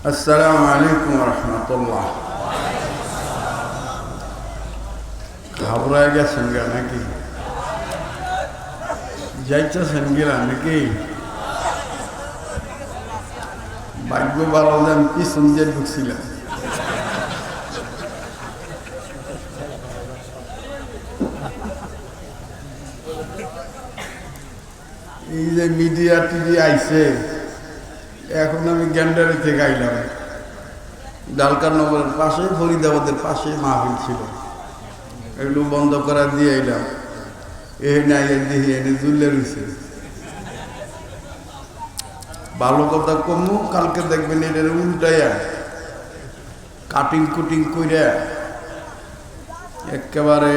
আসসালামু আলাইকুম রহমতুল্লাহ। ঘাবড়ায় গেছেন গা নাকি? যাইতেছেন গেলা নাকি? ভাগ্য ভালো যে আমি পিছন দিয়ে ঢুকছিলাম। এই যে মিডিয়া টিভি আইছে, এখন আমি গ্যান্ডারি থেকে আইলাম। ডালকা নগরের পাশে, ফরিদাবাদের পাশে মাহফিল ছিল, এগুলো বন্ধ করা দিয়ে আইলাম। এনে আইয়া দেখি এনে জুলে রয়েছে। ভালো কথা কমু, কালকে দেখবেন এটার উল্টাইয়া কাটিং কুটিং কইরা একেবারে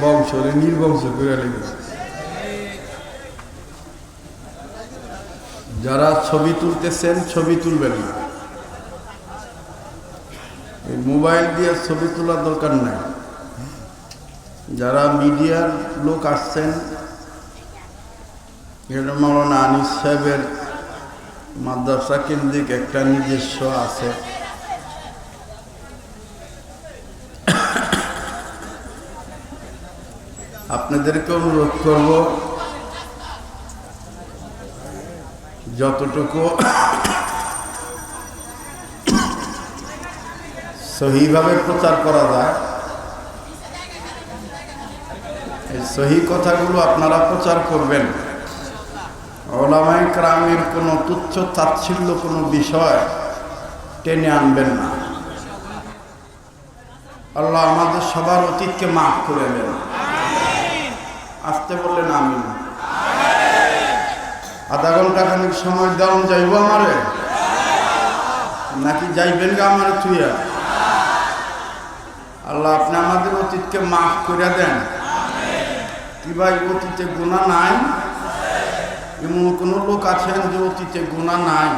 বংশরে নির্বংশ করে লেগে। যারা ছবি তুলতেছেন ছবি তুলবেন না, এই মোবাইল দিয়ে ছবি তোলার দরকার নাই। যারা মিডিয়ার লোক আসছেন, এটা মাওলানা আনিস সাহেবের মাদ্রাসা কেন্দ্রিক একটা নিজস্ব আছে, আপনাদেরকে অনুরোধ করব যতটুকু সহিভাবে প্রচার করা যায় এই সহি কথাগুলো আপনারা প্রচার করবেন। উলামায়ে কেরামের কোনো তুচ্ছ তাচ্ছিল্য কোনো বিষয় টেনে আনবেন না। আল্লাহ আমাদের সবার অতীতকে মাফ করে দেন। আসতে বললেন আমিন। আধা ঘন্টা খানিক সময় দেওয়া যাইব আমারে, নাকি যাইবেন গা আমার তুইয়া? আল্লাহ আপনি আমাদের অতীতকে মাফ করে দেন। কি ভাই অতীতে গুনাহ নাই? এমন কোন লোক আছেন যে অতীতে গুনাহ নাই?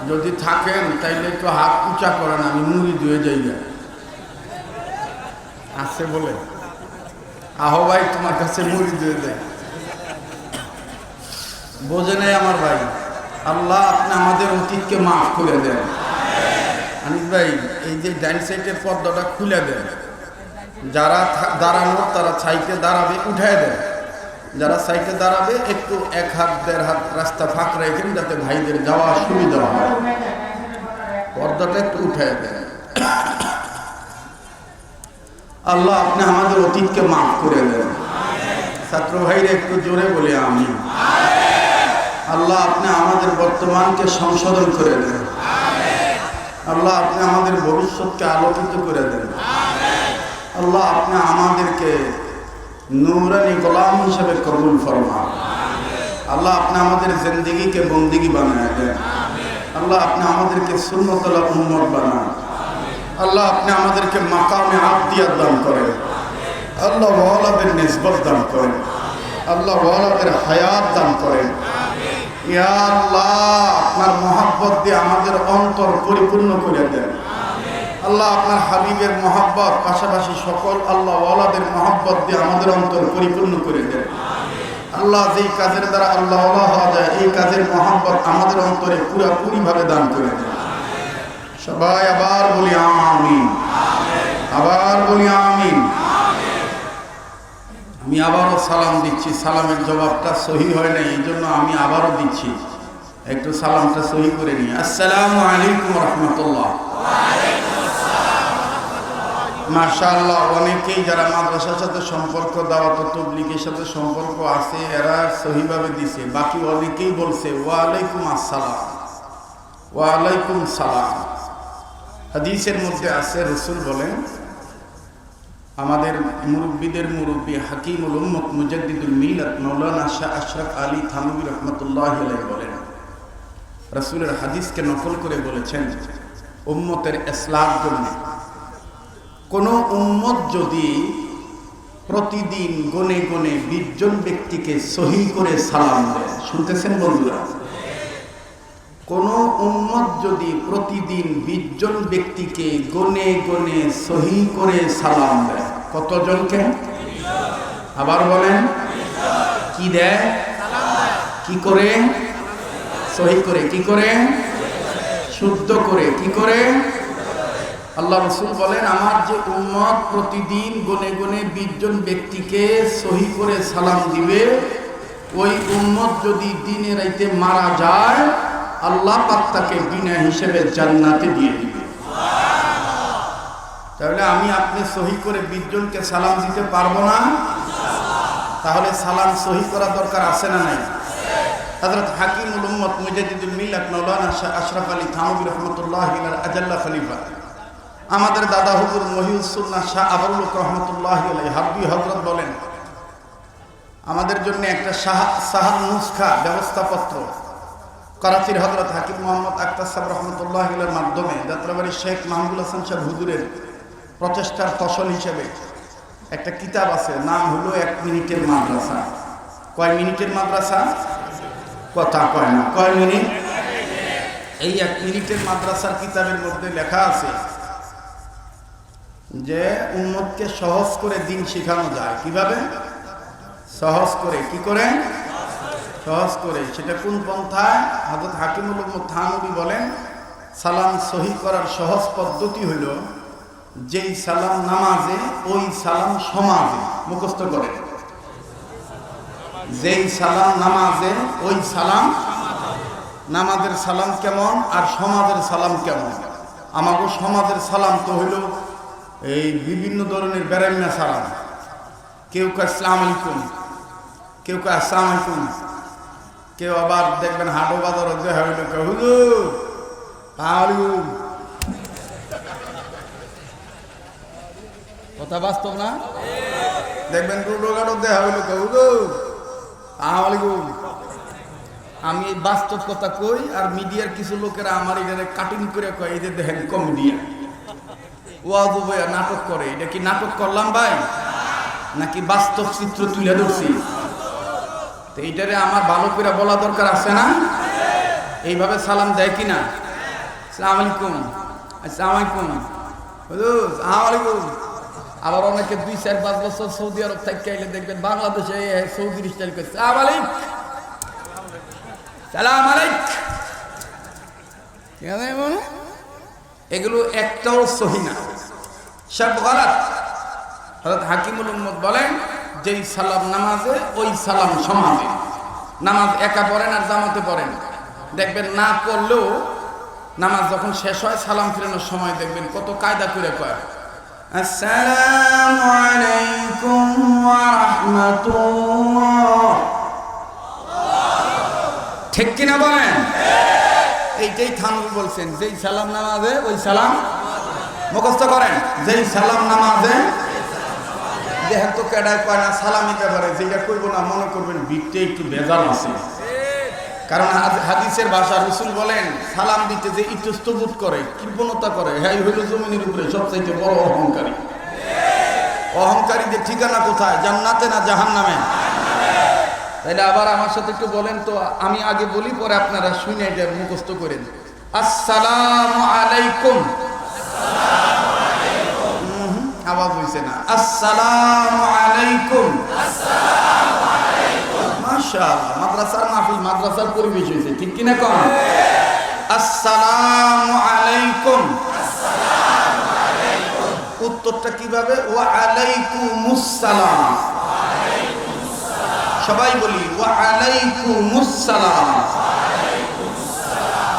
যদি থাকেন তাইলে একটু হাত উঁচা করেন, আমি মুড়ি দিয়ে যাই। আছে বলে আহো ভাই, তোমার কাছে মুড়ি দিয়ে দেয়। বোঝে নাই আমার ভাই। আল্লাহ আপনি আমাদের অতীতকে মাফ করে দেন। আনিস ভাই, এই যে ডাইন সাইডের পর্দাটা খুলে দেন। যারা দাঁড়ানো তারা সাইডে দাঁড়াবে, উঠায় দেন। যারা সাইডে দাঁড়াবে একটু এক হাত দেড় হাত রাস্তা ফাঁক রাখেন, যাতে ভাইদের যাওয়া সুবিধা হয়। পর্দাটা একটু উঠায় দেন। আল্লাহ আপনি আমাদের অতীতকে মাফ করে দেন। ছাত্র ভাইরা একটু জোরে বলে আমিন। আল্লাহ আপনি আমাদের বর্তমানকে সংশোধন করে দেন। আল্লাহ আপনি আমাদের ভবিষ্যৎকে আলোকিত করে দেন। আল্লাহ আপনি আমাদেরকে নূরানি গোলাম হিসেবে কবুল ফরমান। আল্লাহ আপনি আমাদের জিন্দেগিকে বন্দেগী বানায় দেন। আল্লাহ আপনি আমাদেরকে সুন্নতুল উম্মত বানান। আল্লাহ আপনি আমাদেরকে মাকামে আবদিয়াত দান করেন। আল্লাহ ওয়ালাদের নিসবত দান করেন। আল্লাহ ওয়ালাদের হায়াত দান করেন। ইয়া আল্লাহ আপনার মহব্বত দিয়ে আমাদের অন্তর পরিপূর্ণ করে দেন। আল্লাহ আপনার হাবিবের মহব্বত পাশাপাশি সকল আল্লাহ ওয়ালাদের মহব্বত দিয়ে আমাদের অন্তর পরিপূর্ণ করে দেন। আল্লাহ যেই কাজের দ্বারা আল্লাহ ওয়ালা হওয়া যায়, এই কাজের মহব্বত আমাদের অন্তরে পুরোপুরিভাবে দান করে দেন। সবাই আবার বলি আমিন। আবার বলি আমিন। আমি আবারও সালাম দিচ্ছি। সালামের জবাবটা সহি হয় না, এই জন্য আমি আবারও দিচ্ছি। একটু সালামটা সহি করে নিই। আসসালামু আলাইকুম রহমতুল্লাহ। মাশাআল্লাহ, অনেকেই যারা মাদ্রাসার সাথে সম্পর্ক, দাওয়াত তাবলীগের সাথে সম্পর্ক আছে, এরা সহিভাবে দিছে। বাকি অনেকেই বলছে ওয়ালাইকুম আসসালাম, ওয়ালাইকুম সালাম। হাদিসের মধ্যে আছে, রাসূল বলেন, আমাদের মুরব্বীদের মুরব্বী হাকিমুল উম্মত মুজাদ্দিদুল মিলাত মাওলানা শাহ আশরাফ আলী থানভী রাহমাতুল্লাহি আলাইহি বলেন, রাসূলের হাদিসকে নকল করে বলেছেন, উম্মতের ইসলামের জন্য কোন উম্মত যদি প্রতিদিন গনে গনে 20 জন ব্যক্তিকে সহি করে সালাম দেয়, শুনতেছেন বন্ধুরা? কোন উম্মত যদি প্রতিদিন 20 জন ব্যক্তিকে গনে গনে সহি করে সালাম দেয়, কতজনকে? আবার বলেন, কি দেয়? কি করে? সহি করে। কি করে? শুদ্ধ করে। কি করে? আল্লাহ রাসূল বলেন, আমার যে উম্মত প্রতিদিন গুনে গুনে 20 জন ব্যক্তিকে সহি করে সালাম দিবে, ওই উম্মত যদি দিনে রাইতে মারা যায়, আল্লাহ পাক তাকে বিনা হিসেবে জান্নাতে দিয়ে দিবে। তাহলে আমি আপনি সহি করে 20 জনকে সালাম দিতে পারবো না? তাহলে সালাম সহি করা দরকার আছে না নাই? হযরত হাকিমুল উম্মত মুজাদ্দিদুল মিল্লাত মাওলানা শাহ আশরাফ আলী থানভী রাহমাতুল্লাহি আলাইহি আজাল্লা খলিফা, আমাদের দাদা হুজুর মহিউস সুন্নাহ শাহ আবুল হক রাহমাতুল্লাহি আলাইহি হাব্বি হযরত বলেন, আমাদের জন্য একটা সাহাল নুসখা ব্যবস্থাপত্র করাচির হযরত হাকিম মোহাম্মদ আক্তার সাহেব রহমতুল্লাহি আলাইহির মাধ্যমে যাত্রাবাড়ির শেখ মাহমুদুল হাসান সাহেব হুজুরের প্রচেষ্টার ফসল হিসেবে একটা কিতাব আছে, নাম হলো 1 মিনিটের মাদ্রাসা। কয় মিনিটের মাদ্রাসা? কথা কয় না। কয় মিনিট? এই 1 মিনিটের মাদ্রাসার কিতাবের মধ্যে লেখা আছে যে উম্মতকে সহজ করে দিন শেখানো যায়। কিভাবে? সহজ করে। কি করে? সহজ করে। সেটা কোন পন্থায়? হযরত হাকিমুল উম্মত থানভী বলেন, সালাম সহি করার সহজ পদ্ধতি হইল, যেই সালাম নামাজে ওই সালাম সমাজে। মুখস্থ করে। যেই সালাম নামাজে ওই সালাম। নামাজের সালাম কেমন আর সমাজের সালাম কেমন? আমাকে সমাজের সালাম তো হইল এই বিভিন্ন ধরনের বেরান্না সালাম। কেউ কয় আসসালামু আলাইকুম, কেউ কয় আসসালামু আলাইকুম, কেউ আবার দেখবেন হাটও বাজার দেখা হইল হুজুর আলাইকুম। কথা বাস্তব না? দেখবেন রোডো দেখা হইল হুজুর আলাইকুম। আমি এই বাস্তব কথা কই, আর মিডিয়ার কিছু লোকেরা আমার এখানে কাটিং করে কয় এই যে দেখেন কমেডিয়ান ওয়াজ বয়া নাটক করে। এটা কি নাটক করলাম ভাই, নাকি বাস্তব চিত্র তুলে ধরছি? তো এইটারে আমার ভালো করে বলা দরকার আছে না? এইভাবে সালাম দেয় কিনা? আসসালামু আলাইকুম, আসসালামু আলাইকুম, হুজুর আসসালামু আলাইকুম। আবার অনেকে 2, 4, 5 বছর সৌদি আরব থেকে আইলে দেখবেন বাংলাদেশে সৌদি স্টাইল করছে, আসসালামু আলাইকুম, সালাম আলাইকুম। ঠিক আছে? এগুলো একটাও সহি না, সব গলত। হযরত হাকিমুল উম্মত বলেন, যেই সালাম নামাজে ওই সালাম সমাজে। নামাজ একা পড়েন আর জামাতে পড়েন, দেখবেন না করলেও নামাজ যখন শেষ হয় সালাম ফিরানোর সময় দেখবেন কত কায়দা করে কয়, আসসালামু আলাইকুম ওয়া রাহমাতুল্লাহ। ঠিক কিনা বলেন? এইটাই থানভী বলছেন, যেই সালাম নামাজে ওই সালাম। মুখস্থ করেন, যেই সালাম নামাজে। দেখেন তো কেডায় কয় না সালামি ব্যাপারে, যেটা কইব না মনে করবেন বিকতে একটু ভেজাল আছে। কারণ হাদিসের ভাষা রাসূল বলেন, সালাম দিতে যে ইতস্তবোধ করে, কৃপণতা করে, হ্যাঁ হইল জমিনের উপরে সবচাইতে বড় অহংকারী। অহংকারীদের ঠিকানা কোথায়? জান্নাতে না জাহান্নামে? তাইলে আবার আমার সাথে একটু বলেন তো, আমি আগে বলি পরে আপনারা শুনে এটা মুখস্থ করেন। আসসালামু আলাইকুম। আওয়াজ হইছে না? আসসালামু আলাইকুম। মাশাআল্লাহ, মাদ্রাসার মাহফিল, মাদ্রাসার পরিবেশ হয়েছে। ঠিক কিনা কোন? আসসালামু আলাইকুম। উত্তরটা কিভাবে? ওয়া আলাইকুমুস সালাম। সবাই বলি ওয়া আলাইকুমুস সালাম।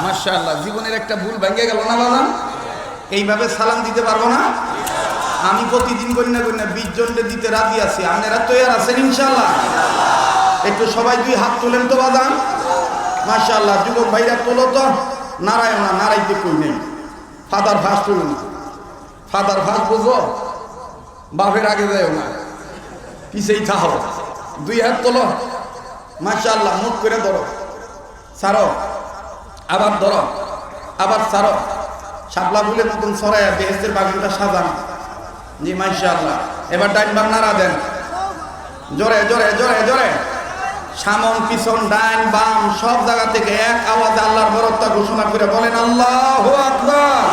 মাশাআল্লাহ, জীবনের একটা ভুল ভেঙে গেল না বাবা? এইভাবে সালাম দিতে পারবো না? আমি প্রতিদিন কন্যা 20 জনকে দিতে রাজি আছি। আপনারা তৈরি আছেন ইনশাআল্লাহ? একটু সবাই 2 হাত তোলেন তো বাজান। মাশাআল্লাহ, যুবক ভাইরা তোলো তো। নারায়ণ না, নারাইতে কই নেই। ফাদার ফার্স্ট তুলুন। ফাদার ফার্স্ট বুঝো, বাপের আগে যাও না, পিছেই থাকো। 2 হাত তোলো। মাশাআল্লাহ, মুখ করে ধরো, ছাড়ো, আবার ধরো, আবার ছাড়ো। শাপলা ফুলের মতন ছড়াইয়া বেহেশতের বাগানটা সাজান। জি মাশাআল্লাহ। এবার ডাইন বাম নাড়া দেন, জোরে জোরে জোরে জোরে। সামন পিছন ডাইন বাম সব জায়গা থেকে এক আওয়াজে আল্লাহর বরত্ব ঘোষণা করে বলেন, আল্লাহু আকবার,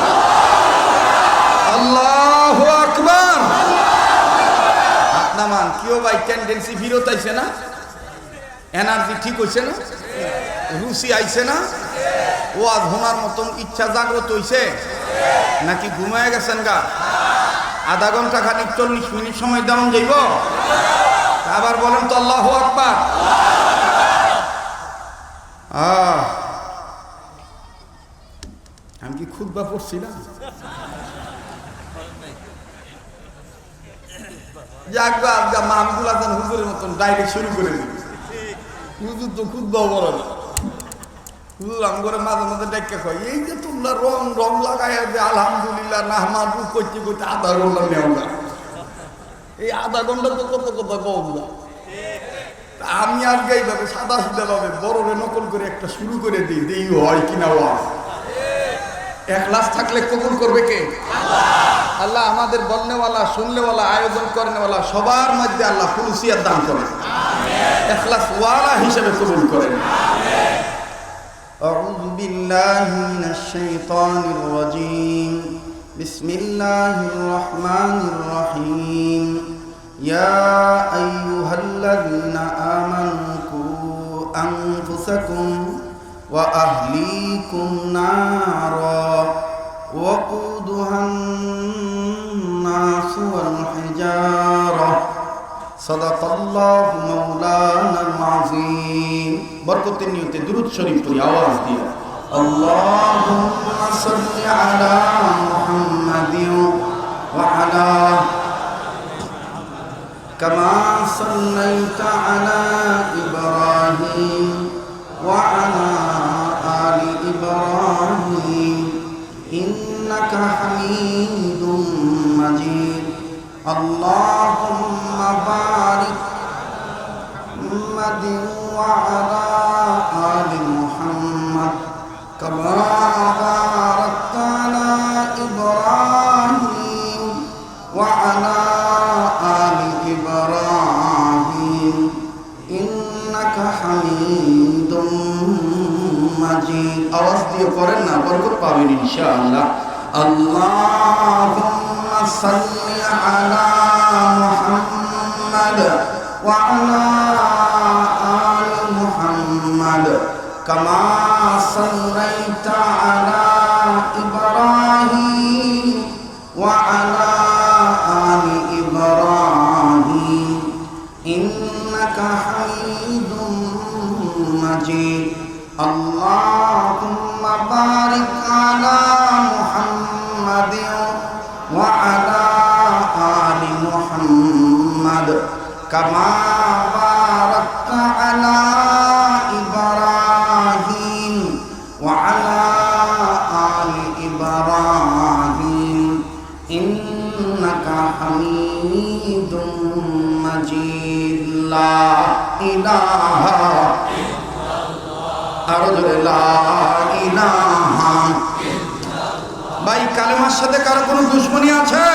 আল্লাহু আকবার। হাত নামান। কেউ ভাই টেন্ডেন্সি ফিরত আইছে না? এনার্জি ঠিক হইছে না? রুচি আইছে না? ওয়াজ শোনার মতন ইচ্ছা জাগ্রত হইছে নাকি ঘুমায় গেছেন গা? আধা ঘন্টা খানিক 40 মিনিট সময় দেওয়া যাইব? আবার বলেন তো আল্লাহু আকবার। আমি কি খুতবা পড়ছি না? মাহমুদুল হাসান হুজুরের মতন ডাইরেক্ট শুরু করে দিবি। হুজুর তো খুতবাও বলো না। হুজুর আম করে মাঝে মাঝে ডেকে কয়, এই যে তোমরা রং রং লাগাই যে আলহামদুলিল্লাহ নাহমাদু করতে করতে আধা ঘন্টা নেও না। এই আধা ঘন্টা তো কত কথা কম না। আমি আজকে এইভাবে সাদা সিধা ভাবে বড়রে নকল করে একটা শুরু করে দিই, দিই হয় কিনা ওয়াজ। ইখলাস থাকলে কবুল করবে কে? আল্লাহ। আমাদের বলনেওয়ালা, শুনলেওয়ালা, আয়োজন করেনওয়ালা সবার মধ্যে আল্লাহ খুলুসিয়াত দান করেন, ইখলাস ওয়ালা হিসেবে কবুল করেন। আউযু বিল্লাহি মিনাশ শাইতানির রাজীম। বিসমিল্লাহির রহমানির রহিম। ইয়া আইয়ুহাল্লাযীনা আমানু কু আনফুসাকুম ওয়া আহলিকুম নারা ওয়াকুদুহান নাসু ওয়াল হিজারা সাদাকাল্লাহু মাওলানাল আযীম। বরকতের নিয়তে দুরূদ শরীফ পড়ি আওয়াজ দিয়ে। আল্লাহুম্মা সাল্লি আলা মুহাম্মাদিন ওয়া আলা কামা সাল্লাইতা আলা ইব্রাহিম ওয়া আলা আলি ইব্রাহিম ইন্নাকা হামিদুম মাজিদ। আল্লাহুম্মা বারিক মুহাম্মাদিন ওয়া আলা আলি মুহাম্মাদ কামা বারাকতা আলা ইব্রাহিম ওয়া আলা আলি ইব্রাহিম ইন্নাকা হামিদুম মাজিদ। আওয়াজ দিয়ে পড়েন না, বরকত পাবেন ইনশাআল্লাহ। আল্লাহুম্মা সাল্লি আলা মুহাম্মাদ ওয়া আলা আলি মুহাম্মাদ কামা সাল্লাইতা আলা ইব্রাহিম ওয়া আলা আলি ইব্রাহিম ইন্নাকা হামিদুম মাজিদ। আল্লাহুম্মা বারিক আলা মুহাম্মাদিন ওয়া আলা আলি মুহাম্মাদ কামা বারাকতা আলা ইব্রাহিম ওয়া আলা আলি ইব্রাহিম ইন্নাকা হামিদুম মাজিদ। লা ইলাহা আরো জোরে লা ইলাহা। ভাই কালেমার সাথে কারো কোনো দুশমনী আছে?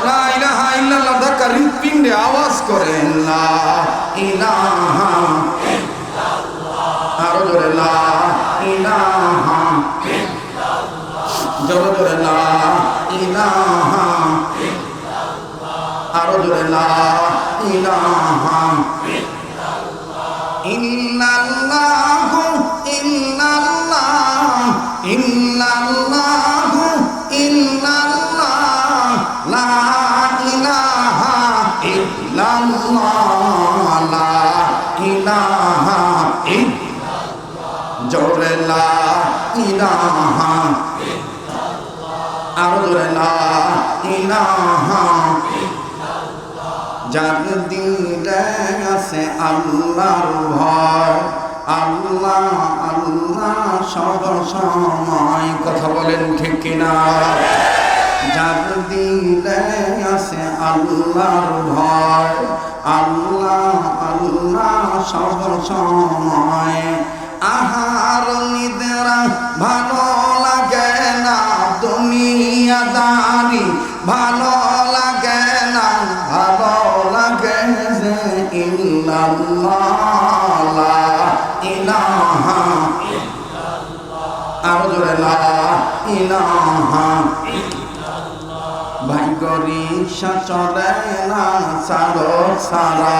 লা ইলাহা ইল্লাল্লাহ ধাক্কা হৃৎপিণ্ডে আওয়াজ করেন লা ইলাহা ইল্লাল্লাহ। আরো জোরে লা ইলাহা ইল্লাল্লাহ। জোরে জোরে লা ইলাহা ইল্লাল্লাহ। আরো জোরে লা ইলাহা ইল্লাল্লাহু ইল্লাল্লাহ ইল্লাল্লাহু ইল্লাল্লাহ লা ইলাহা ইল্লাল্লাহ লা ইলাহা ইল্লাল্লাহ। জোরে লা ইলাহা ইল্লাল্লাহ। আরো জোরে লা ইলাহা ইল্লাল্লাহ। যার দিলে আছে আল্লাহর ভয়, আল্লাহ আল্লাহ সব সময়, কথা বলেন ঠিক কিনা? যার দিলে আছে আল্লাহর ভয়, আল্লাহ আল্লাহ সব সময়। আহার নিদ্রা ভালো লাগে না, দুনিয়াদারি ভালো লাগে না, ভালো লাগে যে ইল্লাল্লাহ লা ইলাহা ইল্লাল্লাহ। আরো জোরে লা ইলাহা ইল্লাল্লাহ। ভাই রিকশা চলে না চালক ছাড়া,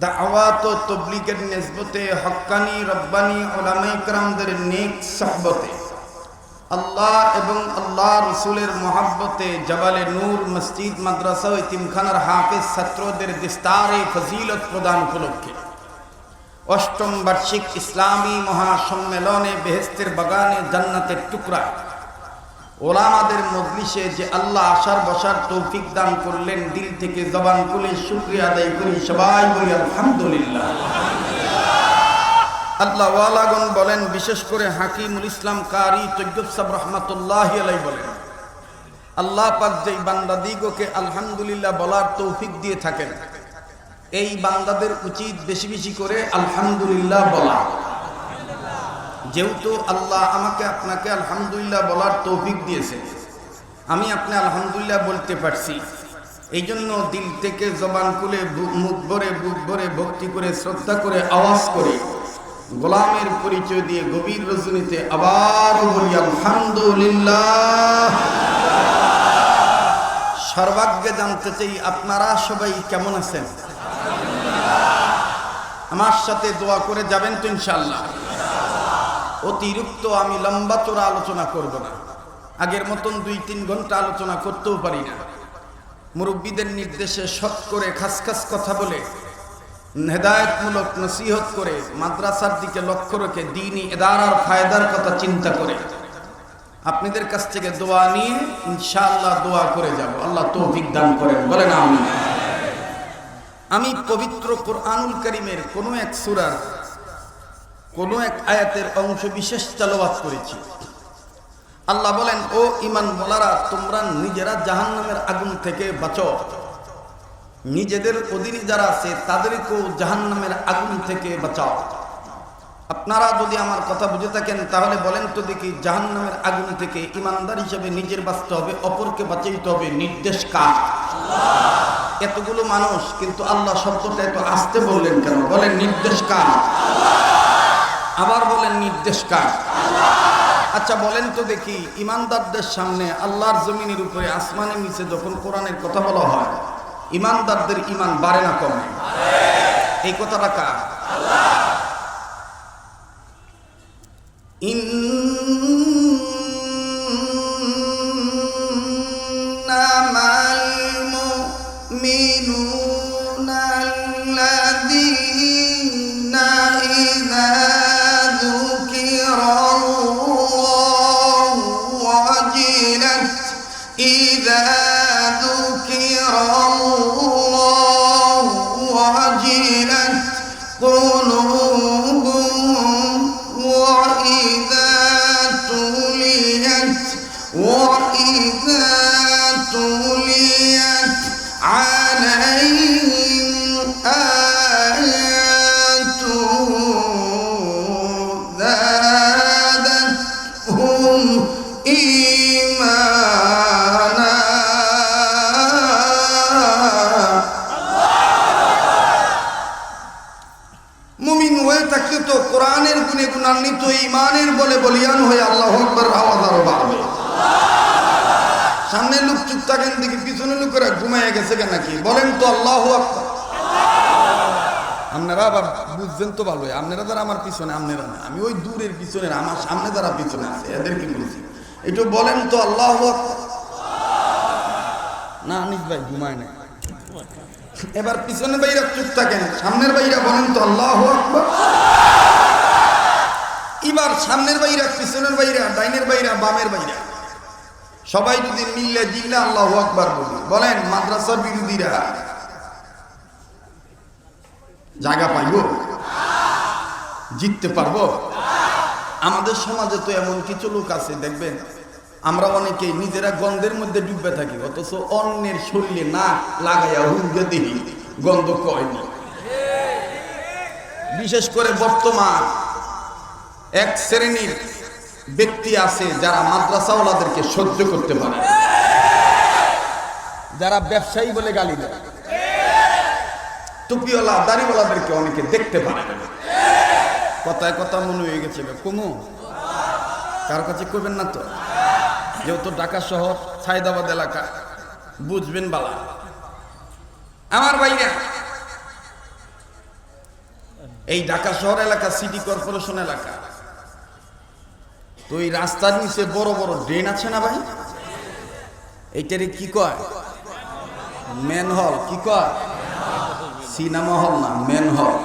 দাওয়াত ও তাবলীগের নিসবতে হক্কানি রব্বানি উলামায়ে কেরামদের নেক সুহবতে আল্লাহ এবং আল্লাহ রসুলের মহাব্বতে জাবালে নূর মসজিদ মাদ্রাসা ও ইতিমখানার হাফেজ ছাত্রদের দিস্তারে ফজিলত প্রদান উপলক্ষে অষ্টম বার্ষিক ইসলামী মহাসম্মেলনে বেহেস্তের বাগানে জান্নাতের টুকরা ওলামাদের মজলিসে যে আল্লাহ আসার বসার তৌফিক দান করলেন, দিল থেকে জবান খুলে শুকরিয়া আদায় করি। সবাই বলি আলহামদুলিল্লাহ। আল্লাহ ওয়ালাগণ বলেন, বিশেষ করে হাকিমুল ইসলাম কারি তৈয়ব সাহেব রহমাতুল্লাহি আলাইহি বলেন, আল্লাহ পাক যেই বান্দাদিগকে আলহামদুলিল্লাহ বলার তৌফিক দিয়ে থাকেন, এই বান্দাদের উচিত বেশি বেশি করে আলহামদুলিল্লাহ বলা। যেহেতু আল্লাহ আমাকে আপনাকে আলহামদুলিল্লাহ বলার তৌফিক দিয়েছে, আমি আপনি আলহামদুলিল্লাহ বলতে পারছি, এই জন্য দিল থেকে জবান খুলে মুখ ভরে বুক ভরে ভক্তি করে শ্রদ্ধা করে আওয়াজ করে গোলামের পরিচয় দিয়ে গভীর রজনীতে আবার বলি আলহামদুলিল্লাহ। সর্বাগ্যে জানতে চাই আপনারা সবাই কেমন আছেন? আমার সাথে দোয়া করে যাবেন তো ইনশাআল্লাহ। অতিরিক্ত আমি লম্বা চড়া আলোচনা করব না, আগের মতন 2-3 ঘন্টা আলোচনা করতেও পারি না। মুরব্বীদের নির্দেশে শর্ট করে খাস খাস কথা বলে হেদায়েতমূলক নসিহত করে মাদ্রাসার দিকে লক্ষ্য রেখে দ্বীনি ইদারার ফায়দার কথা চিন্তা করে আপনাদের কাছ থেকে দোয়া নিয়ে ইনশাআল্লাহ দোয়া করে যাব। আল্লাহ তৌফিক দান করেন, বলেন আমিন। আমি পবিত্র কোরআনুল কারীমের কোনো এক সূরার কোনো এক আয়াতের অংশ বিশেষ তেলাওয়াত করেছি। আল্লাহ বলেন, ও ঈমান ওয়ালারা, তোমরা নিজেরা জাহান্নামের আগুন থেকে বাঁচো, নিজেদের অধীনে যারা আছে তাদেরকেও জাহান্নামের আগুন থেকে বাঁচাও। আপনারা যদি আমার কথা বুঝে থাকেন তাহলে বলেন তো দেখি, জাহান্নামের আগুন থেকে ঈমানদার হিসেবে নিজের বাঁচতে হবে, অপরকে বাঁচাইতে হবে, নির্দেশ কার? আল্লাহ। এতগুলো মানুষ, কিন্তু আল্লাহ শব্দটা এত আস্তে বললেন কেন? বলেন নির্দেশ কার? আবার বলেন নির্দেশ কার? আচ্ছা বলেন তো দেখি, ঈমানদারদের সামনে আল্লাহর জমিনের উপরে আসমানের নিচে যখন কোরআনের কথা বলা হয়, ঈমানদারদের ঈমান বাড়ে না কমে? এই কথাটা কার? ইন্নামাল মুমিনুনা আল্লাযীনা ইযা যুকিরাল্লাহু ওয়াজিলাত ইযা যুকিরাল্লাহু ওয়াজিলাত قلوبهم وإذا تليت عليهم آياته زادتهم إيمانا। মুমিন হয়ে থাকলে তো কোরআনের গুণে গুণান্বিত ঈমানের বলে বলিয়ান হয়ে আল্লাহু আকবার আওয়াজ আরো বাড়বে। সামনে লোক চুপ থাকেন দেখি, পিছনে লোকেরা ঘুমাইয়া গেছে কেন নাকি? বলেন তো আল্লাহু আকবার। আপনারা আবার বুঝছেন তো ভালো, আপনারা যারা আমার পিছনে, আপনারা না, আমি ওই দূরের পিছনে, আমার সামনে যারা পিছনে আছে এদেরকে বলছি, একটু বলেন তো আল্লাহু আকবার। না আনিস ভাই ঘুমায় না, এবার পিছনে বাইরা চুপ থাকেন, সামনের বাইরা বলেন তো আল্লাহু আকবার। এবার সামনের বাইরা, পিছনের বাইরা, ডাইনের বাইরা, বামের বাইরা সবাই যদি মিললে জিল্লা আল্লাহু আকবার বলি, বলেন মাদ্রাসার বিরোধীরা জায়গা পাইব? জিততে পারবো? আমাদের সমাজে তো এমন কিছু লোক আছে দেখবেন, আমরা অনেকে নিজেরা গন্ধের মধ্যে ডুবে থাকি, অথচ অন্যের শরীরে নাক লাগাইয়া হুঙ্গে দেখি গন্ধ কয়নি। বিশেষ করে বর্তমান এক শ্রেণীর ব্যক্তি আছে যারা মাদ্রাসাওয়ালাদেরকে সহ্য করতে পারে, যারা ব্যবসায়ী বলে গালি দেয়, টুপিওয়ালা দাড়িওয়ালাদেরকে অনেকে দেখতে পারে। কথায় কথা মনে হয়ে গেছে, কমু কার কাছে করবেন না তো, যেহেতু ঢাকা শহর সায়দাবাদ এলাকা বুঝবেন বালা। আমার ভাইরা এই ঢাকা শহর এলাকা সিটি কর্পোরেশন এলাকা। তো এই রাস্তার নিচে বড় বড় ড্রেন আছে না ভাই, এইটারে কি কয়? ম্যানহোল। কি কয়? সিনেমা হল না, ম্যানহোল।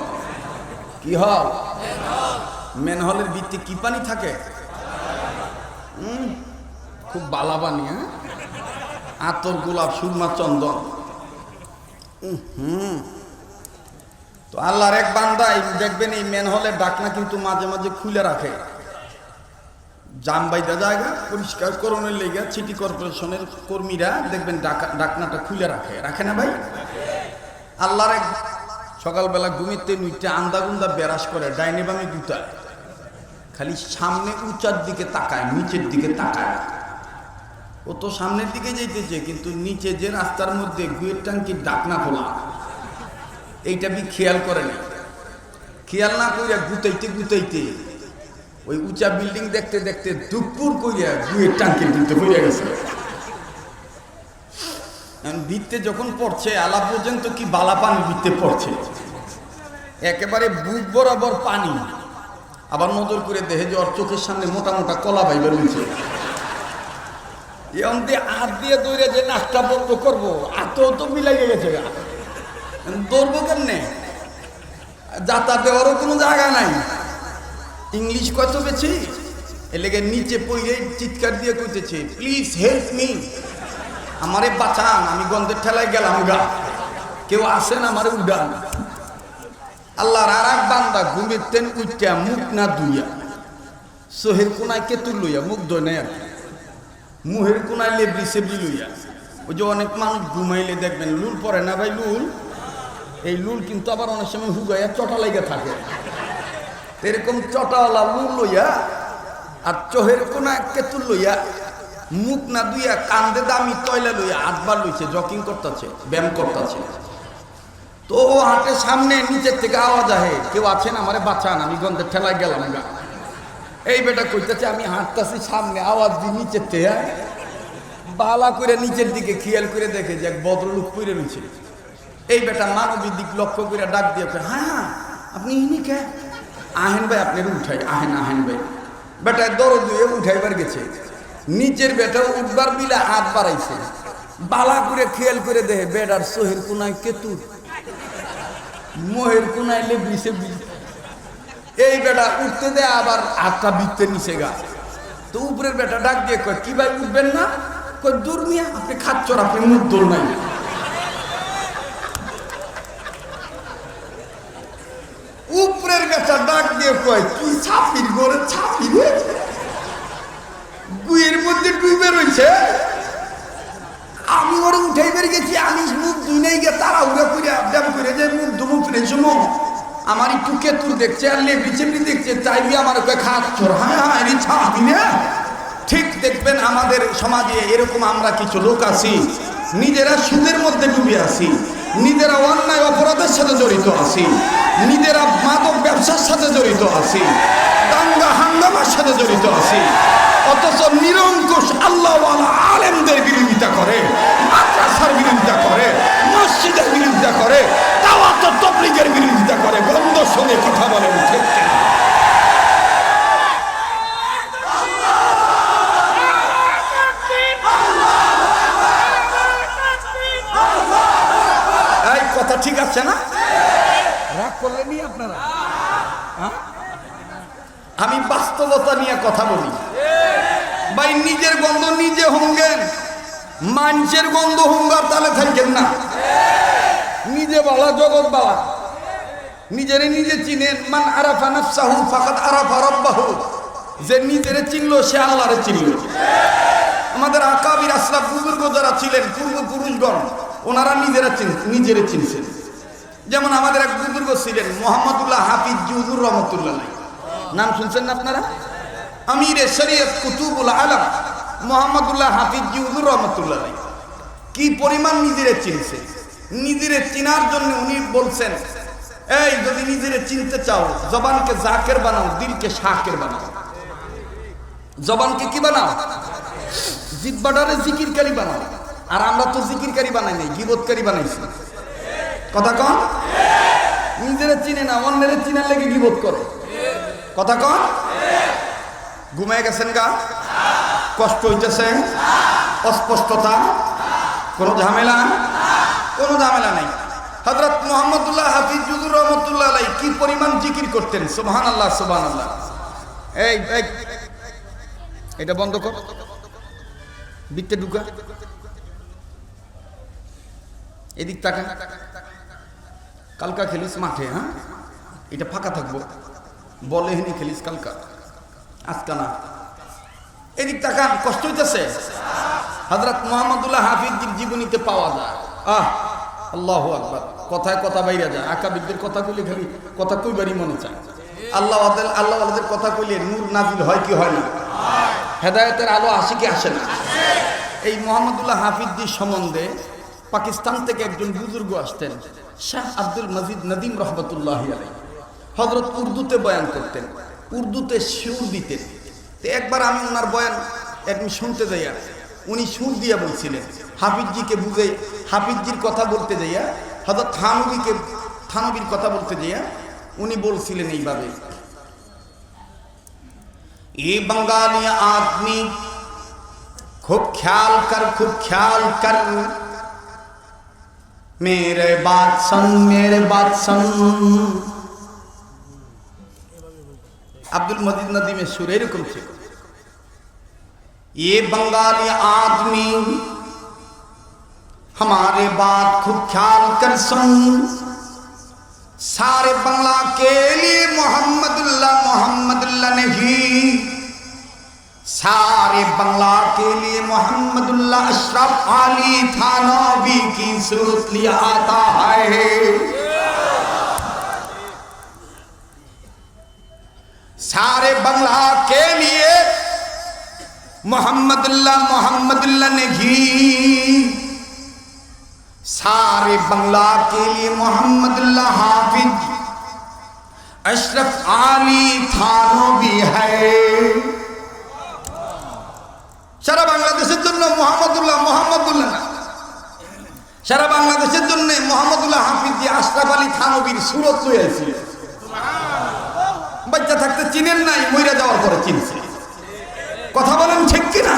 কি হল? ম্যানহোলের ভিতরে কি পানি থাকে? খুব বালা পানি, হ্যাঁ, আতর, গোলাপ, সুরমা, চন্দন। তো আল্লাহর এক বান্দা দেখবেন এই ম্যানহোলের ঢাকনা কিন্তু মাঝে মাঝে খুলে রাখে, জাম বাইদা জায়গা পরিষ্কার করণের লেগে সিটি কর্পোরেশনের কর্মীরা দেখবেন ঢাকনাটা খুলে রাখে, রাখে না ভাই? আল্লাহর এক সকালবেলা ঘুমিতে নুইটা আন্দা গুন্দা বেরাস করে, ডাইনে বামে গুতায়, খালি সামনে উঁচার দিকে তাকায়, নিচের দিকে তাকায়। ও তো সামনের দিকে যাইতেছে, কিন্তু নিচে যে রাস্তার মধ্যে গুয়ের টাঙ্কির ঢাকনা খোলা, এইটা বি খেয়াল করেনি। খেয়াল না করিয়া গুতাইতে গুতাইতে ওই উঁচা বিল্ডিং দেখতে দেখতে দুপুর করিয়া গুয়ের টাঙ্কির ভিতরে পড়ে গেছে। ভিত্তে যখন পড়ছে আলা পর্যন্ত কি বালা পানি ভিত্তে পড়ছে, একেবারে বুক বরাবর পানি। আবার নজর করে দেখে যে ওর চোখের সামনে মোটা মোটা কলা ভাই বেরোচ্ছে। এমন দিয়ে হাত দিয়ে দৌড়ে যে নাকটা বন্ধ করবো, হাতেও তো মিলাই গেছে, দৌড়বো কেমনে? যাতা দেওয়ারও কোনো জায়গা নাই। ইংলিশ কত বেছি এলেগে নিচে পড়ে চিৎকার দিয়ে কইতেছে, প্লিজ হেল্প মি, আমারে বাঁচান, আমি গন্ধের ঠেলায় গেলাম গা, কেউ আসেন আমারে উড়ান। আল্লাহর আর এক বান্দা ঘুমেতেন উঠা মুখ না ধুইয়া সোহের কোনায় কেতুর লইয়া, মুখ ধোয় নাই আর কি, মুহের কোনায় লেবরি সেবরি লইয়া। ওই যে অনেক মানুষ ঘুমাইলে দেখবেন লুল পরে না ভাই, লুল, এই লুল কিন্তু আবার অনেক সময় হুগাইয়া চটা লেগে থাকে, এরকম চটাওয়ালা লুল লইয়া আর চোহের কোনায় কেতুর লইয়া, মুখ না ধুইয়া কান্দে দামি তয়লা লইয়া হাতবার লইছে, জকিং করতেছে, ব্যায়াম করতেছে। তো ও হাটে সামনে নিচের থেকে আওয়াজ আহে, কেউ আছেন আমারে বাঁচান, আমি গন্ধের ঠেলায় গেলাম গা। এই বেটা কইতেছে আমি হাঁটতেছি সামনে, আওয়াজ দিই নিচের থেকে, বালা করে নিচের দিকে খেয়াল করে দেখে যে এক ভদ্রলোক পড়ে রয়েছে। এই বেটা মানবিক দিক লক্ষ্য করে ডাক দিয়ে, হ্যাঁ হ্যাঁ আপনি ইনি কে? আহেন ভাই আপনার উঠাই, আহেন আহেন ভাই। বেটায় দরদ দিয়ে উঠাইবার গেছে, নিচের বেটাও উঠবার বিলে হাত বাড়াইছে, বালা করে খেয়াল করে দেখে বেটার সোহের কোনায় কেতুর, মোহের কোনায় লেবরি সেবরি। এই বেটা উঠতে দেয় আবার হাতটা বিতে নিচে গা। তো উপরের বেটা ডাক দিয়ে কয়, কি ভাই উঠবেন না? কয় দূর মিয়া, আপনি খাচ্ছর, আপনি মুখ দূর নাই। উপরের বেটা ডাক দিয়ে কয়, কি ছাপির ঘরে ছাপি রে, গুয়ের মধ্যে ডুবে রয়েছে, আমি ওরে উঠাইবার গেছি, আমি মুখ দুই নাই গে তারা উড়ে করে আবদাম করে যে মুখ দুমুখ ফিরেছো, আমার একটু কেতুর দেখছে আর লেবরি চেবরি দেখছে, তাই আমার ওকে খাচ্ছর। হ্যাঁ হ্যাঁ এর ছাপি না। ঠিক দেখবেন আমাদের সমাজে এরকম আমরা কিছু লোক আছি, নিজেরা সুদের মধ্যে ডুবে আছি, নিজেরা অন্যায় অপরাধের সাথে জড়িত আছি, নিজেরা মাদক ব্যবসার সাথে জড়িত আছি, দাঙ্গা হাঙ্গামার সাথে জড়িত আছি, অথচ নিরঙ্কুশ আল্লাহওয়ালা আলেমদের বিরোধিতা করে, মাদ্রাসার বিরোধিতা করে, মসজিদের বিরোধিতা করে, দাওয়াত ও তাবলীগের বিরোধিতা করে। গন্ধ শুনে কথা বলে ঠিক কিনা? এই কথা ঠিক আছে না? রাগ করলেনি আপনারা? আমি বাস্তবতা নিয়ে কথা বলি ভাই। নিজের গন্ধ নিজে হঙ্গেন, মানুষের গন্ধ হঙ্গার তালে থাকেন না। নিজে বালা জগৎ বালা, নিজেরে নিজে চিনেন। মান আরাফা নাফসাহু ফাকাদ আরাফা রাব্বাহু, যে নিজেরে চিনলো সে আল্লাহরে চিনলো। আমাদের আকাবির আসলাফ বুজুর্গ যারা ছিলেন, পূর্বপুরুষগণ, ওনারা নিজেরে চিনছেন। যেমন আমাদের এক বুজুর্গ ছিলেন মোহাম্মদুল্লাহ হাফিজ জুহুর রহমতুল্লাহ, নাম শুনছেন না আপনারা? আমিরে শরীয়ত কুতুবুল আলম মোহাম্মদুল্লাহ হাফিজ জুহুর রহমতুল্লাহ কি পরিমাণ নিজেরে চিনছে। নিজেরে চিনার জন্য উনি বলছেন, এই যদি নিজেরে চিনতে চাও জবানকে জাকের বানাও, দিলকে শাকের বানাও। জবানকে কি বানাও? জিহ্বাটারে জিকিরকারী বানাও। আর আমরা তো জিকিরকারী বানাই নাই, গীবতকারী বানাইছি। কথা কন? নিজেরা চিনে না, অন্যের চিনার লেগে গিবত করে। কথা কন, ঘুমায় গেছেন গা, কষ্ট হইতেছে, অস্পষ্টতা, কোনো ঝামেলা, কোনো ঝামেলা নাই। হযরত মুহাম্মদুল্লাহ হাফিজ হুজুর রহমাতুল্লাহ আলাইহি কি পরিমাণ জিকির করতেন, সুবহানাল্লাহ সুবহানাল্লাহ। এই এটা বন্ধ কর, বিতে ঢুকা, এদিক তাকা। কালকা খেলিস মাঠে, হ্যাঁ এটা ফাঁকা থাকবো, বলে হেনে খেলিস কালকা, আজকা না। এদিক তাকান, কষ্ট হইতেছে। হযরত মুহাম্মদুল্লাহ হাফিজের জীবনীতে পাওয়া যায়। আল্লাহু আকবার, কথায় কথা বাইরে যায়। আকাবিরদের কথা কইলে খালি কথা কইবারই মনে চায়। আল্লাহওয়ালাদের কথা কইলে নূর নাজিল হয় কি হয় না? হেদায়েতের আলো আসে কি আসে না? এই মুহাম্মদুল্লাহ হাফিজজির সম্বন্ধে পাকিস্তান থেকে একজন বুজুর্গ আসতেন, শাহ আব্দুল মজিদ নদীম রহমতুল্লাহি আলাইহি। হযরত উর্দুতে বয়ান করতেন, উর্দুতে সুর দিতেন। তো একবার আমি ওনার বয়ান একদিন শুনতে যাইয়া, উনি সুর দিয়া বলছিলেন, হাফিজজিকে বুঝে, হাফিজজির কথা বলতে যাইয়া, হযরত থানবীর কথা বলতে যাইয়া উনি বলছিলেন এইভাবে, এ बंगाली आदमी खूब ख्याल कर मेरे बात सुन। আব্দুল মজিদ নদীমের সুর এরকম ছিল, ये बंगाली आदमी हमारे बात खूब ख्याल कर सुन, सारे बंगला के लिए मोहम्मदुल्लाह नहीं, सारे बंगला के लिए मोहम्मदुल्लाह अशरफ अली थानवी की सूरत लिया आता है। सारे बंगला के लिए मोहम्मदुल्लाह नहीं, सारे बंगला के लिए मोहम्मदुल्लाह हाफिज अशरफ आली थानवी है। সারা বাংলাদেশের জন্য মোহাম্মদুল্লাহ না, সারা বাংলাদেশের জন্য মোহাম্মদুল্লাহ হাফিজ আশরাফ আলী থানবীর সুরত লই আইছিল। বাচ্চা থাকতে চিনেন নাই, মইরা যাওয়ার পরে চিনছে। কথা বলেন ঠিক কিনা?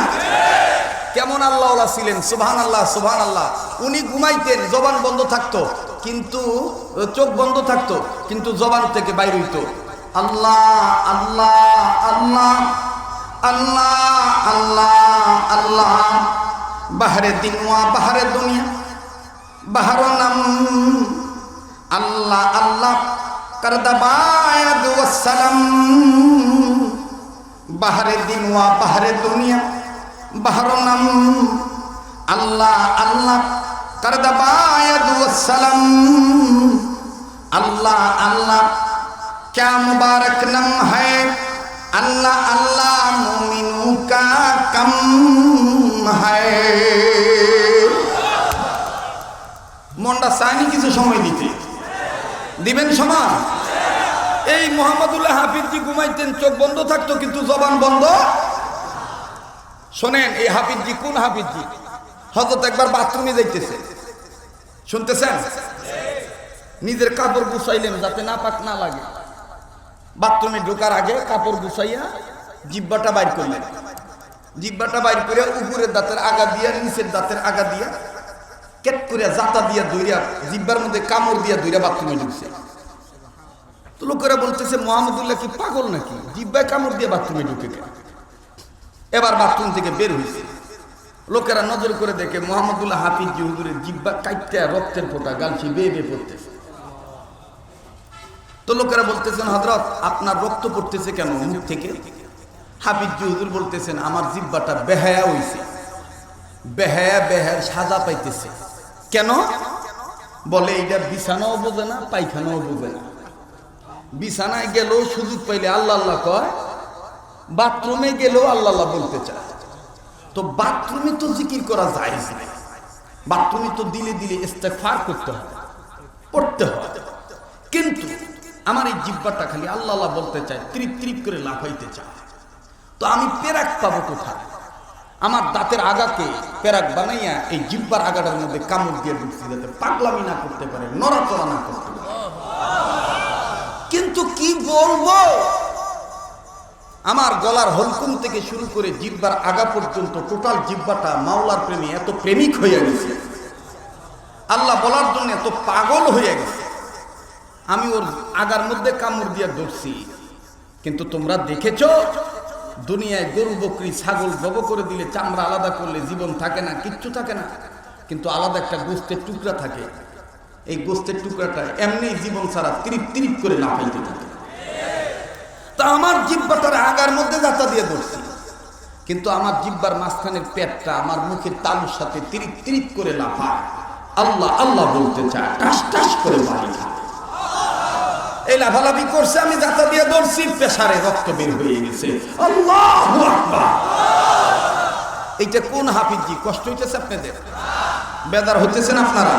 কেমন আল্লাহওয়ালা ছিলেন, সুবহানাল্লাহ সুবহানাল্লাহ। উনি ঘুমাইতেন, জবান বন্ধ থাকতো, কিন্তু চোখ বন্ধ থাকতো, কিন্তু জবান থেকে বাইর হইতো আল্লাহ আল্লাহ আল্লাহ আল্লাহ আল্লাহ আল্লাহ। বাহারে দিন ওয়া বাহারে দুনিয়া বাহার নাম আল্লাহ আল্লাহ করদা বায়াদ ওয়াসসালাম। বাহারে দিন ওয়া বাহারে দুনিয়া বাহার নাম আল্লাহ আল্লাহ করদা বায়াদ ওয়াসসালাম। আল্লাহ আল্লাহ क्या मुबारक नाम है, अल्लाह अल्लाह मोमिनों का कम है। মনটা চায়নি কিছু সময় দিবেন সময়। এই মুহাম্মদুল্লাহ হাফিজজি ঘুমাইতেন, চোখ বন্ধ থাকতো কিন্তু জবান বন্ধ। শোনেন, এই হাফিজজি কোন হাফিজজি? হযরত একবার বাথরুমে যাইতেছে, শুনতেছেন? নিজের কাপড় গুছাইলেন যাতে নাপাক না লাগে। বাথরুমে ঢোকার আগে কাপড় গুছাইয়া জিহ্বাটা বাইর করলেন। জিহ্বাটা বাইর করে উপরের দাঁতের আগা দিয়া নিচের দাঁতের আগা দিয়া কেট করে জাতা দিয়া দইরা জিহ্বার মধ্যে কামড় দিয়া দইরা বাথরুমে ঢুকছে। তো লোকেরা বলতেছে মুহাম্মদুল্লাহ কি পাগল নাকি, জিহ্বায় কামড় দিয়ে বাথরুমে ঢুকে কেন? এবার বাথরুম থেকে বের হয়েছে, লোকেরা নজর করে দেখে মুহাম্মদুল্লাহ হাফিজ হুজুরের জিহ্বা কাইটটা রক্তের ফোঁটা গালছি বেয়ে বেয়ে পড়তেছে। তো লোকেরা বলতেছেন, হযরত আপনার রক্ত পড়তেছে কেন মুখ থেকে? হাফিজ হুজুর বলতেছেন, আমার জিহ্বাটা বেহায়া হইছে, বেহায়ার সাজা পাইতেছে। কেন? বলে এইটা বিছানাও বোঝে না, পায়খানাও বোঝে না। বিছানায় গেলেও সুযোগ পাইলে আল্লাহ আল্লাহ কয়, বাথরুমে গেলেও আল্লাহ আল্লাহ বলতে চায়। তো বাথরুমে তো জিকির করা জায়েজ নাই, বাথরুমে তো দিলে দিলে ইস্তেগফার করতে হয়, পড়তে হয়। কিন্তু আমার এই জিহ্বাটা খালি আল্লাহ আল্লাহ বলতে চায়, ত্রিপ ত্রিপ করে লাফাইতে চায়। তো আমি পেরাক পাবো কোথায়? আমার দাঁতের আগাকে পেরাক বানাইয়া এই জিহ্বার আগাটার মধ্যে কামড় দিয়ে ঢুকছি, যাতে পাগলামি না করতে পারে, নড়াচড়া না করতে পারে। কিন্তু কি বলবো, আমার গলার হলকুম থেকে শুরু করে জিহ্বার আগা পর্যন্ত টোটাল জিহ্বাটা মাওলার প্রেমে এত প্রেমিক হয়ে গেছে, আল্লাহ বলার জন্য এত পাগল হয়ে গেছে, আমি ওর আগার মধ্যে কামড় দিয়ে ধরছি। কিন্তু তোমরা দেখেছো দুনিয়ায় গরু বকরি ছাগল জব করে দিলে চামড়া আলাদা করলে জীবন থাকে না, কিচ্ছু থাকে না, কিন্তু আলাদা একটা গোস্তের টুকরা থাকে। এই গোস্তের টুকরাটা এমনি জীবন ছাড়া তিরিপ তিরিপ করে না ফেলতে থাকে। তা আমার জিহ্বাটার আগার মধ্যে যাতা দিয়ে ধরছি, কিন্তু আমার জিহ্বার মাঝখানের পেটটা আমার মুখের তালুর সাথে তিরিপ তিরিপ করে লাফায়, আল্লাহ আল্লাহ বলতে চায়, টাস টাস করে বাড়ি খায়। এই লাফালাফি করছে, আমি যাতা দিয়ে ধরছি, প্রেসারে রক্ত বের হয়ে গেছে। আল্লাহু আকবার। এইটা কোন হাফিজি? কষ্ট হইতেছে আপনাদের? বেদার হইতেছেন আপনারা?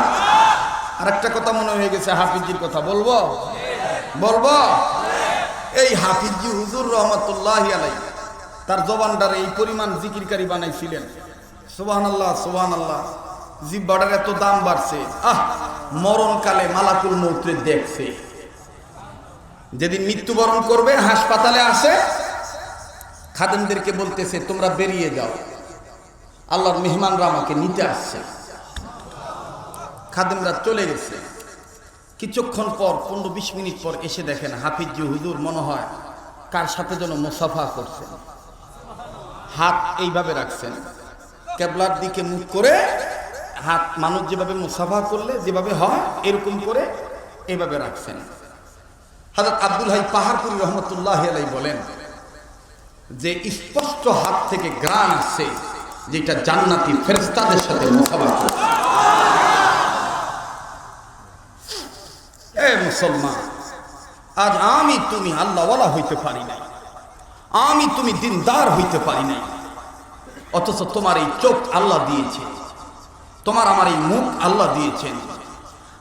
আর একটা কথা মনে হয়ে গেছে, হাফিজির কথা বলবো বলবো এই হাফিজি হুজুর রহমতুল্লাহি আলাইহি তার জবানটার এই পরিমাণ জিকিরকারী বানাইছিলেন। সুবহানাল্লাহ সুবহানাল্লাহ। জিহ্বার এত দাম বাড়ছে, মরণকালে মালাকুল মউতরে দেখছে। যেদিন মৃত্যুবরণ করবে হাসপাতালে আসে, খাদেমদেরকে বলতেছে তোমরা বেরিয়ে যাও, আল্লাহর মেহমানরা আমাকে নিতে আসছে। খাদেমরা চলে গেছে। কিছুক্ষণ পর 15-20 মিনিট পর এসে দেখেন হাফিজি হুজুর মনে হয় কার সাথে যেন মুসাফা করছেন, হাত এইভাবে রাখছেন, কেবলার দিকে মুখ করে, হাত মানুষ যেভাবে মুসাফা করলে যেভাবে হয় এরকম করে এইভাবে রাখছেন। হযরত আব্দুল হাই পাহাড়পুরি রহমতুল্লাহি আলাইহি বলেন যে স্পষ্ট হাত থেকে ঘ্রাণ আসছে, যেটা জান্নাতি ফেরেশতাদের সাথে মুসাফা করছে। এ মুসলমান, আজ আমি তুমি আল্লাহওয়ালা হইতে পারি নাই, আমি তুমি দিনদার হইতে পারি নাই, অথচ তোমার এই চোখ আল্লাহ দিয়েছে, তোমার আমার এই মুখ আল্লাহ দিয়েছেন।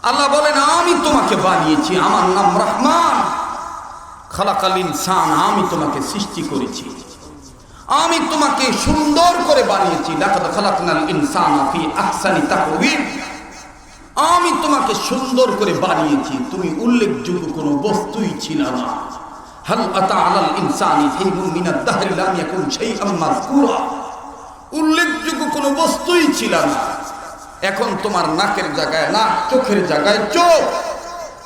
আল্লাহ বলেন আমি তোমাকে বানিয়েছি, আমার নাম রহমান, খালাকাল ইনসান, আমি তোমাকে সৃষ্টি করেছি, আমি তোমাকে সুন্দর করে বানিয়েছি। লাকাদ খালাকনাল ইনসানা ফি আহসানি তাকওয়িম, আমি তোমাকে সুন্দর করে বানিয়েছি, তুমি উল্লেখযোগ্য কোনো বস্তুই ছিল না। হাল আতা আলাল ইনসানি হিনুন মিনাদ দাহরি লাম ইয়াকুন শাইআম মাযকুরা, উল্লেখযোগ্য কোনো বস্তুই ছিল না। এখন তোমার নাকের জায়গায় নাক, চোখের জায়গায় চোখ,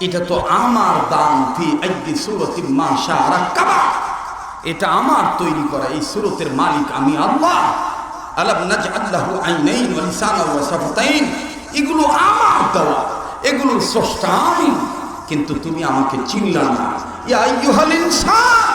এটা তো আমার দান। ফি আইয়ি সূরাতিন মা শাআ রাক্কাবা, এটা আমার তৈরি করা, এই সূরতের মালিক আমি আল্লাহ। আলাম নাজআল লাহু আইনাইন ওয়া লিসানান ওয়া শাফাতাইন, এগুলো আমার দেওয়া, এগুলোর স্রষ্টা আমি, কিন্তু তুমি আমাকে চিনলা না। ইয়া আইয়ুহাল ইনসান,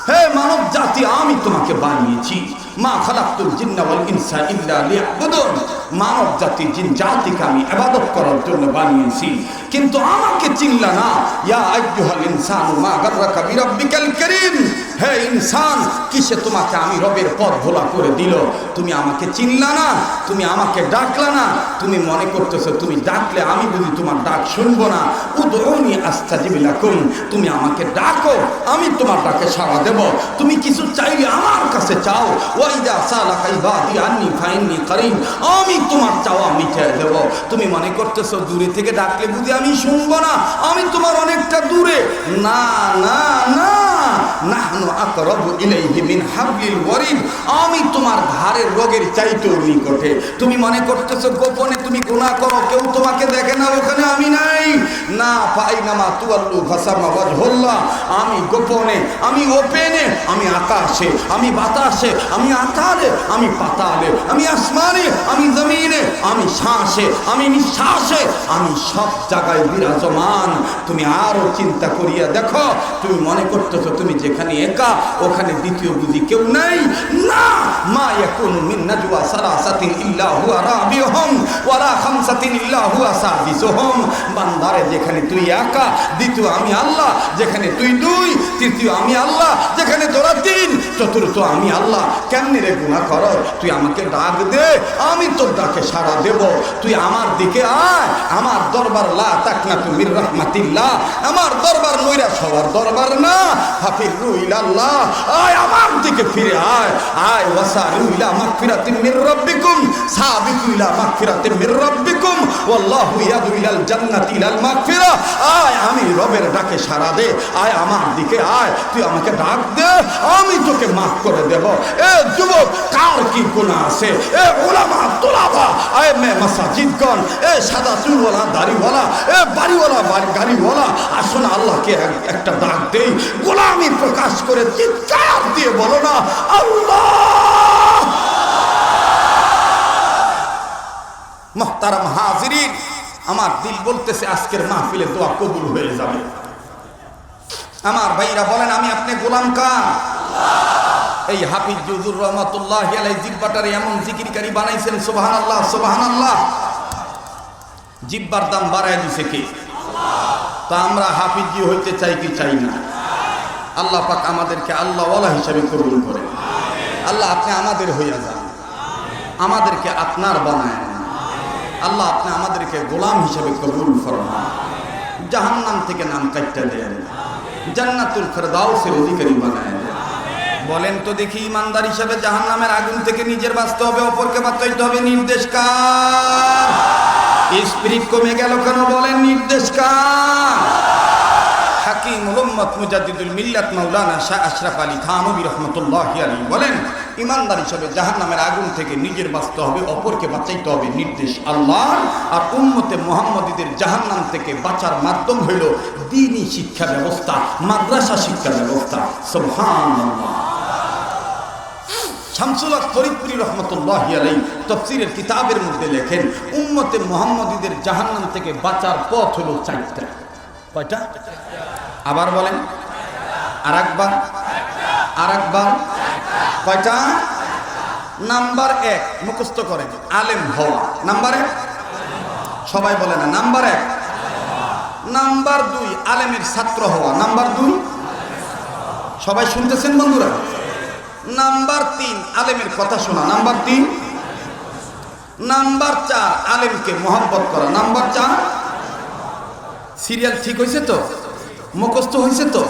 হে মানব জাতি, আমি তোমাকে বানিয়েছি। মা খালাকতুল জিন্না ওয়াল ইনসা ইল্লা লিয়াবুদুন, মানব জাতি জিন জাতিকে আমি ইবাদত করার জন্য বানিয়েছি, কিন্তু আমাকে চিনলা না। ইয়া আইয়ুহাল ইনসানু মা গাররাকা বিরাব্বিকাল কারীম, হে ইনসান, কিসে তোমাকে আমি রবের পথ ভোলা করে দিল? তুমি আমাকে চিনলা না, তুমি আমাকে ডাকলা না, তুমি মনে করতেছো তুমি ডাকলে আমি বুঝি তোমার ডাক শুনবো না। উদউনি আস্তাজিব লাকুম, তুমি আমাকে ডাকো, আমি তোমার ডাকে সাড়া দেব। তুমি কিছু চাইলে আমার কাছে চাও। ওয়াইদা সালাকা ইবাদি আন্নী ফাইন্নী কারীব, আমি তোমার চাওয়া মিটিয়ে দেব। তুমি মনে করতেছো দূরে থেকে ডাকলে বুঝি আমি শুনবো না, আমি তোমার অনেকটা দূরে। না না না, নাহনু আকরাবু ইলাইহি মিন হাবলিল ওয়ারিদ, আমি তোমার ঘাড়ের রোগের চাইতেও নিকটে। তুমি মনে করতেছো গোপনে তুমি গুনাহ করো, কেউ তোমাকে দেখে না, ওখানে আমি নাই। না, ফাইনামা তুওয়াল্লু ফাসামা ওয়াজহুল্লাহ, আমি গোপনে, আমি ওপেনে, আমি আকাশে, আমি বাতাসে, আমি আতালে, আমি পাতালে, আমি আসমানে, আমি জমিনে, আমি শ্বাসে, আমি নিঃশ্বাসে, আমি সব জায়গায় বিরাজমান। তুমি আরো চিন্তা করিয়া দেখো, তুমি মনে করতেছো তুমি যেখানে একা, ওখানে দ্বিতীয় বুঝি কেউ নাই। না, মা ইয়াকুনু মিন নাজওয়া সালাসাতিন ইল্লা হুয়া রাবিহুম ওয়ালা খামসাতিন ইল্লা হুয়া সাদিসুহুম, বান্দারে যেখানে তুই একা, দ্বিতীয় আমি আল্লাহ, যেখানে তুই দুই, তৃতীয় আমি আল্লাহ, যেখানে তোরা তিন, চতুর্থ আমি আল্লাহ। কেমনে রে গুনাহ করো? তুই আমাকে ডাক দে, আমি তোর ডাকে সাড়া দেব। তুই আমার দিকে আয়, আমার দরবার লা তাকনাতু মির রাহমাতিল্লাহ, আমার দরবার নৈরাশ হওয়ার দরবার না। হাফিরু ইলাল্লাহ, আয় আমার দিকে ফিরে আয়, আয় ওয়াসারু ইলা মাগফিরাতিন মির রাব্বিকুম, সাবিকু ইলা মাগফিরাতিন মির রাব্বিকুম ওয়াল্লাহু ইয়াদু ইলাল জান্নাতি ইলাল মাগফিরা। আয় আমি রবের ডাকে সাড়া দে, আয় আমার দিকে আয়, তুই আমাকে ডাক দে, আমি তোকে মাফ করে দেব। এ যুবক, কার কি গুনাহ আছে? এ উলামা তুলাবা, আয় মে মাসাজিদগণ, এ সাদা চুলওয়ালা দাড়িওয়ালা, এ বাড়িওয়ালা গাড়িওয়ালা, আসুন আল্লাহকে একটা ডাক দেই। গোলামি প্রকাশ করে চিৎকার দিয়ে বলো না আল্লাহ। মুহতারাম হাজিরিন, আমার দিল বলতেছে আজকের মাহফিলে দোয়া কবুল হয়ে যাবে। আমার ভাইরা বলেন, আমি আপনি গোলাম কার? এই হাফিজ জুজুর রহমাতুল্লাহি আলাইহি জিব্বাটারে এমন জিকিরকারী বানাইছেন, সুবহানাল্লাহ সুবহানাল্লাহ। জিব্বার দাম বাড়ায় দিছে কে? তা আমরা হাফিজি হইতে চাই কি চাই না? আল্লাহ পাক আমাদেরকে আল্লাহ ওয়ালা হিসাবে কবুল করে। আল্লাহ আপনি আমাদের হইয়া যান, আমাদেরকে আপনার বানায়। আল্লাহ আপনি আমাদেরকে গোলাম হিসাবে কবুল ফরমান, জাহান্নাম থেকে নাম কাটতে দেন, জান্নাতুল ফেরদাউসের অধিকারী বানায় দেন। বলেন তো দেখি, ইমানদার হিসাবে জাহান্নামের আগুন থেকে নিজের বাঁচতে হবে, অপরকে বাঁচাইতে হবে, নির্দেশ কার? স্পিরিট কমে গেল কেন? বলেন নির্দেশ কার? হাকিমুল উম্মত মুজাদ্দিদুল মিল্লাত মাওলানা শাহ আশরাফ আলী থানভী রাহমাতুল্লাহি আলাইহি বলেন, ইমানদার হিসাবে জাহান্নামের আগুন থেকে নিজের বাঁচতে হবে, অপরকে বাঁচাইতে হবে, নির্দেশ আল্লাহর। আর উম্মতে মুহাম্মদীদের জাহান্নাম থেকে বাঁচার মাধ্যম হইল দ্বীনি শিক্ষা ব্যবস্থা, মাদ্রাসা শিক্ষা ব্যবস্থা। সুবহানাল্লাহ। শামসুল হক ফরিদপুরি রহমতুল্লাহি আলাইহি তাফসীরের কিতাবের মধ্যে লেখেন, উম্মতে মুহাম্মদীদের জাহান্নাম থেকে বাঁচার পথ হলো চারটা। কয়টা? আবার বলেন, আরেকবার, আরেকবার। কয়টা? নাম্বার 1 মুখস্থ করেন, আলেম হওয়া। নাম্বার 1, সবাই বলে না, নাম্বার 1। নাম্বার 2, আলেমের ছাত্র হওয়া। নাম্বার 2, সবাই শুনতেছেন বন্ধুরা? নাম্বার 3, আলেমের কথা শোনা। নাম্বার 3। নাম্বার 4, আলেমকে মহব্বত করা। নাম্বার 4। সিরিয়াল ঠিক হয়েছে তো? মুখস্থ হয়েছে তো?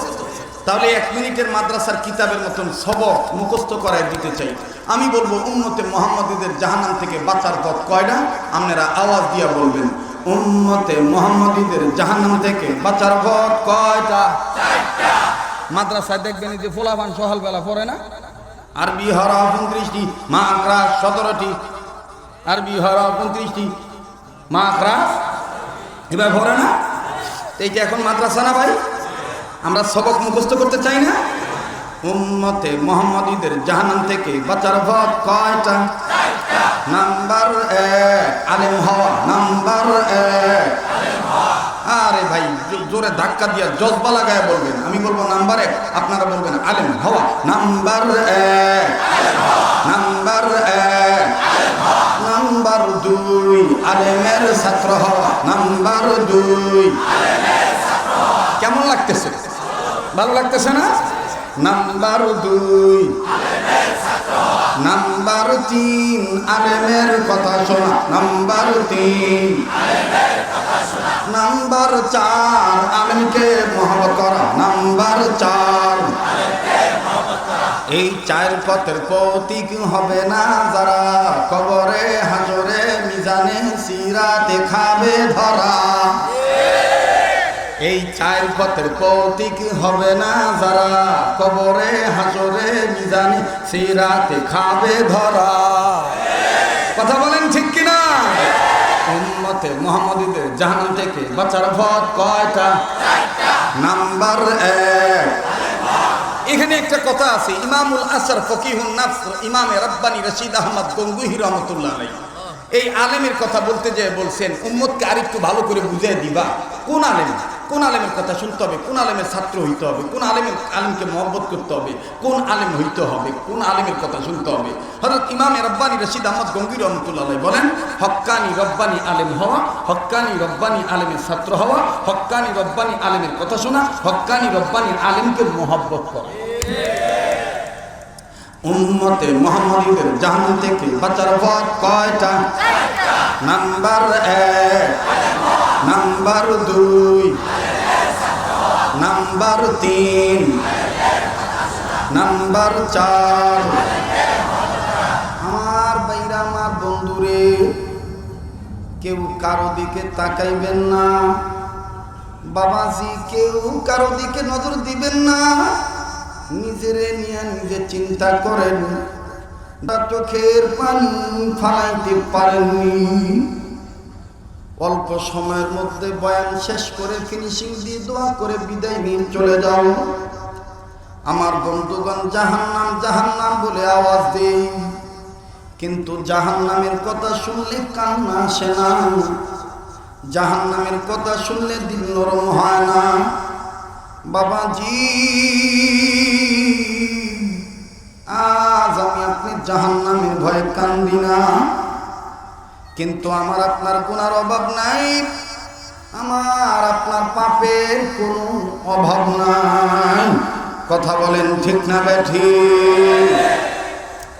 তাহলে 1 মিনিটের মাদ্রাসার কিতাবের মতন সবক মুখস্থ করায় দিতে চাই। আমি বলবো, উম্মতে মুহাম্মদীদের জাহান্নাম থেকে বাঁচার পথ কয়টা? আপনারা আওয়াজ দিয়া বলবেন, উম্মতে মুহাম্মদীদের জাহান্নাম থেকে বাঁচার পথ কয়টা? 4টা। মাদ্রাসায় দেখবেন যে ফোলাভান সকালবেলা পড়ে না, আরবি হরফ 29টি, মাখরাজ 17টি। আরবি হরফ 29টি, মাখরাজ এবার পড়ে না। এইটা এখন মাদ্রাসা না ভাই? আমরা সবক মুখস্থ করতে চাই না? উম্মতে মুহাম্মদীদের জাহান্নাম থেকে বাঁচার পথ কয়টা? 4টা। নাম্বার 1, আলেম হওয়া। নাম্বার 1, আরে ভাই জোরে ধাক্কা দিয়া জজবা লাগায় বলবেন। আমি বলবো নাম্বার 1, আপনারা বলবেন আলেম হওয়া। Number 1, number 1। নাম্বার 2, আলেমের ছাত্র হওয়া। নাম্বার 2। কেমন লাগতেছে? ভালো লাগতেছে না? নাম্বার 2। নাম্বার 3, আলেমের কথা শোনা। নাম্বার 3। নাম্বার 4, আলেমকে মহব্বত করা। নাম্বার 4। এই 4 পথের প্রতীক হবে না যারা, কবরে হাজরে মিজানে সিরাতে খাবে ধরা। এই 4 পথের প্রতীক হবে না যারা, কবরে হাজরে মিজানে সিরাতে খাবে ধরা। কথা বলেন ঠিক কিনা? উম্মতে মুহাম্মদীদের জাহান্নাম থেকে বাঁচার পথ কয়টা? 4টা। নাম্বার 1। এখানে একটা কথা আছে, ইমামুল আসর ফকিহুন নাসর ইমামে রব্বানী রশিদ আহমদ গঙ্গুহি রহমতুল্লাহ আলাইহি এই আলেমের কথা বলতে যেয়ে বলছেন, উম্মতকে আরেকটু ভালো করে বুঝিয়ে দিবা কোন আলেম, কোন আলেমের কথা শুনতে হবে, কোন আলেমের ছাত্র হইতে হবে, কোন আলেমকে মহব্বত করতে হবে, কোন আলেম হইতে হবে, কোন আলেমের কথা শুনতে হবে। হযরত ইমামে রব্বানী রশিদ আহমদ গঙ্গুহি রহমতুল্লাহ আলাইহি বলেন, হক্কানি রব্বানী আলেম হওয়া, হক্কানি রব্বানী আলেমের ছাত্র হওয়া, হক্কানি রব্বানী আলেমের কথা শোনা, হক্কানি রব্বানী আলেমকে মহব্বত করা। উম্মতে মুহাম্মদীদের জাহান্নাম থেকে বাঁচার পথ কয়টা? 4টা। Number 1, number 2, number 3, number 4। আমার বাইরা, আমার বন্ধুরে, কেউ কারো দিকে তাকাইবেন না বাবাজি, কেউ কারো দিকে নজর দিবেন না। নিজেরে নিয়ে নিজে চিন্তা করেন। চোখের পানি ফালাইতে পারেননি, অল্প সময়ের মধ্যে বয়ান শেষ করে ফিনিশিং দিয়ে দোয়া করে বিদায় নিয়ে চলে যাও। আমার বন্ধুগণ, জাহান্নাম জাহান্নাম বলে আওয়াজ দেই, কিন্তু জাহান্নামের কথা শুনলে কান্না আসে না, জাহান্নামের কথা শুনলে দিল নরম হয় না। বাবাজি, আজ আমি আপনি জাহান্নামের ভয়ে কান্দি না, কিন্তু আমার আপনার গুনার অভাব নাই, আমার আপনার পাপের কোনো অভাব নাই। কথা বলেন ঠিক না বেঠিক?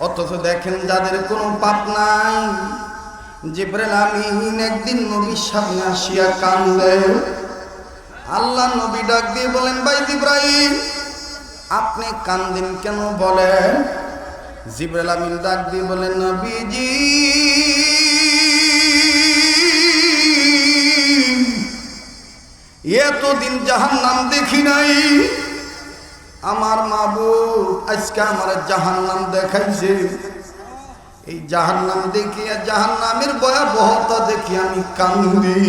অথচ দেখেন যাদের কোনো পাপ নাই, জিবরাইল আমিন একদিন নবীর সামনে আসিয়া কান্দে। আল্লাহ নবী ডাক দিয়ে বলেন, ভাই জিবরাইল, আপনি কান্দেন কেন বলেন? জিবরাইল আমিন ডাক দিয়ে বলেন, নবীজি, এতদিন জাহান্নাম দেখি নাই, আমার মাবুদ আজকে আমার জাহান্নাম দেখাইছে। এই জাহান্নাম দেখিয়া, জাহান্নামের ভয়াবহতা দেখি আমি কান্দি।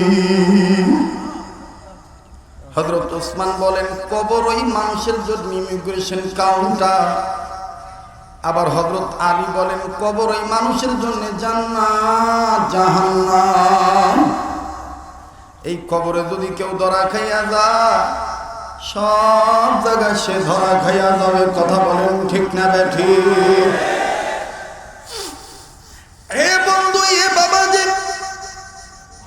হযরত ওসমান বলেন, কবর ওই মানুষের জন্য ইমিগ্রেশন কাউন্টার। আবার হযরত আলী বলেন, কবর ওই মানুষের জন্য জান্নাত জাহান্নাম। এই কবরে যদি কেউ ধরা খাইয়া যায়, সব জায়গায় সে ধরা খাইয়া যাবে। কথা বলেন ঠিক না বেঠিক? এ বন্ধু, এ বাবাজি,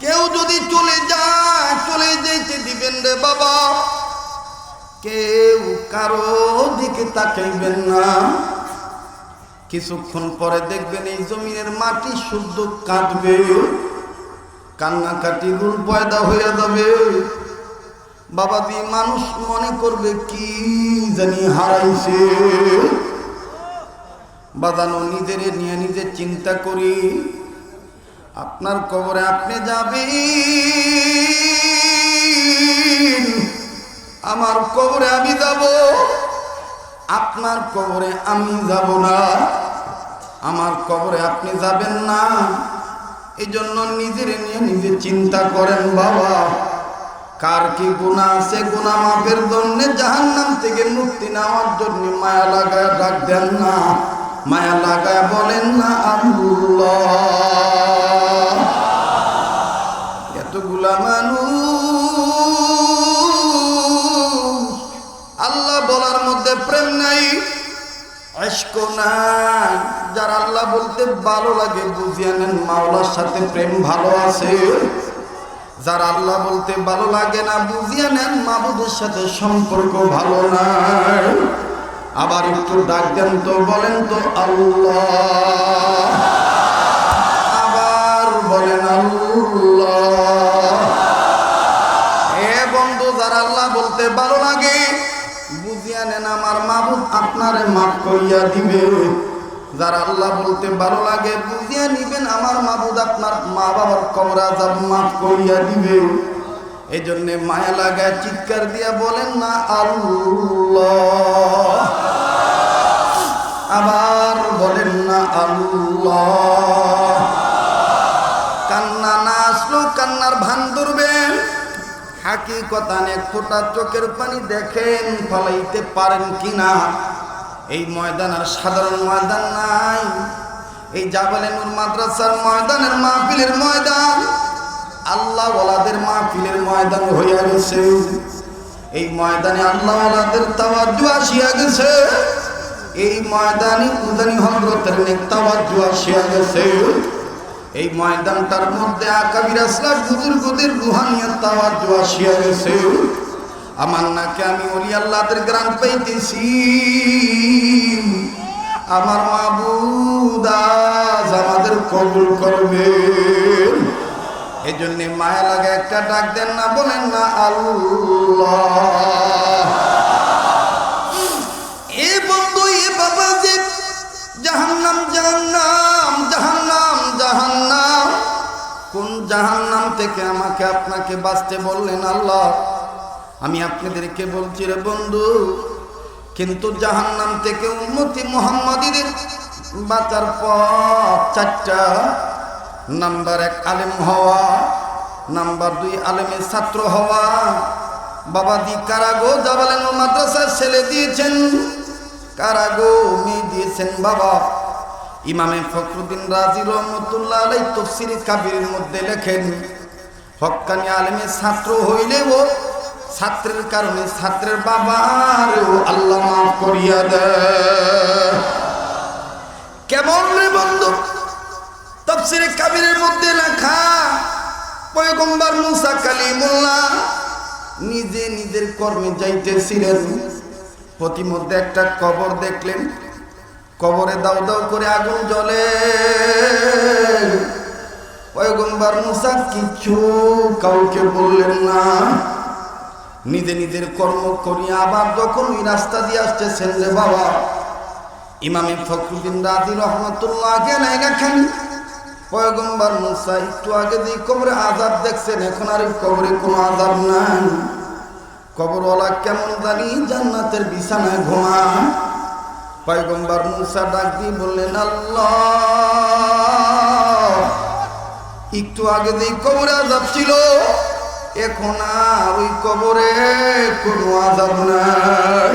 কেউ যদি চলে যায়, চলে যেতে দিবেন রে বাবা, কেউ কারো দিকে তাকাইবেন না। কিছুক্ষণ পরে দেখবেন এই জমিনের মাটি শুদ্ধ কাঁদবে, কান্নাকাটি রূপ পয়দা হয়ে যাবে। বাবাজি, মানুষ মনে করবে কি জানি হারাইছে। বাজানো, নিজের নিয়ে নিজে চিন্তা করি। আপনার কবরে আপনি যাবেন, আমার কবরে আমি যাব, আপনার কবরে আমি যাব না। আমার কবরে আপনি যাবেন না, এই জন্য নিজের নিয়ে নিজে চিন্তা করেন। বাবা, কার কি গুনাহ আছে, গুনাহ মাফের জন্য, জাহান্নাম থেকে মুক্তি নেওয়ার জন্য মায়া লাগায় ডাক দেন না, মায়া লাগায় বলেন না আল্লাহ। এতগুলা মানুষ, আল্লাহ বলার মধ্যে প্রেম নাই, ইশক নাই। যারা আল্লাহ বলতে ভালো লাগে বুঝিয়ে নেন মাওলার সাথে প্রেম ভালো আছে। যারা আল্লাহ বলতে ভালো লাগে না, বুঝিয়ে নেন মাবুদের সাথে সম্পর্ক ভালো নাই। আবার একটু ডাক দেন তো, বলেন তো আল্লাহ, আবার বলেন আল্লাহ। এ বন্ধু, যারা আল্লাহ বলতে ভালো লাগে, বুঝিয়ে নেন আমার মাবুদ আপনারে মাফ করিয়া দিবে। যারা আল্লাহ বলতে ভালো লাগে, বুঝিয়ে নিবেন আমার মাবুদ আপনার মা বাবার কবর আযাব মাফ করিয়া দিবে। এই জন্যে মায়া লাগায় চিৎকার দিয়া বলেন না আল্লাহ, আবার বলেন না আল্লাহ। কান্না না আসলো কান্নার ভান ধরবেন। হাকিকতান এক ফোঁটা চোখের পানি দেখেন, ফলাইতে পারেন কিনা। এই ময়দান আর সাধারণ ময়দান নাই, এই জাবালে নূর মাদ্রাসার ময়দানের মাহফিলের ময়দান আল্লাহ ওয়ালাদের মাহফিলের ময়দান হইয়া গেছে। এই ময়দানে আল্লাহ ওয়ালাদের তাওয়াজ্জু আসিয়া গেছে। এই ময়দানে উদানি হযরতের নেক তাওয়াজ্জু আসিয়া গেছে। এই ময়দানটার মধ্যে আকাবির আসলাফ বুজুর্গদের রুহানিয়ত তাওয়াজ্জু আসিয়া গেছে। আমার নাকে আমি ওলি আল্লাহদের গ্রাম পাইতেছি। আমার মাবুদ আজ আমাদের কবুল করবেন। এই জন্যে মায়া লাগে একটা ডাক দেন না, বলেন না আল্লাহ। এ বন্ধু, এ বাবা, যে জাহান্নাম জাহান্নাম জাহান্নাম জাহান্নাম, কোন জাহান্নাম থেকে আমাকে আপনাকে বাঁচতে বললেন আল্লাহ? আমি আপনাদেরকে বলছি রে বন্ধু, কিন্তু জাহান্নাম থেকে উম্মতি মুহাম্মাদীদের বাঁচার পথ চারটা। নাম্বার 1 আলেম হওয়া, নাম্বার 2 আলেমের ছাত্র হওয়া। বাবাজি কারাগো জাবালেন মাদ্রাসায় ছেলে দিয়েছেন, কারাগো মেয়ে দিয়েছেন বাবা। ইমামে ফখরুদ্দিন রাজি রহমতুল্লাহ আলাইহি তাফসীর কাবীরের মধ্যে লেখেন, হক্কানি আলেমের ছাত্র হইলেও ছাত্রের কারণে ছাত্রের বাবারও আল্লাহ মাফ করিয়া দেয়। কেমন রে বন্ধু? তাফসীরে কাবীরের মধ্যে লেখা, পয়গম্বর মুসা কালিমুল্লাহ নিজে নিজের কর্মে যাইতেছিলেন, প্রতিমধ্যে একটা কবর দেখলেন, কবরে দাউ দাউ করে আগুন জ্বলে। পয়গম্বর মুসা কিছু কাউকে বললেন না, নিজে নিজের কর্ম করিয়া আবার যখন ওই রাস্তা দিয়ে আসতেছেন রে বাবা, ইমামে ফখরুদ্দিন রাজি রহমতুল্লাহ গেলে লেখেন, পয়গম্বর মুসা একটু আগে যে কবরে আযাব দেখছেন, এখন আর এই কবরে কোনো আযাব নাই। কবরওয়ালা কেমন জানি জান্নাতের বিছানায় ঘুমায়। পয়গম্বর মুসা ডাক দিয়ে বললেন, আল্লাহ, একটু আগে যে কবরে আযাব ছিল, এখন আর ওই কবরে কোনো আযাব নাই।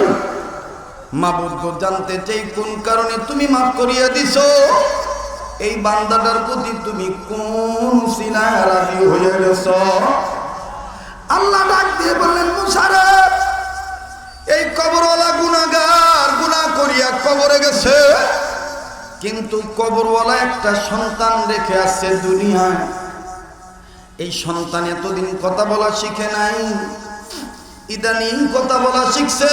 মাবুদ গো, জানতে চাই কোন কারণে তুমি মাফ করিয়া দিছো? এই বান্দাটার প্রতি তুমি কোন সিনায় রাজি হইয়া গেছ? আল্লাহ ডাক দিয়ে বললেন, মুসা রে, এই কবরওয়ালা গুনাহগার গুনাহ করিয়া কবরে গেছে, কিন্তু কবরওয়ালা একটা সন্তান রেখে আসছে দুনিয়ায়। এই সন্তান এতদিন কথা বলা শিখে নাই, ইদানিং কথা বলা শিখছে।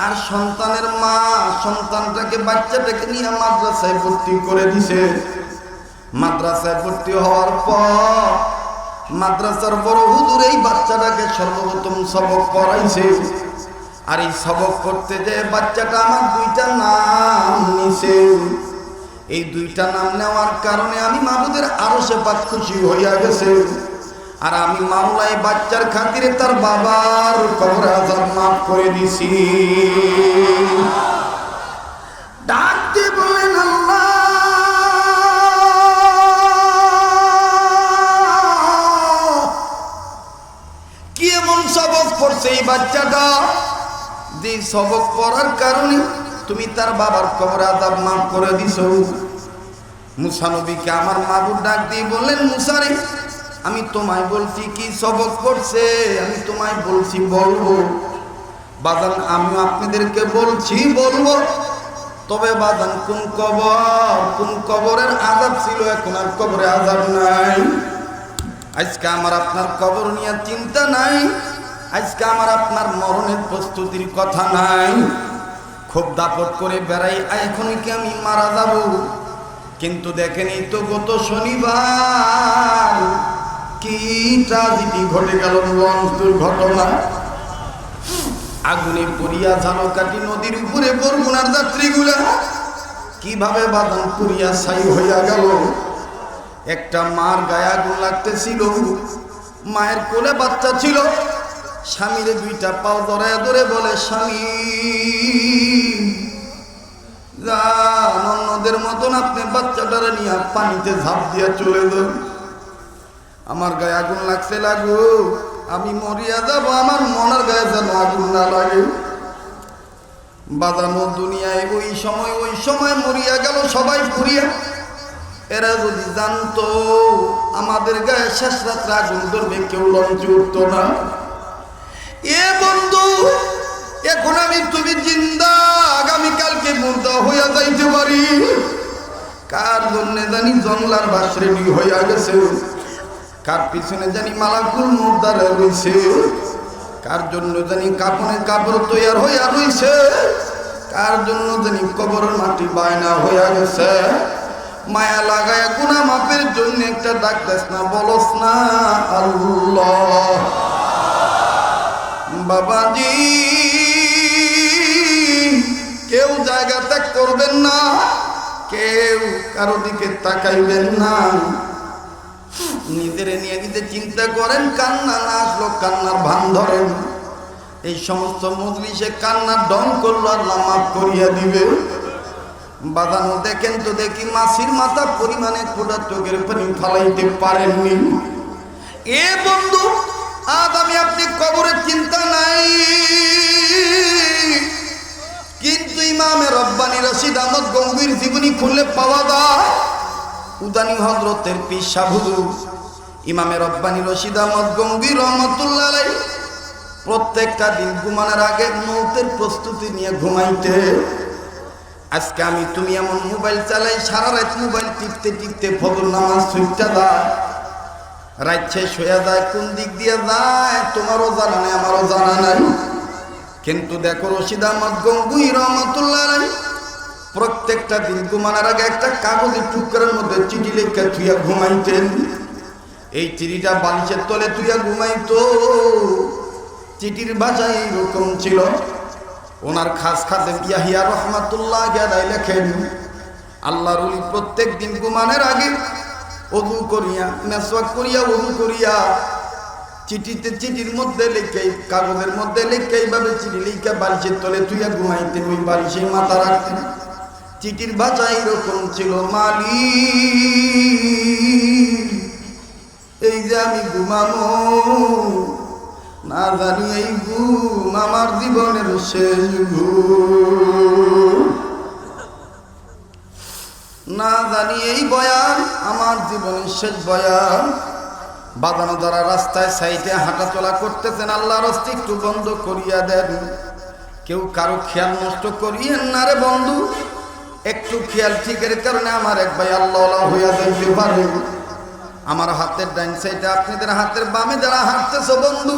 আর সন্তানের মা সন্তানটাকে, বাচ্চাটাকে নিয়ে মাদ্রাসায় ভর্তি করে দিছে। মাদ্রাসায় ভর্তি হওয়ার পর মাদ্রাসার বড় হুজুর এই বাচ্চাটাকে সর্বপ্রথম সবক পড়াইছে। আর এই সবক করতে যে বাচ্চাটা আমার 2টা নাম নিছে। এই 2টা নাম নেওয়ার কারণে আমি মাবুদের আরশে পাক খুশি হইয়া গেছে। আর আমি মাওলাই বাচ্চার খাতিরে তার বাবার কবর আযাব মাফ করে দিছি। ডাক দিয়ে বলেন, আল্লাহ, কি এমন সবক পড়ছে এই বাচ্চাটা, যে সবক পড়ার কারণে তুমি তার বাবার কবর আযাব মাফ করে দিছো? মুসা নবীকে আমার মাবুদ ডাক দিয়ে বললেন, মুসা রে, আমি তোমায় বলছি কি সবক পড়ছে, আমি তোমায় বলছি বলবো। বাজান, আমি আপনাদেরকে বলছি বলবো, তবে বাজান কোন কবরের আযাব ছিল, এখন আর কবরে আযাব নাই। আজকে আমার আপনার কবর নিয়ে চিন্তা নাই, আজকে আমার আপনার মরণের প্রস্তুতির কথা নাই। খুব দাপট করে বেড়াই, এখন কি আমি মারা যাব? কিন্তু দেখেন, এই তো গত শনিবার কি ট্রাজেডি ঘটে গেল, লঞ্চ দুর্ঘটনা। আগুনে পুড়িয়া ঝালকাঠি নদীর উপরে বরগুনার যাত্রীগুলা কিভাবে বাদাম পুড়িয়া ছাই হইয়া গেল। একটা মার গায়ে আগুন লাগতেছিল, মায়ের কোলে বাচ্চা ছিল, স্বামীরে 2টা পাও ধরে ধরে বলে, স্বামী যান, অন্যদের মতন আপনি বাচ্চাটারে নিয়ে পানিতে ঝাঁপ দিয়া চলে যান। আমার গায়ে আগুন লাগছে, লাগুক, আমি মরিয়া যাব, আমার মনের গায়ে যেন আগুন না লাগে। বাজানো দুনিয়ায় ওই সময় মরিয়া গেল সবাই পুড়িয়া। এরা যদি জানতো আমাদের গায়ে শেষ রাত্রে আগুন ধরবে, কেউ লঞ্চে উঠতো না। এ বন্ধু, এখন আমি তুমি জিন্দা, আগামীকালকে মুর্দা হইয়া যাইতে পারি। কার জন্য জানি জঙ্গলার বাস রেডি হইয়া গেছে, কার পিছনে জানি মালাকুল মুর্দারে রইছে, কার জন্য জানি কাপড়ের কাপড় তৈয়ার হইয়া রইছে, কার জন্য জানি কবরের মাটি বায়না হইয়া গেছে। মায়া লাগায় গুনাহ মাফের জন্য একটা ডাক দেস না, বলস না আল্লাহ। বাবাজি কেউ জায়গা ত্যাগ করবেন না, কেউ কারো দিকে তাকাইবেন না। নিজের নিয়ে নিজে চিন্তা করেন, কান্না না আসলো কান্নার ভান ধরেন। এই সমস্ত মজলিসে কান্নার ডন করলো আল্লাহ মাফ করিয়া দিবে। বাদানো দেখেন তো দেখি মাসির মাথা পরিমাণে খোদা চোখের পানি ফালাইতে পারেননি। এ বন্ধু আজ আমি আপনি কবরের চিন্তা নাই, কিন্তু ইমামে রব্বানী রশিদ আহমদ গঙ্গুইর জীবনী খুললে পাওয়া যায় উদানি হযরতের পীর সাহেব হুজুর ইমামে রব্বানী রশিদ আহমদ গঙ্গুই রহমাতুল্লাহ আলাইহি প্রত্যেকটা দিন ঘুমানোর আগে মৌতের প্রস্তুতি নিয়ে ঘুমাইতে। আজকে আমি তুমি এমন মোবাইল চালাই, সারা রাত মোবাইল টিপতে টিপতে ফজর নামাজ ছুটতে যায়, রাত শেষ হয়ে যায়, কোন দিক দিয়ে যায় তোমারও জানা নেই আমারও জানা নাই। কিন্তু দেখো রশিদ আহমদ গঙ্গুই রহমাতুল্লাহ আলাইহি প্রত্যেকটা দিন ঘুমানোর আগে একটা কাগজের টুকরার মধ্যে চিঠি লিখে থুইয়া ঘুমাইতেন। এই চিঠিটা বালিশের তলে থুইয়া ঘুমাইতো। চিঠির ভাষা এইরকম ছিল। ওনার খাস খাদেম ইয়াহিয়া রহমাতুল্লাহ আলাইহি লেখেন, আল্লাহর ওলি প্রত্যেক দিন ঘুমানোর আগে ওযু করিয়া মেসওয়াক করিয়া ওযু করিয়া চিঠির মধ্যে লিখে, কাগজের মধ্যে লিখে, এইভাবে চিঠি লিখে বালিশের তলে থুইয়া ঘুমাইতেন। ওই বালিশে মাথা রাখতেন। চিঠির ভাষা এইরকম ছিল, মালিক এই যে আমি ঘুমাবো, না জানি এই ঘুম আমার জীবনের শেষ ঘুম, না জানি এই বয়ান আমার জীবনের শেষ বয়ান। বাঁধানো যারা রাস্তায় সাইডে হাঁটা চলা করতেছেন, আল্লাহর রাস্তা একটু বন্ধ করিয়া দেন। কেউ কারো খেয়াল নষ্ট করিয়েন না রে বন্ধু, একটু খেয়াল ঠিকের কারণে আমার এক ভাই আল্লাহ হইয়া যাইতে পারে। আমার হাতের ডাইন সাইডে আপনাদের হাতের বামে যারা হাঁটতেছ বন্ধু,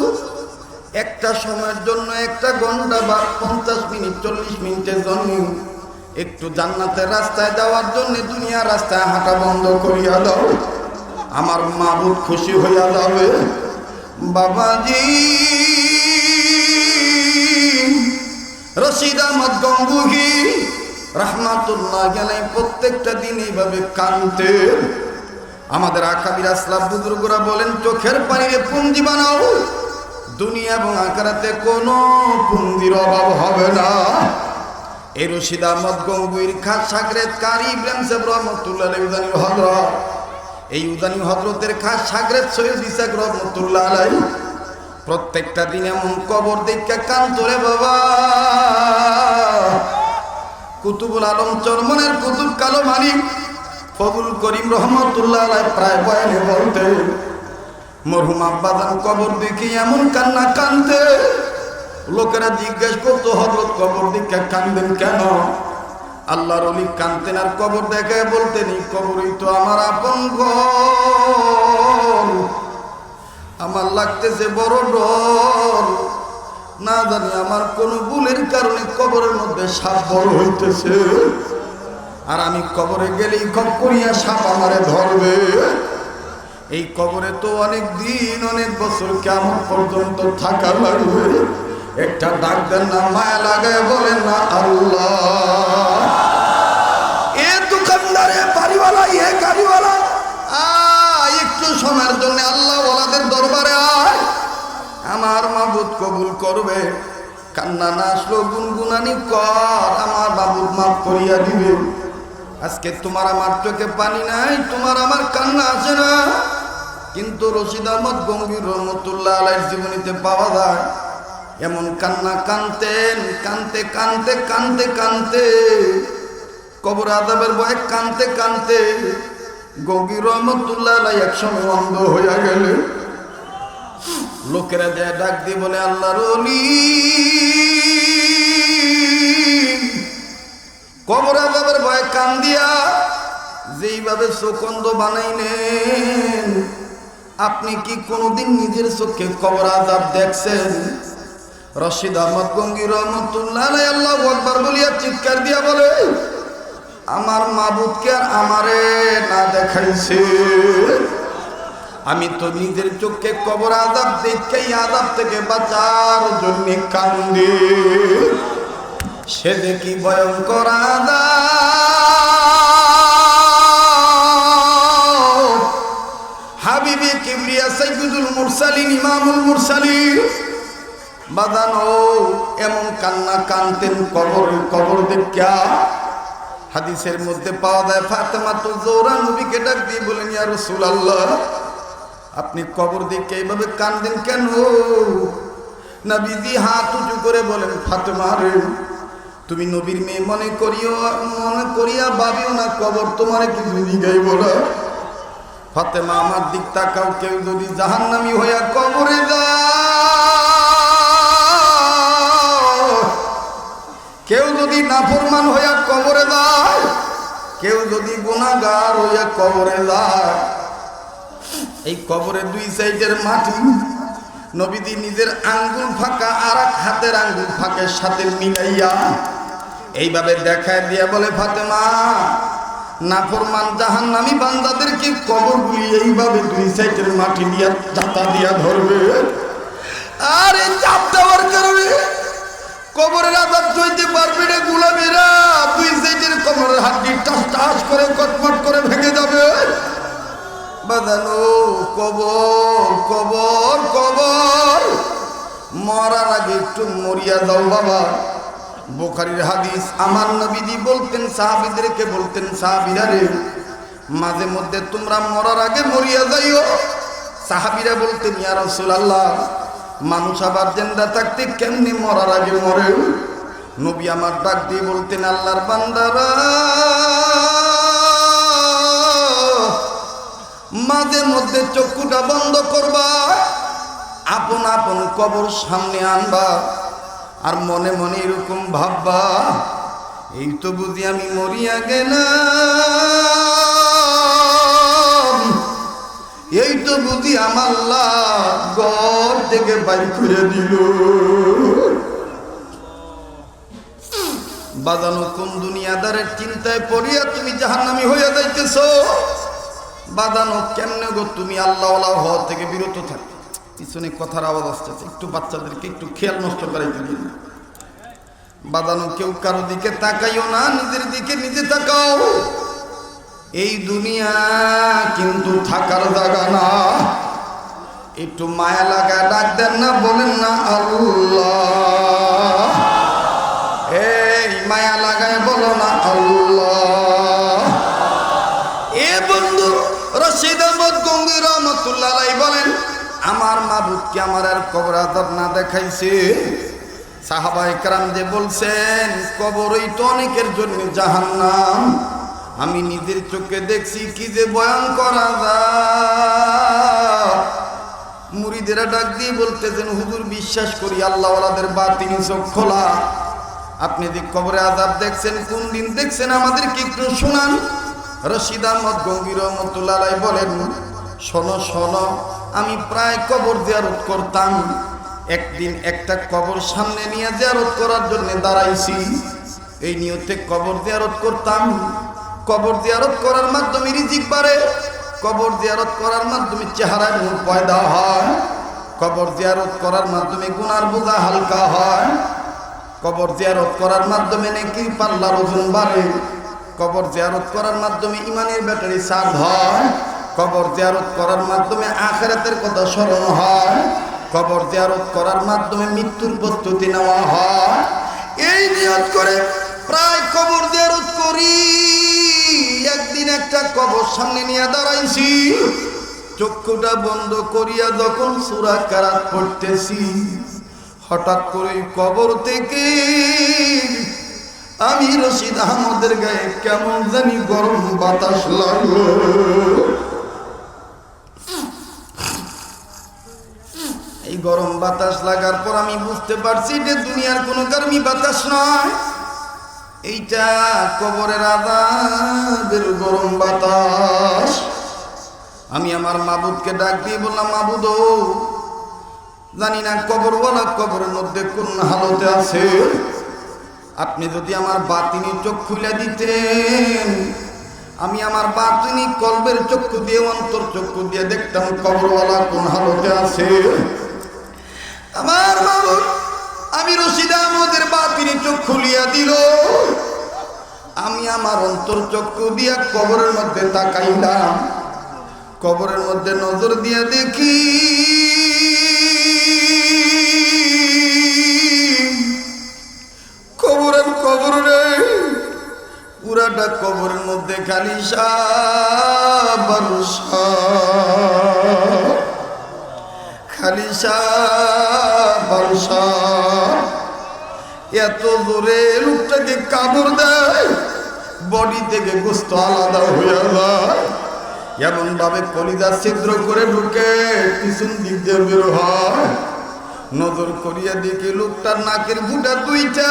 একটা সময়ের জন্য, একটা ঘন্টা বা 50 মিনিট 40 মিনিটের জন্য একটু জান্নাতের রাস্তায় যাওয়ার জন্য দুনিয়ার রাস্তায় হাঁটা বন্ধ করিয়া দাও, আমার মাবুদ খুশি হইয়া যাবে। বাবাজি রশিদ আহমদ গঙ্গুহি রাহমাতুল্লাহ আলাইহি প্রত্যেকটা দিন এইভাবে কাঁদতে। আমাদের আকাবির আসলাফ বুজুর্গরা বলেন, চোখের পানিরে পুঞ্জি বানাও, দুনিয়া এবং আখিরাতে কোনো পুঞ্জির অভাব হবে না। এই রশিদ আহমদ গঙ্গুইর খাস শাগরেদ কারি ইব্রাহিম সাহেব রহমাতুল্লাহ আলাইহি উদানি হযরত, এই উদানি হযরতের খাস শাগরেদ সৈয়দ ইসাক রহমাতুল্লাহ আলাইহি প্রত্যেকটা দিন এমন কবর দেখে কাঁদতো রে বাবা। কুতুবুল আলম চরমনের কুতুব কালো মানিক ফজল করিম রহমাতুল্লাহ আলাইহি প্রায় বয়ানে বলতে, মরহুম আব্বাজান কবর দেখে এমন কান্না কাঁদতে, লোকেরা জিজ্ঞেস করতো হযরত কবর দেখে কাঁদেন কেন? আল্লাহর ওলি কাঁদতেন আর কবর দেখে বলতেন, এই কবরই তো আমার আপন ঘর, আমার লাগতেছে বড় ডর, না জানি আমার কোন ভুলের কারণে কবরের মধ্যে সাপ বড় হইতেছে, আর আমি কবরে গেলেই খপ করিয়া সাপ আমারে ধরবে। এই কবরে তো অনেক দিন অনেক বছর কিয়ামত পর্যন্ত থাকা লাগবে। একটা ডাক দেন না, মায়া লাগায় বলেন না আল্লাহ। এ দোকানদারে বাড়িওয়ালা, এ গাড়িওয়ালা, একটু সময়ের জন্য আল্লাহ ওয়ালাদের দরবারে আয়, আমার মাবুদ কবুল করবে। কান্না না আসলো গুনগুনানি কর, আমার মাবুদ মাফ করিয়া দিবে। আজকে তোমার আমার চোখে পানি নাই, তোমার আমার কান্না আসে না, কিন্তু রশিদ আহমদ গঙ্গুই রহমাতুল্লাহ আলাইহির জীবনীতে পাওয়া যায় এমন কান্না কানতেন, কানতে কানতে কানতে কানতে কবর আযাবের ভয়ে কানতে কানতে গঙ্গুই রহমাতুল্লাহ আলাইহি একসময় অন্ধ হইয়া গেলে। লোকেরা যায় ডাক দিয়ে বলে, আল্লাহর ওলি কবর আযাবের ভয়ে কান দিয়া যেইভাবে চোখ অন্ধ বানাইলেন, আপনি কি কোনোদিন নিজের চোখে কবর আযাব দেখছেন? রশিদ আহমদ গঙ্গুই রহমাতুল্লাহ আলাইহি আল্লাহু আকবার বলিয়া চিৎকার দিয়া বলে, আমার মাবুদকে আর আমারে না দেখাইছে। আমি তো নিজের চোখে কবর আযাব দেখে আযাব থেকে বাঁচার জন্য কান্দি। সে দেখি ভয়ঙ্কর আযাব। হাবিবে কিবরিয়া সাইয়্যিদুল মুরসালিন ইমামুল মুরসালিন বাদানো এমন কান্না কানতেন কবর দেখা। হাদিসের মধ্যে পাওয়া যায় ফাতেমা তো জোহরা নবীকে ডাক দিয়ে বলেন, ইয়া রাসূলুল্লাহ, আপনি কবর দেখে এইভাবে কান্দেন কেন? নবীজি হাত উঁচু করে বলেন, ফাতেমা রে, তুমি নবীর মেয়ে মনে করিয়া ভাবিও না কবর তোমার কিছু জিগাইব না। ফাতেমা আমার দিক তাকাও, কেউ যদি জাহান্নামী হইয়া কবরে যায়, কেউ যদি নাফরমান হইয়া কবরে যায়, কেউ যদি গুনাহগার হইয়া কবরে যায়, এই কবরের দুই সাইডের মাটি নবীজি নিজের আঙ্গুল ফাঁকা আর এক হাতের আঙ্গুল ফাঁকের সাথে মিলাইয়া এইভাবে দেখায় দিয়া বলে, ফাতেমা, নাফরমান জাহান্নামী বান্দাদেরকে কবরগুলি এইভাবে দুই সাইডের মাটি দিয়া জাতা দিয়া ধরবে। আর এই চাপ দেওয়ার কারণে কবরের আযাব সইতে পারবে না গোলামেরা। দুই সাইডের কবরের হাড্ডি টাস টাস করে কটমট করে ভেঙে যাবে। বাদানো কবর কবর কবর, মরার আগে একটু মরিয়া যাও বাবা। বুখারীর হাদিস, আমার নবীজি বলতেন সাহাবীদেরকে বলতেন, সাহাবীরা রে, মাঝে মধ্যে তোমরা মরার আগে মরিয়া যাইও। সাহাবীরা বলতেন, ইয়া রাসূলুল্লাহ, মানুষ আবার জিন্দা থাকতে কেমনি মরার আগে মরে? নবী আমার ডাক দিয়ে বলতেন, আল্লাহর বান্দারা, মাঝে মধ্যে চক্ষুটা বন্ধ করবা, আপন আপন কবর সামনে আনবা, আর মনে মনে এরকম ভাববা, এই তো বুঝি আমি মরিয়া গেলাম, এই তো বুঝি আমার আল্লাহ ঘর থেকে বাইর করে দিল। বাজানো কোন দুনিয়াদারের চিন্তায় পড়িয়া তুমি জাহান্নামী হইয়া যাইতেছ? বাজানো কেমনে গো তুমি আল্লাহওয়ালা হওয়া থেকে বিরত থাকো? পিছনে কথার আওয়াজ আসতেছে, একটু বাচ্চাদেরকে একটু খেয়াল নষ্ট করাইতে দিন। বাজানো কেউ কারো দিকে তাকাইও না, নিজের দিকে নিজে তাকাও। এই দুনিয়া কিন্তু থাকার জায়গা না। একটু মায়া লাগা ডাক দেন না, বলেন না আল্লাহ। এই মায়া লাগায় বলো না আল্লাহ। এ বন্ধু রশিদ আহমদ গঙ্গি রহমতুল্লাহ আলাইহি বলেন, আমার মাবুদকে আমার আর কবর আযাব না দেখাইছে। সাহাবায়ে কেরাম যে বলছেন কবরই তো অনেকের জন্য জাহান্নাম, আমি নিজের চোখে দেখছি কি যে ভয়ঙ্কর আযাব। মুরিদেরা ডাক দিয়ে বলতেছেন, হুজুর বিশ্বাস করি আল্লাহওয়ালাদের বাতিনি চোখ খোলা। আপনি যে কবরে আযাব দেখছেন, কোন দিন দেখছেন আমাদেরকে একটু শোনান। রশিদ আহমদ গঙ্গি রহমতুল্লাহ আলাইহি বলেন, শোনো শোনো, আমি প্রায় কবর জিয়ারত করতাম। একদিন একটা কবর সামনে নিয়ে জিয়ারত করার জন্য দাঁড়াইছি। এই নিয়তে কবর জিয়ারত করতাম। কবর জিয়ারত করার মাধ্যমে রিজিক বাড়ে, কবর জিয়ারত করার মাধ্যমে চেহারায় নূর পয়দা হয়, কবর জিয়ারত করার মাধ্যমে গুনার বোঝা হালকা হয়, কবর জিয়ারত করার মাধ্যমে নেকির পাল্লার ওজন বাড়ে, কবর জিয়ারত করার মাধ্যমে ইমানের ব্যাটারি চার্জ হয়, কবর জিয়ারত করার মাধ্যমে আখিরাতের কথা স্মরণ হয়, কবর জিয়ারত করার মাধ্যমে মৃত্যুর প্রস্তুতি নেওয়া হয়। এই নিয়ত করে প্রায় কবর জিয়ারত করি। একদিন একটা কবর সামনে নিয়ে দাঁড়াইছি, চক্ষুটা বন্ধ করিয়া যখন সূরা কারাত পড়তেছি, হঠাৎ করে কবর থেকে আমি রশিদ আহমদের গায়ে কেমন জানি গরম বাতাস লাগলো। এই গরম বাতাস লাগার পর আমি বুঝতে পারছি যে দুনিয়ার কোনো গরমি বাতাস নয়, এইটা কবরের আযাবের গরম বাতাস। আমি আমার মাবুদকে ডাক দিয়ে বললাম, মাবুদ, জানি না কবরওয়ালা কবরের মধ্যে কোন হালতে আছে, আপনি যদি আমার বাতিনি চোখ খুলে দিতেন, আমি আমার বাতিনি কলবের চক্ষু দিয়ে, অন্তর চক্ষু দিয়ে দেখতাম কবরওয়ালা কোন হালতে আছে। আমার মাবুদ, আমি রশিদ আহমদের বাতিনি চোখ খুলিয়া দিল, আমি আমার অন্তর চক্ষু দিয়া কবরের মধ্যে তাকাইলাম। কবরের মধ্যে নজর দিয়া দেখি কবর নেই, পুরাটা কবরের মধ্যে খালি সাপ, খালি সাপ। এত জোরে লোকটাকে কামড় দেয়, বডি থেকে গোস্ত আলাদা হয়ে যায়, এমন ভাবে কলিজা ছিদ্র করে ঢুকে পিছন দিক দিয়ে বের হয়। নজর করিয়া দেখি লোকটার নাকের ফুটা দুইটা,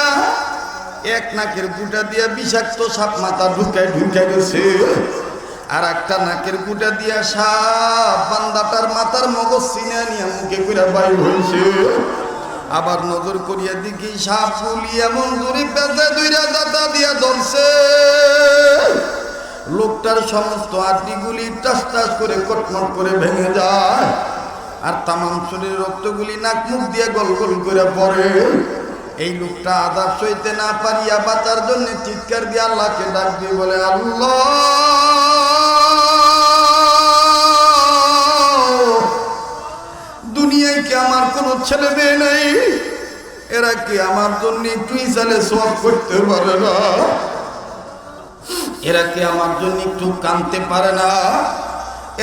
এক নাকের ফুটা দিয়া বিষাক্ত সাপ মাথা ঢুকায় গেছে, আর একটা নাকের ফুটা দিয়া সাপ বান্দাটার মাথার মগজ চিনা নিয়ে মুখে করে বাইর হয়েছে। আবার নজর করিয়া দেখি সাপ ফুলি এমন দূরে পেঁচে দুইটা দাঁতা দিয়া ধরছে, লোকটার সমস্ত আটটিগুলি টাস টাস করে কটমট করে ভেঙে যায়, আর তামাম শরীরের রক্তগুলি নাক মুখ দিয়ে গল গল করে পড়ে। এই লোকটা আযাব সইতে না পারিয়া বাঁচার জন্য চিৎকার দিয়ে আল্লাহকে ডাক দিয়ে বলে, আল্লাহ, দুনিয়ায় কি আমার কোনো ছেলে মেয়ে নেই? এরা কি আমার জন্য একটু ইসালে সওয়াব করতে পারে না? এরা কি আমার জন্য একটু কাঁদতে পারে না?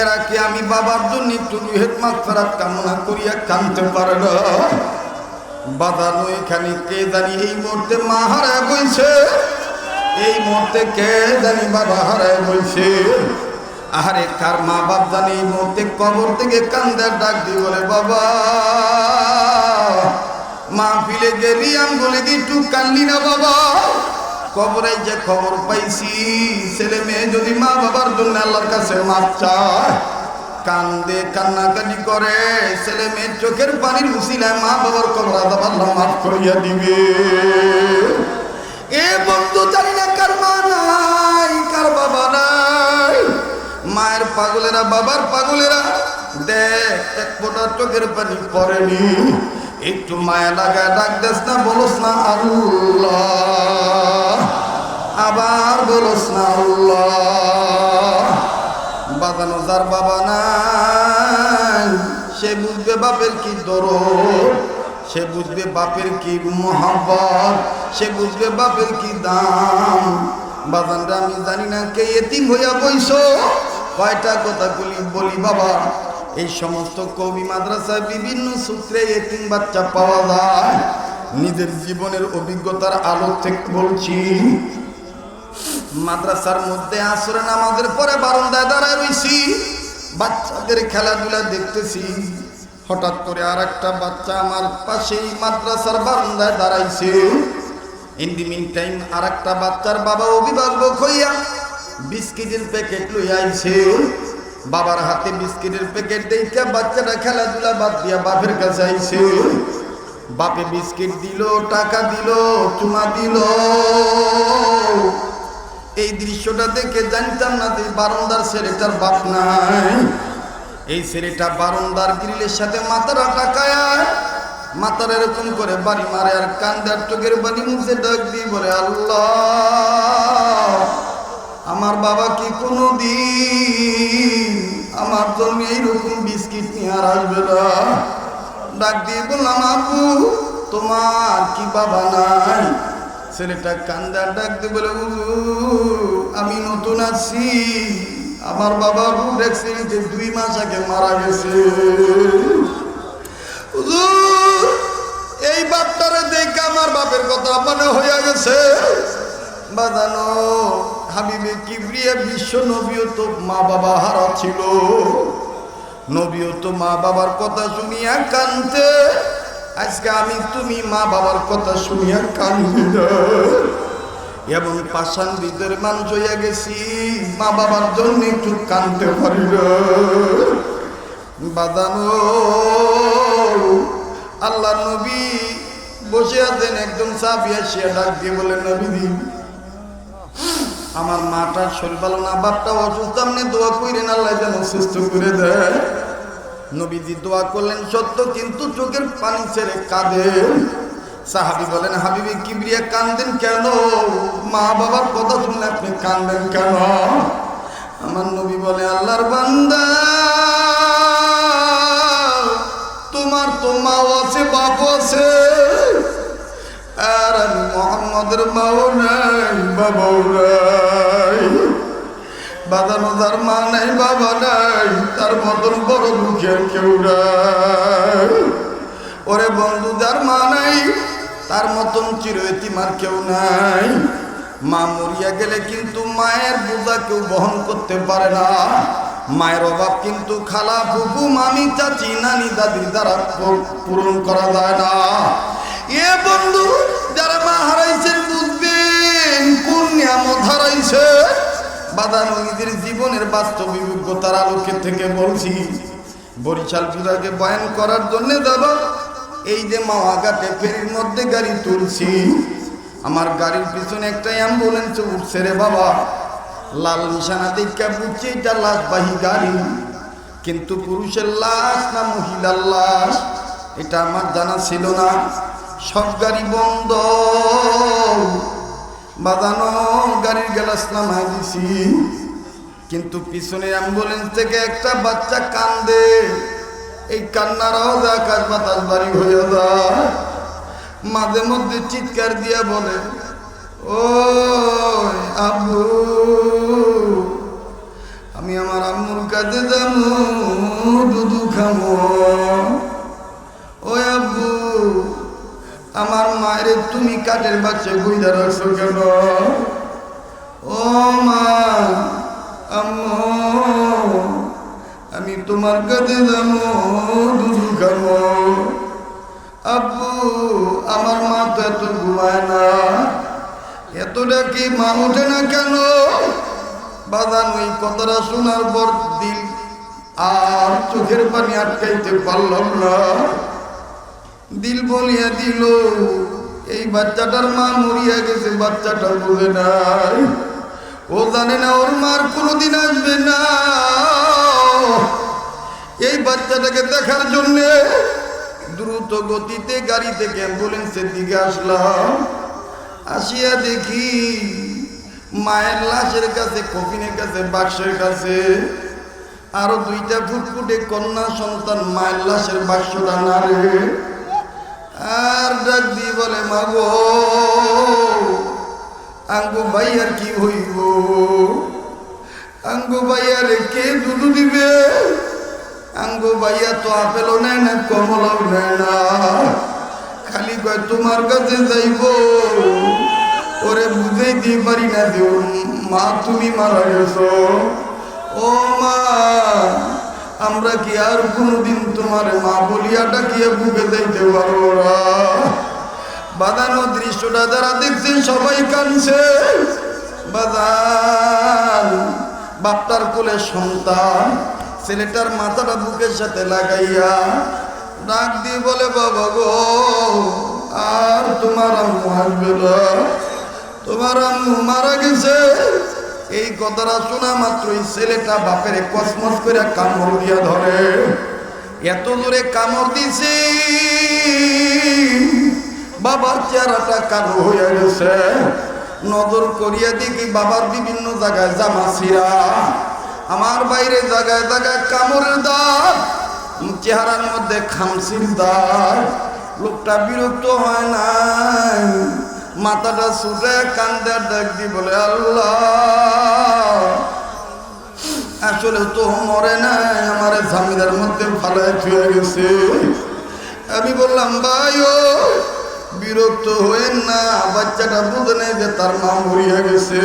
এরা কি আমি বাবার জন্য একটু রুহের মাগফিরাত কামনা করিয়া কাঁদতে পারে না? বাঁধানো এখানে কে জানি এই মুহূর্তে মা হারায় বইছে, এই মুহূর্তে কে জানি বাবা হারায় বইছে। আহারে কার মা বাপ জানি এই মুহূর্তে কবর থেকে কান্দার ডাক দিয়ে বলে, বাবা, মা ফিলে গেলি আমি বলে কি একটু কান্দি না বাবা? কবরে যে খবর পাইছি, ছেলে মেয়ে যদি মা বাবার জন্য আল্লাহর কাছে মাপ চায়, কান্দে কান্নাকাটি করে, ছেলে মেয়ের চোখের পানির উসিলায় মা বাবার কবর আযাব আল্লাহ মাফ করিয়া দিবে। এ বন্ধু, জানি না কার মা নাই, কার বাবা নাই। মায়ের পাগলেরা, বাবার পাগলেরা, দেখ এক ফোঁটা চোখের পানি পড়েনি, একটু মায়া লাগা ডাক দেস না, বলস না আল্লাহ, আবার বলস না আল্লাহ। বাজানো যার বাবা নাই, সে বুঝবে বাপের কি দরদ, সে বুঝবে বাপের কি মহব্বত, সে বুঝবে বাপের কি দাম। বাজানরা, আমি জানি না কে এতিম হইয়া বইছো, কয়টা কথা বলি বাবা, এই সমস্ত কওমি মাদ্রাসায় বিভিন্ন সূত্রে এতিম বাচ্চা পাওয়া যায়। নিজের জীবনের অভিজ্ঞতার আলো থেকে বলছি। মাদ্রাসার মধ্যে আসরে নামাজের পরে বারান্দায় দাঁড়ায় রইছি, বাচ্চাদের খেলাধুলা দেখতেছি। হঠাৎ করে আর একটা বাচ্চা আমার পাশেই মাদ্রাসার বারান্দায় দাঁড়াইছে। ইন দি মিন টাইম আর একটা বাচ্চার বাবা অভিভাবক হইয়া বিস্কিটের প্যাকেট লইয়া আইছে। বাবার হাতে বিস্কিটের প্যাকেট দেখে বাচ্চাটা খেলাধুলা বাদ দিয়া বাপের কাছে আইছে। বাপে বিস্কিট দিল, টাকা দিল, চুমা দিল। এই দৃশ্যটা দেখে জানতাম না যে বারান্দার ছেলেটার বাপ নাই। এই ছেলেটা বারান্দার গ্রিলের সাথে মাথাটা টাকায়, মাথার এরকম করে বাড়ি মারে, আর কান্দার চোখের বাড়ি মুছে ডাক দিয়ে বলে, আল্লাহ, আমার বাবা কি কোনো দিন আমার জন্য এইরকম বিস্কিট নিয়ে আর আসবে না? ডাক দিয়ে বললাম, আপু, তোমার কি বাবা নাই? ছেলেটা কান্দার ডাক দিয়ে বলে, আমি নতুন আছি, আমার বাবা রোড অ্যাক্সিডেন্টে 2 মাস আগে মারা গেছে। এই বাপটারে দেখে আমার বাপের কথা মনে হইয়া গেছে। বাজানো হাবিবে কিবরিয়া বিশ্ব নবীও তো মা বাবা হারা ছিল, নবীও তো মা বাবার কথা শুনিয়া কান্দতে। আজকে আমি তুমি মা বাবার কথা শুনিয়া কান্দি না, এমন পাষাণ ভিতরে মানুষ হইয়া গেছি, মা বাবার জন্য একটু কান্দতে পারি না। বাজানো আল্লাহ নবী বসে আছেন, একজন সাহাবী এসে ডাক দিয়ে বলেন, নবীজি আমার মাটার শরীর ভালো না, বাপটা অসুস্থ, আপনি দোয়া করেন আল্লাহ যেন সুস্থ করে দেয়। নবীজি দোয়া করলেন সত্য, কিন্তু চোখের পানি ছেড়ে কাঁদেন। সাহাবী বলেন, হাবিবি কিবরিয়া কাঁদেন কেন? মা বাবার কথা শুনলে আপনি কাঁদেন কেন? আমার নবী বলে, আল্লাহর বান্দা, তোমার তো মাও আছে, বাপও আছে, আর আমি মোহাম্মদের মাও নাই, বাবাও নাই। বাদানো যার মা নাই, বাবা নাই, তার মতন বড় দুঃখের কেউ নাই। ওরে বন্ধু, যার মা নাই তার মতন চিরয়তীম আর কেউ নাই। মা মরিয়া গেলে কিন্তু মায়ের বোঝা কেউ বহন করতে পারে না। মায়ের অভাব কিন্তু খালা, ফুফু, মামি, চাচি, নানি, দাদির দ্বারা পূরণ করা যায় না। এ বন্ধু, যারা মা হারাইছেন বুঝবেন কোন নিয়ামত হারাইছে। বাদানো নিজের জীবনের বাস্তব অভিজ্ঞতার আলোকে থেকে বলছি। বরিশাল বিভাগে বয়ান করার জন্য যাব, এই যে মাওয়াঘাটে ফেরির মধ্যে গাড়ি তুলছি, আমার গাড়ির পিছনে একটা অ্যাম্বুলেন্স উঠছে রে বাবা। লাল নিশানা দেখা বুঝছি এটা লাশবাহী গাড়ি, কিন্তু পুরুষের লাশ না মহিলার লাশ এটা আমার জানা ছিল না। সব গাড়ি বন্ধ, বাজানো গাড়ির গ্লাস নামাই দিছি, কিন্তু পিছনে অ্যাম্বুলেন্স থেকে একটা বাচ্চা কান্দে। এই কান্নার আওয়াজে আকাশ বাতাস বাড়ি হয়ে যায়। মাঝে মধ্যে চিৎকার দিয়া বলে, ও আব্বু, আমি আমার আম্মুর কাছে যাবো, দুধু খাবো। ও আব্বু, আমার মায়ের তুমি কাঠের বাচ্চা গুইদা রাখছো কেন? ও মা, আম্মু, আমি তোমার কাছে যাবো, দুধু খাবো। আব্বু, আমার মা তো এত ঘুমায় না, এতটা কি মা ওঠে না কেন? বাদান ওই কথাটা শোনার পর দিল আর চোখের পানি আটকাইতে পারলাম না। দিল বলিয়া দিল, এই বাচ্চাটার মা মরিয়া গেছে, বাচ্চাটা বোঝে নাই, ও জানে না ওর মার কোনোদিন আসবে না। এই বাচ্চাটাকে দেখার জন্য দ্রুত গতিতে গাড়ি থেকে অ্যাম্বুলেন্সের দিকে আসলাম। আসিয়া দেখি মায়ের লাশের কাছে, কফিনের কাছে, বাক্সের কাছে আরো দুইটা ফুটফুটে কন্যা সন্তান মায়ের লাশের বাক্সটা নাড়ে আর ডাক দিয়ে বলে, মাগো, আঙ্গু ভাইয়ার কি হইব? আঙ্গু ভাইয়ারে কে দুধু দিবে? আঙ্গু ভাইয়া তো আপেলও নেয় না, কমলাও নেয় না, খালি কয় তোমার কাছে যাইব। ওরে বুঝাইতে পারি না যে মা তুমি মারা গেছো। ও মা, আমরা কি আর কোনোদিন তোমার মা বলিয়া ডাকিয়া বুকে যাইতে পারবো না? বাদানো দৃশ্যটা যারা দেখছেন সবাই কাঁদছে। বাদান, বাপটার কোলে সন্তান, ছেলেটার মাথাটা বুকের সাথে লাগাইয়া ডাক দিয়ে বলে, বাবা গো, আর তোমার আম্মু আসবে না, তোমার আম্মু মারা গেছে। এই কথাটা শোনা মাত্রই ছেলেটা বাপের কসমস করে কামড় দিয়া ধরে। এত জোরে কামড় দিছে বাবার চেহারাটা কালো হয়ে গেছে। নজর করিয়া দেখি বাবার বিভিন্ন জায়গায় জামা ছিঁড়া, আমার বাইরে জায়গায় জায়গায় কামড়ের দাগ, চেহারার মধ্যে খামসির দাগ। লোকটা বিরক্ত হয় নাই, মাথাটা ছুটে কান্দে ডাক দি বলে, আল্লাহ, আসলে তো মরে নাই, আমার জামিনের মধ্যে ফালায় থুয়ে গেছে। আমি বললাম, ভাই ও বিরক্ত হয়েন না, বাচ্চাটা বুঝে নেই যে তার মা মরিয়া গেছে।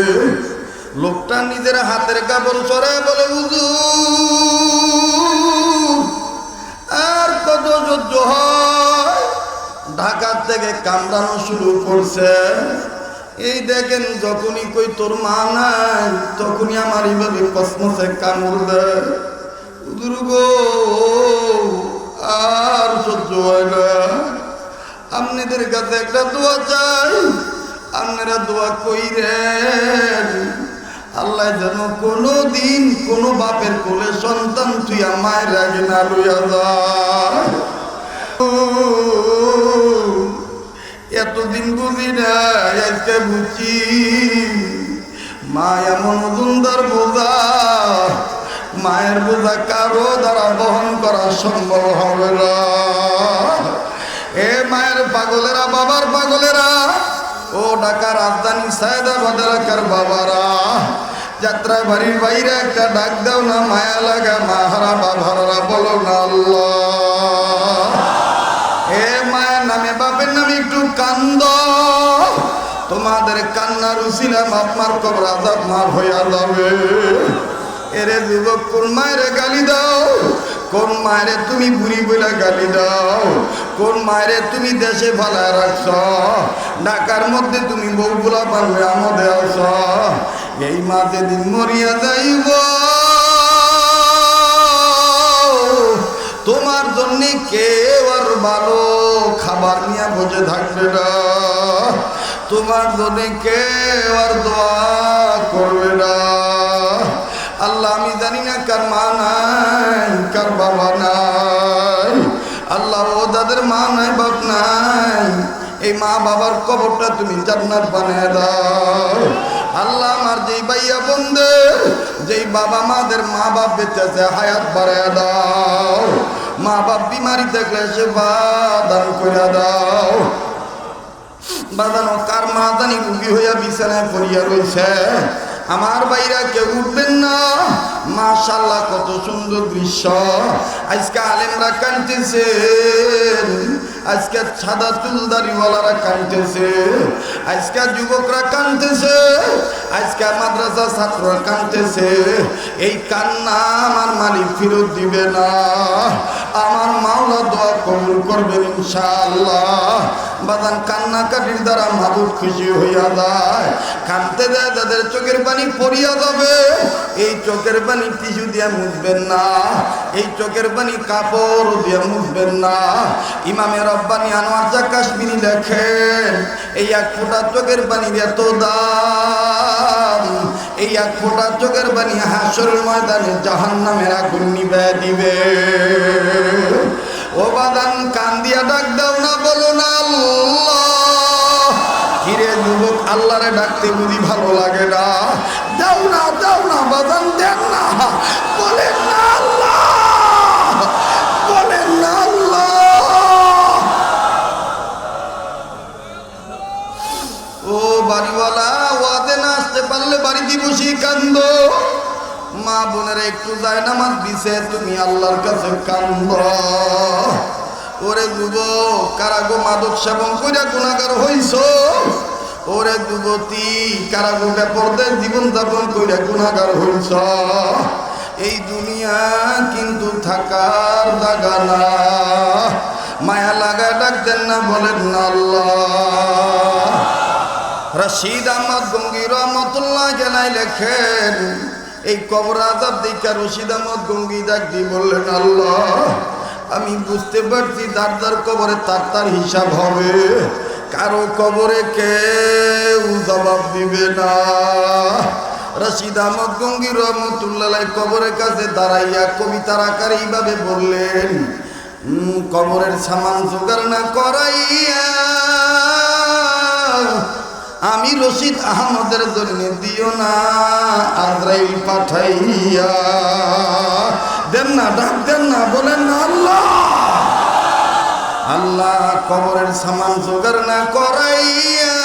লোকটা নিজের হাতের কাপড় সরায় বলে, হুজুর আর কত সহ্য হয়? ঢাকা থেকে কামড়ানো শুরু করছে। এই দেখেন, যখনই কই তোর মা নাই, তখনই আমার এইভাবে কসমসে কামড় দেয়। হুজুর গো, আর সহ্য হয় না, আপনি আপনাদের কাছে একটা দোয়া চাই, আপনারা দোয়া কইরেন আল্লাহ যেন কোনো দিন কোনো বাপের কোলে সন্তান তুই মায়ের আগে না লইয়া যায়। এতদিন বুঝি না, আজকে বুঝি মা এমন ওজনদার বোঝা, মায়ের বোঝা কারো দ্বারা বহন করা সম্ভব হবে না। এ মায়ের পাগলেরা, বাবার পাগলেরা, ও ঢাকা রাজধানী সায়দাবাদ এলাকার বাবারা, যাত্রা বাড়ির বাইরে একটা ডাক দাও না, মায়া লাগা মাহারা বাবারা, বলো না আল্লাহ। এ মায়ের নামে বাপের নামে একটু কান্দ, তোমাদের কান্নার উসিলা আপনার কবর আযাব মাফ হইয়া যাবে। এরে যুবক, কোন মায়ের গালি দাও, কোন মায়েরে তুমি বুড়ি বইলা গালি দাও, কোন মায়েরে তুমি দেশে ফালায় রাখছ, ঢাকার মধ্যে তুমি বউগুলা পারবে আমদে আস। এই মা যেদিন মরিয়া যাইব, তোমার জন্য কেউ আর ভালো খাবার নিয়ে বসে থাকবে না, তোমার জন্য কেউ আর দোয়া করবে না। আল্লাহ, আমি জানি না কার মা নাই, কার বাবা নাই। আল্লাহ, ও যাদের মা নাই, বাপ নাই, এই মা বাবার কবরটা তুমি জান্নাত বানিয়ে দাও। আল্লাহ, আমার যেই ভাইয়া বন্ধে, যেই বাবা মাদের মা বাপ বেঁচে আছে, হায়াত বাড়ায় দাও। মা বাপ বিমারি থাকলে সে দান করে দাও। বাদানো কার মা জানি রুগী হইয়া বিছানায় পড়িয়া রয়েছে, আমার বাইরা কেউ উঠবেন না। মাশাআল্লাহ, কত সুন্দর দৃশ্য। আজকে আলেমরা কাঁদতেছে, আজকে সাদা চুলদারিওয়ালারা কাঁদতেছে, আজকে যুবকরা কাঁদতেছে, আজকে মাদ্রাসা ছাত্ররা কাঁদতেছে। এই কান্না আমার মালিক ফেরত দিবে না, আমার মাওলা দোয়া কবুল করবেন ইনশাআল্লাহ। বাদান কান্নাকাটির দ্বারা মাবুদ খুশি হইয়া যায়, কাঁদতে দেয় তাদের চোখের পানি পড়িয়া যাবে। এই চোখের পানি টিস্যু দিয়ে মুছবেন না, এই চোখের পানি কাপড় দিয়ে মুছবেন না। ইমামে রব্বানি আনোয়ার শাহ কাশ্মীরি লেখেন, এই এক ফোঁটা চোখের পানির এত দাম, এই এক ফোঁটা চোখের পানি হাসরের ময়দানে জাহান্নামের আগুন নিভিয়ে দিবে। ও বাদান, কান দিয়া ডাক দাও না, বলো না আল্লাহ। কিরে যুবক, আল্লাহরে ডাকতে বুঝি ভালো লাগে না? দাও না, দাও না বাদান, দেন না, বলেন না আল্লাহ, বলেন না আল্লাহ। ও বাড়িওয়ালা, ওয়াদে না আসতে পারলে বাড়িতে বসে কান্দ। মা বোনেরা একটু যায় নামাজ দিছে, তুমি আল্লাহর কাছে কান্দ। ওরে যুবক, কারাগো মাদক সেবন কইরা গুনাহগার হইছ। ওরে যুবতী, কারাগো বেপরদায় জীবন যাপন কইরা গুনাহগার হইছ। এই দুনিয়া কিন্তু থাকার জায়গা না। মায়া লাগা ডাকতেন না, বলেন না আল্লাহ। রশিদ আহমদ গঙ্গি রহমতুল্লাহ আলাইহি লেখেন, এই কবর আযাব দেখা রশিদ আহমদ গঙ্গি ডাক দিয়ে বললেন, আল্লাহ, আমি বুঝতে পারছি যার যার কবরে তার তার হিসাব হবে, কারো কবরে কেউ জবাব দিবে না। রশিদ আহমদ গঙ্গি রহমতুল্লাহ কবরের কাছে দাঁড়াইয়া কবিতার আকারে এইভাবে বললেন, কবরের সামান জোগাড় না করাইয়া আমি রশিদ আহমদের জন্য দিও না আজরাইল পাঠাইয়া। দেন না, ডাক দেন না, বলেন না আল্লাহ। আল্লাহ, কবরের সামান জোগাড় না করাইয়া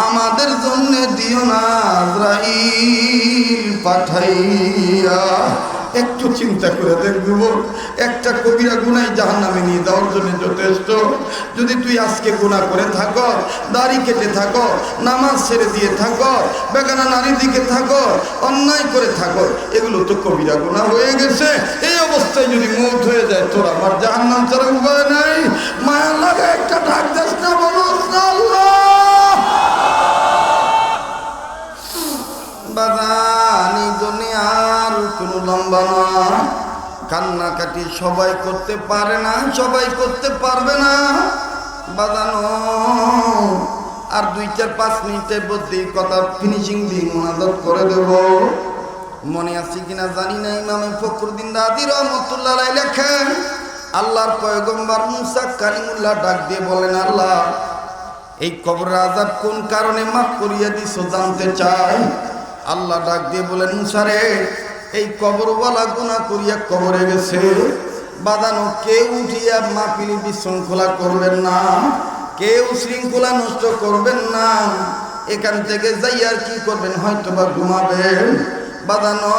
আমাদের জন্য দিও না আজরাইল পাঠাইয়া। একটু চিন্তা করে দেখব, একটা কবিরা গুনাহ জাহান্নামে নিয়ে যাওয়ার জন্য যথেষ্ট। যদি তুই আজকে গুনাহ করে থাকো, দাড়ি কেটে থাকো, নামাজ ছেড়ে দিয়ে থাকো, বেগানা নারীর দিকে থাকো, অন্যায় করে থাকো, এগুলো তো কবিরা গুনাহ হয়ে গেছে। এই অবস্থায় যদি মওত হয়ে যায়, তোর আমার জাহান্নাম ছাড়া উপায় নাই। মায়া লাগা একটা ডাক দাস না, বলস না আল্লাহ। বাদানি দুনিয়ার কোনো লম্বা না, কান্না কান্নাকাটি সবাই করতে পারে না, সবাই করতে পারবে না বাজানো। আর 2-4-5 মিনিটের মধ্যেই কথা ফিনিশিং দিয়ে মুনাজাত করে দেব। মনে আছে কিনা জানি না, ইমামে ফখরুদ্দিন রাজি রহমতুল্লাহ আলাইহি লেখেন, আল্লাহর পয়গম্বর মুসা কালিমুল্লাহ ডাক দিয়ে বলেন, আল্লাহ এই কবরের আযাব কোন কারণে মাফ করিয়া দিছো জানতে চাই। আল্লাহ ডাক দিয়ে বলেন, মুসা রে, এই কবরওয়ালা গুনাহ করিয়া কবরে গেছে। বাদানো কেউ উঠিয়া মাহফিল বিশৃঙ্খলা করবেন না, কেউ শৃঙ্খলা নষ্ট করবেন না। এখান থেকে যাই আর কি করবেন, হয়তো বা ঘুমাবেন। বাদানো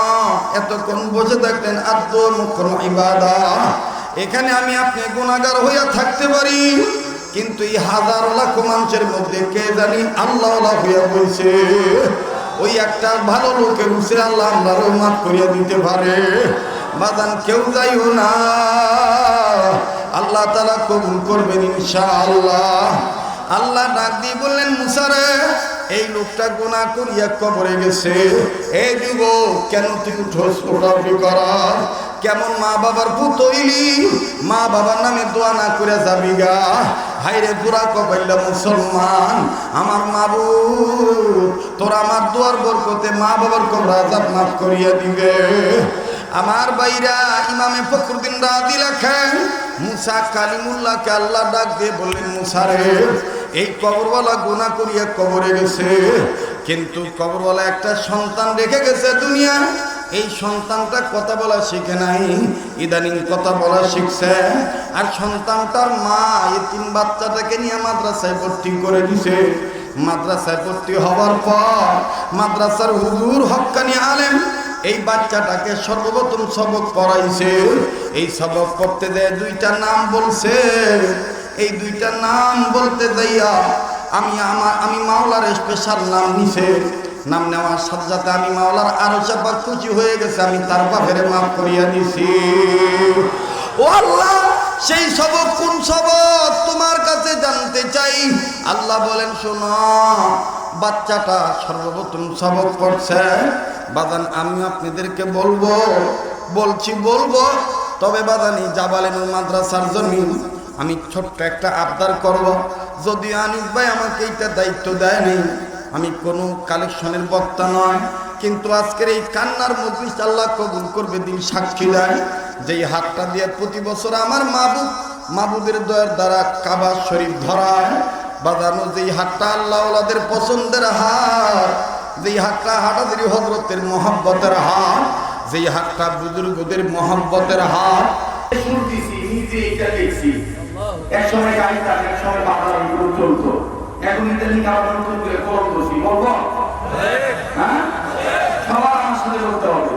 এতক্ষণ বসে থাকলেন আদ্য মুখর ইবাদত। এখানে আমি আপনি গুনাহগার হইয়া থাকতে পারি, কিন্তু এই হাজার লাখ মানুষের মধ্যে কে জানি আল্লাহ হইয়া বলছে। ওই একটা ভালো লোকের উসে আল্লাহ আল্লাহর মাফ করিয়া দিতে পারে। বাদান কেউ যাইও না, আল্লাহ তাআলা কবুল করবেন ইনশাআল্লাহ। আল্লাহ ডাক দিয়ে বললেন, মুসা রে, এই লোকটা গুনাহ করিয়া কবরে গেছে। এই যুবক, কেন তুই উঠোস ওঠাউঠি করার? কেমন মা বাবার পুত হইলি, মা বাবার নামে দোয়া না করে যাবি গা? হাইরে বুড়া কবাইলা মুসলমান, আমার মাবুদ তোরা আমার দোয়ার বরকতে মা বাবার কবর আযাব মাফ করিয়া দিবে। আমার ভাইরা, ইমামে ফখরুদ্দিন রাজি লেখেন, মুসা কালিমুল্লাহকে আল্লাহ ডাক দিয়ে বললেন, মুসা রে, এই কবরওয়ালা গুনাহ করিয়া কবরে গেছে, কিন্তু কবরওয়ালা একটা সন্তান রেখে গেছে দুনিয়া। এই সন্তানটা কথা বলা শিখে নাই, ইদানিং কথা বলা শিখছে। আর সন্তানটার মা এতিম বাচ্চাটাকে নিয়ে মাদ্রাসায় ভর্তি করে দিছে। মাদ্রাসায় ভর্তি হওয়ার পর মাদ্রাসার হুজুর হক্কানি আলেম এই বাচ্চাটাকে সর্বপ্রথম সবক পড়াইছে। এই সবক পড়তে দেয় 2টা নাম বলছে। এই 2টা নাম বলতে যাইয়া আমি মাওলার স্পেশাল নাম নিছে। নাম নেওয়ার সাথে সাথে আমি মাওলার আরো চাপা খুশি হয়ে গেছে, আমি তার বাপের মাফ করিয়া দিছি। ও আল্লাহ, সেই সবক কোন সবক তোমার কাছে জানতে চাই। আল্লাহ বলেন, শোনো, বাচ্চাটা সর্বপ্রথম সবক পড়ছে। বাদান আমি আপনাদেরকে বলবো, বলবো, তবে বাদানি জাবালেনুল মাদ্রাসার জমিন আমি ছোট্ট একটা আবদার করব। যদি আনিস ভাই আমাকে এইটা দায়িত্ব দেয়নি, আমি কোনো কালেকশনের বক্তা নয়, কিন্তু আজকের এই কান্নার মজলিস আল্লাহ কবুল করবে, দিন সাক্ষী দেয়। যেই হাতটা দিয়ে প্রতি বছর আমার মাবুদের দয়ার দ্বারা কাবা শরীফ ধরায় বাজানো, যেই হাতটা আল্লাহ ওলাদের পছন্দের হাত, যেই হাতটা হাটাদেরই হযরতের মহব্বতের হাত, যেই হাতটা বুজুর্গদের মহব্বতের হাত। এক সময় গাড়িটা, এক সময় বাবার চলতো, এখন ইদানিং কারণ করে কলম বসি বলবো। হ্যাঁ, সবার আমার সাথে বলতে হবে,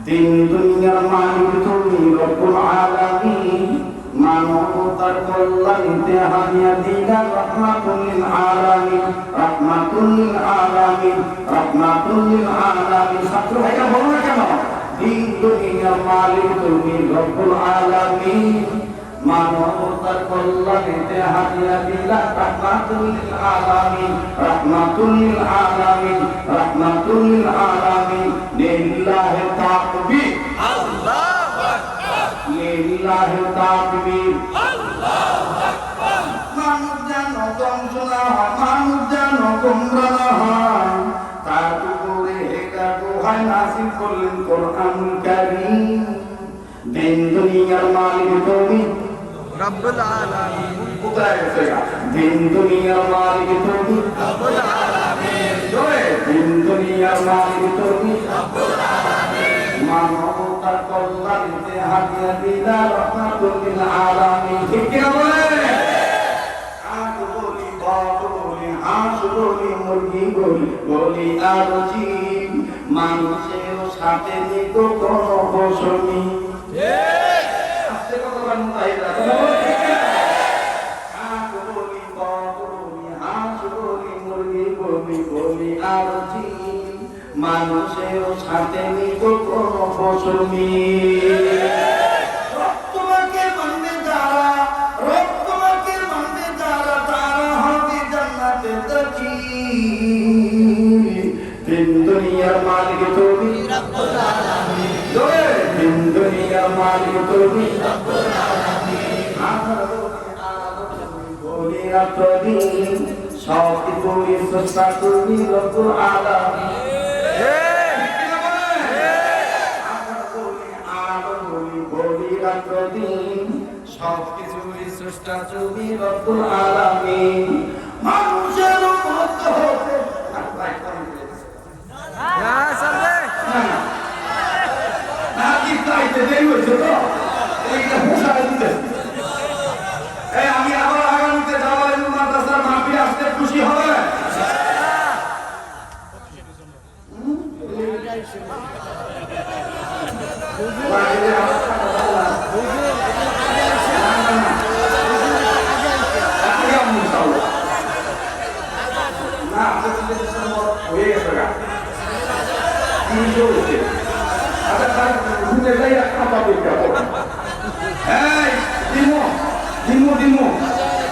দিন দুনিয়ার মালিক তুমি রব্বুল আলামিন, মানবতার কল্যাণে হানিয়া দিলা রাহমাতুল লিল আলামিন, রাহমাতুল লিল আলামিন, রাহমাতুল লিল আলামিন। ছাত্র ভাইরা বলো না কেন, দিন দুনিয়ার মালিক তুমি রব্বুল আলামিন, মানবতার কল্যাণে হাদিয়া দিলা রাহমাতুল লিল আলামিন, রাহমাতুল লিল আলামিন, রাহমাতুল লিল আলামিন। লিল্লাহি তাকবীর, আল্লাহু আকবার, লিল্লাহি তাকবীর, আল্লাহু আকবার। মানুষ যেন ধ্বংস না হয়, মানুষ যেন গোমরা না হয়, তার উপরে এটা দোহাই নাযিল করলেন কোরআনুল কারীম। দিন দুনিয়ার মালিক তুমি রব্বুল আলামিন, কোথায় গেছে? দিন দুনিয়ার মালিক তুমি রব্বুল আলামিন, জোরে, দিন দুনিয়ার মালিক তুমি রব্বুল আলামিন, মানবতার কল্যাণে হাদিয়া দিলা রাহমাতুল লিল আলামিন। ঠিক কি না বলে? আজ বলি, বাদ বলি, হাঁস বলি, মুরগি বলি, বলি আর জিন, মানুষের সাথে নিত কোনো বসনি। মানুষের সাথে নিত কোনো ফসলি। তোমাকে মানবে যারা, তোমাকে মানবে যারা, তারা হবে জান্নাতে দেখি। দিন দুনিয়ার মালিক তুমি রব্বুল আলামিন, দিন দুনিয়ার মালিক সব কিছুই স্রষ্টা তুমি রব্বুল আলামিন। সব কিছুই স্রষ্টা তুমি রব্বুল আলামিন। মানুষের মতো হতে না কি চাইতে দেরি হয়েছে তো এইটা পোষায় দিতে। আমি আবার আগামীতে জামাল মাদ্রাসার মাহফিলে আসতে খুশি হবে। হয়ে গেছে গা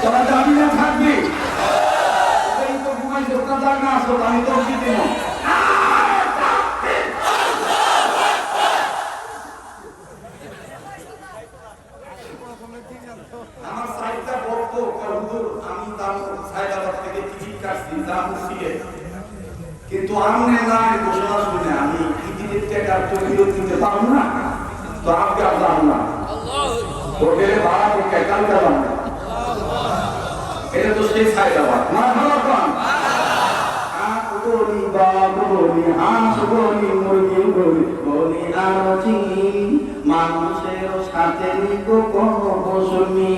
তোরা যাবি না থাকবি না আসো আমি তো দিব আমার সাইডটা বলতো হুজুর আমি দাম সাইদাবাদ থেকে টিকিট কাটছি দাম উঠিয়ে কিন্তু আমনে না ঘোষণা শুনে আমি টিকিটের টাকা তো ফেরত দিতে পারবো না তো আপনি আর দাম না হোটেলে ভাড়া করতে কালকে দাম না এটা তো সেই সাইদাবাদ না ভালো পান গলি বাপ গলি হাঁস গলি মুরগি গলি গলি আরচি মানুষের সাথে নিকো কোনো বসনি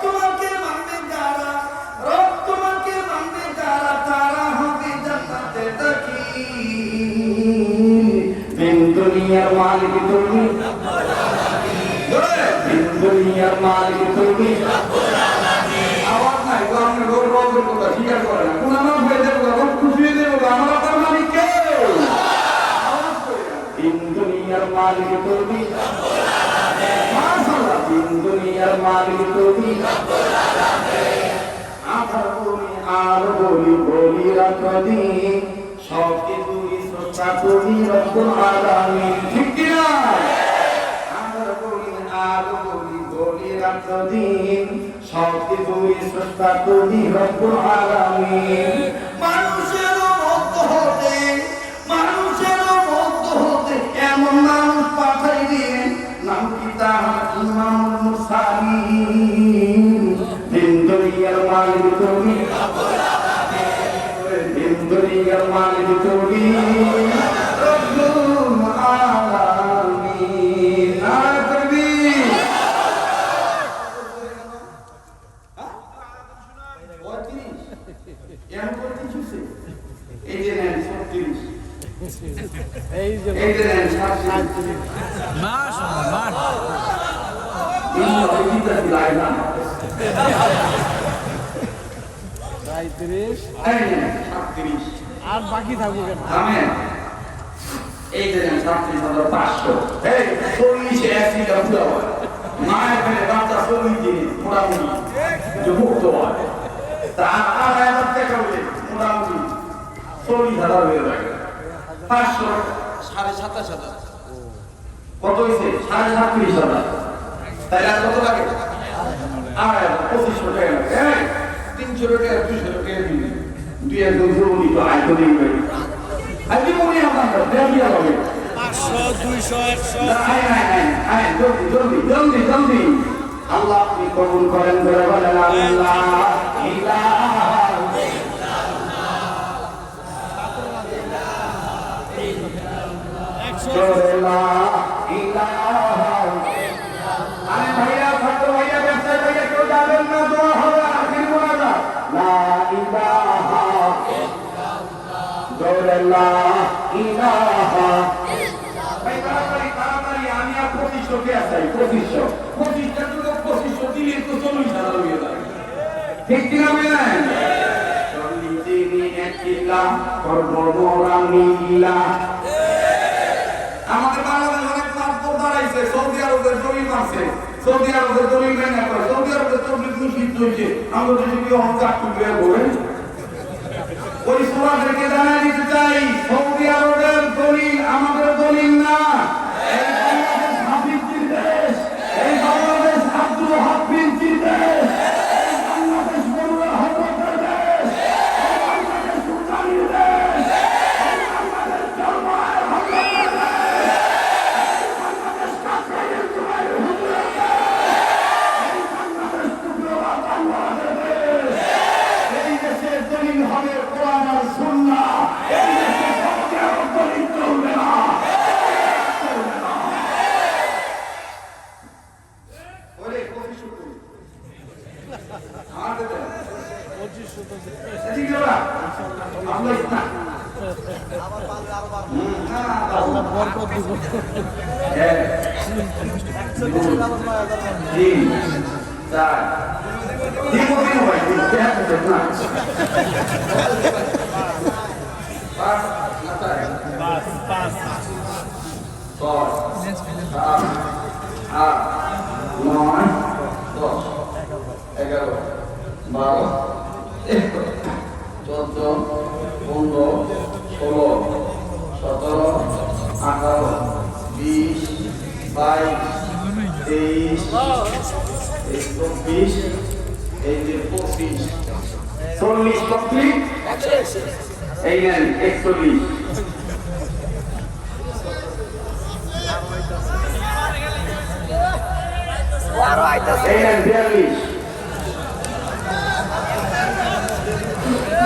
তোমাকে মানবে যারা তোমাকে মানবে যারা তারা হবে জান্নাতে দাখিল বিন দুনিয়ার মালিক তুমি বিন দুনিয়ার মালিক তুমি আওয়াজ নাই তো আপনি গর্ব কথা স্বীকার করে না কোন আমার হয়ে যাবে তখন খুশি হয়ে যাবে আমার আপনার মালিক কে আওয়াজ করে বিন দুনিয়ার মালিক তুমি মাশাআল্লাহ বিন দুনিয়ার মালিক তুমি আবার বলি আর বলি বলি রাখদি সব কিছুই স্রষ্টা তুমি রব্বুল আলামিন ঠিক কি না আবার বলি আর বলি বলি রাখদি সব কিছুই স্রষ্টা তুমি রব্বুল আলামিন মানুষের মধ্য হতে এমন মানুষ পাঠাই দিলেন নাম কি তার ইমামুল মুরসালিন বিন দুনিয়ার মালিক তুমি বিন দুনিয়ার মালিক তুমি রব্বুল আলামিন নারে তাকবীর এই যে নেন 36 এই যে নেন 37 মাশাআল্লাহ এই যে লাইলা 37 আর বাকি থাকবে কেন আমেন এই যে নেন 37,500 এই 40 80 টাকা হয় মায়ের পেটে বাচ্চা 40 দিন মোটামুটি যে মুক্ত হয় তা আর আয়াত টাকা হলে মোটামুটি 40,000 হয়ে যাবে 500 27,500 কত হইছে 37,500 তাইলে আর কত লাগে আর 2500 টাকা লাগে এই 300 টাকা 200 টাকা দিবি 200 দিবি তো আই তো দিবি আই দিবি মনে আপনার দেবি হবে 500 200 100 আই জলদি আল্লাহ আপনি কবুল করেন বলে বলেন আল্লাহ ইলাহা আরে ভাইয়া ছাত্র ভাইয়া ব্যবসায়ী ভাইয়া কেউ যাবেন না দোয়া হবে আখির মোনাজাত লা ইলাহা ইল্লাল্লাহ ইলাহা ভাই তাড়াতাড়ি আমি আর 2500 কে আছি 2500 টা তো 2500 দিলে তো 40,000 হয়ে যাবে ঠিক কি না বলেন চল্লিশিনি একলা করব মোরামিল্লা আমাদের বাংলাদেশ অনেক পাসপোর্ট দাঁড়াইছে সৌদি আরবের জমি মারছে সৌদি আরবের জমি মেনে করে সৌদি আরবের জমি দূষিত হয়েছে আমরা যদি কেউ হংকার তুলবে বলেন ওই সমাজকে জানাই দিতে চাই সৌদি আরবের দলিল আমাদের দলিল না এই বাংলাদেশ হাফিজ এদিকে যাবা আল্লাহ ইসনা আল্লাহ বরকত দিব। তিন চার দিব ভাই দিব না পাঁচ পাঁচ পাঁচ ছয় সাত আট নয় 10 11 12 13 14 15 16 17 18 20 22 23 24 40 কমপ্লিট এই নেন 41 এই নেন 42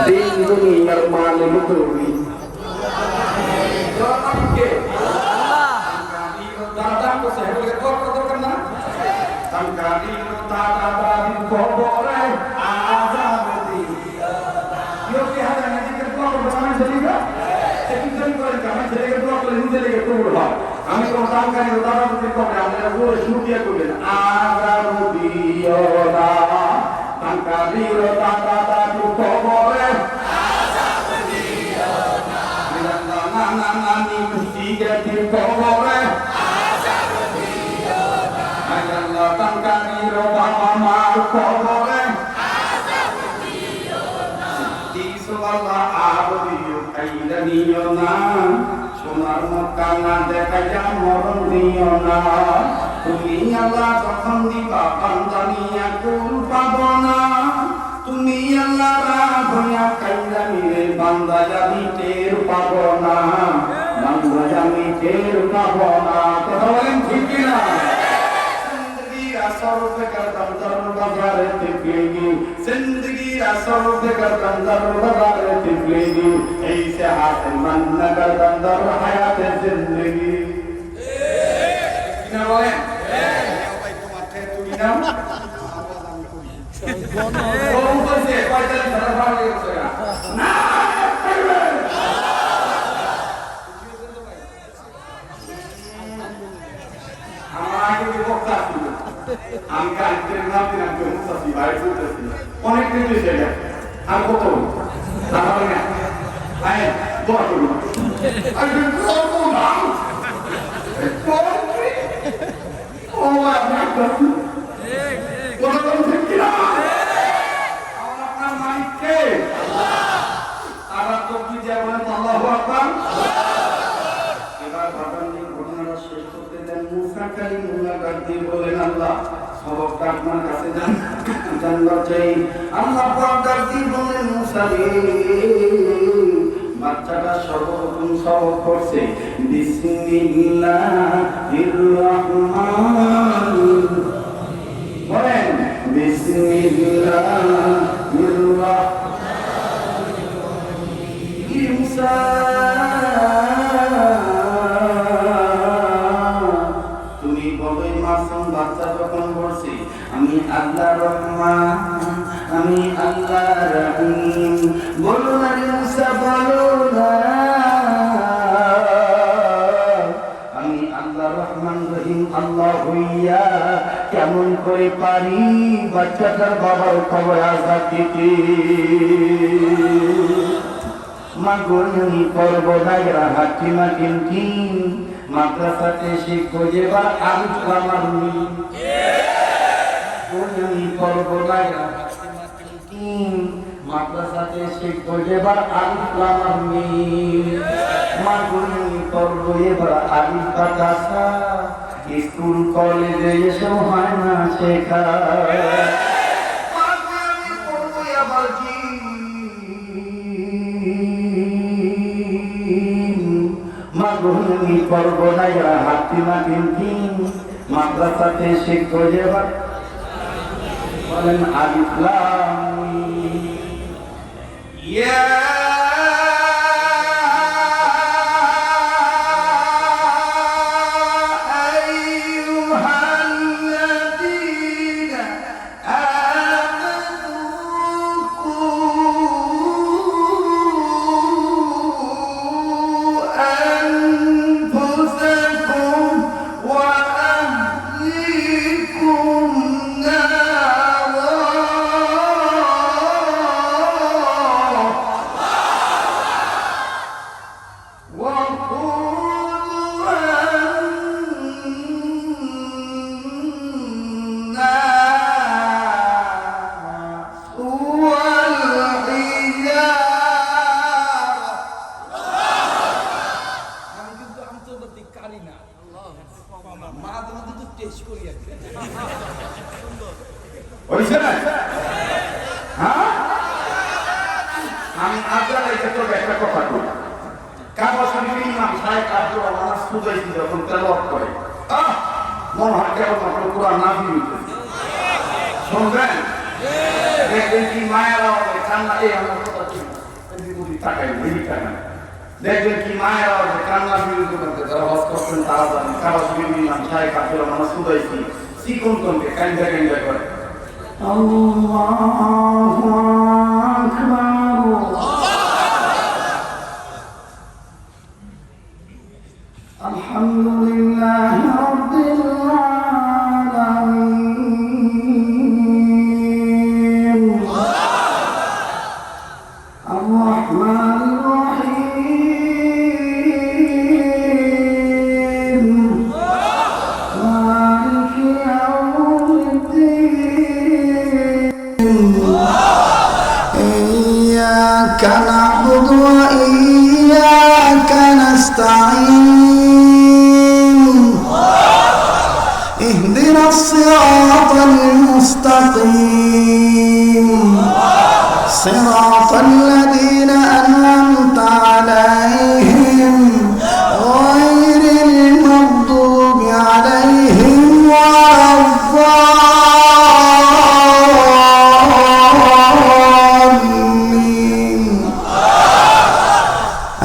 দিন দুনিয়ার মালিক তুমি জনগণকে দাদা কোসে হেলে কত দরকার না সংকারি দাদা দাদি খবরে আজাদ দিয়া यो के हाथ में जिक्र को बनाने चलेगा लेकिन जब कोई काम चलेगा तो आपको नहीं चलेगा तो बोलो हमें को काम करने को दादा को को हमने वो शुरू किया को आजाद दिया ना संकारी दादा दादी खबरे आजाद दिया ना ना ना ना नी खुशी के दिल खबरे आजाद दिया ना अल्लाह संकारी बाबा मार खबरे আল্লাহ আবদিও কাইলা নিও না সোনার মক্কা না দেখাইয়া মরণ দিও না তুমি আল্লাহ যখন দিবা বান্দানিয়া কুল পাব না তুমি আল্লাহ রাধয়া কাইলা নিলে বান্দা জানি টের পাব না বান্দা জানি টের পাব না কথা বলেন ঠিক কি না सर्व करतम दरबार तिफलेगी जिंदगी सर्व करतम दरबार तिफलेगी ऐसे हासिल मन न करतम दर हयात जिंदगी ना बोले भाई तुम्हारे तुम ना वो ऊपर से पैदल दरबार ले गया ना हमारे को वक्त আমি কালকের নাম দিলাম যে মুস্তাফি ভাই বলতেছি অনেক কিছু জায়গা আর কত তাহলে না আয় দোয়া করুন আমি কত নাম ও আমার কাছে কোন কোন ঠিক না আমার আপনার মালিক কে আল্লাহ আর তো কি যে বলেন আল্লাহু আকবার এবার ভাবনি ঘটনাটা শেষ করতে দেন মুসা কালিমুল্লাহ গাদি বলেন আল্লাহ সবকটা আপনার কাছে জানবার চাই আল্লাহ পাক বলেন মুসা রে বাচ্চাটা সর্বপ্রথম সবক করছে বিসমিল্লাহির রহমানির বলেন বিসমিল্লাহির রহমানির মুসা বাচ্চা যখন বলছে আমি আল্লাহ রহমান আমি আল্লাহ রহিম বলো না রে মুসা বলো না আমি আল্লাহ রহমান রহিম আল্লাহ হইয়া কেমন করে পারি বাচ্চাটার বাবার খবর আজাদ দিতে মাগনি করব দায়রা হাকিমা কিনকি মাদ্রাসাতে শিখো যেবার আলিফ লামার মিম কোনই পড়ব না মাদ্রাসাতে শিখো যেবার আলিফ লামার মিম মাগনি পড়ব এবার আলিফ বাতাসা স্কুল কলেজে এসব হয় না শেখা মাগনি পড়ব এবার কি মাগনি পড়ব না হাতিমা কিনকি মাদ্রাসাতে শিখো যেবার বলেন আলিফ লাম মিম ইয়া আইয়ুহাল্লাযীনা আমানু হইছে না? হ্যাঁ, আমি আপনাদের ক্ষেত্রে একটা কথা বলি। কাবা শরীফের ইমাম সাহেব আব্দুর রহমান সুদাইসি যখন তেলাওয়াত করে, মনে হয় কেবল মাত্র কোরআন নাযিল হইতেছে। শুনবেন? দেখবেন কি মায়ের আওয়াজে কান্না, এই আমার কথা ঠিক এদিকে তাকাই এদিকে তাকাই। দেখবেন কি মায়ের আওয়াজে কান্না বিরুদ্ধে করতে যারা হজ করছেন তারা জানেন কাবা শরীফের ইমাম সাহেব আব্দুর রহমান সুদাইসি চিকন কনকে কান্দা কান্দা করে আল্লাহু আকবার আলহামদুলিল্লাহি রাব্বিল আলামিন আর-রাহমানির রাহিম মালিকি ইয়াউমিদ্দিন ইয়্যাকা না'বুদু ওয়া ইয়্যাকা নাস্তাঈন اهدنا الصراط المستقيم صراط الذين أنعمت عليهم غير المغضوب عليهم ولا الضالين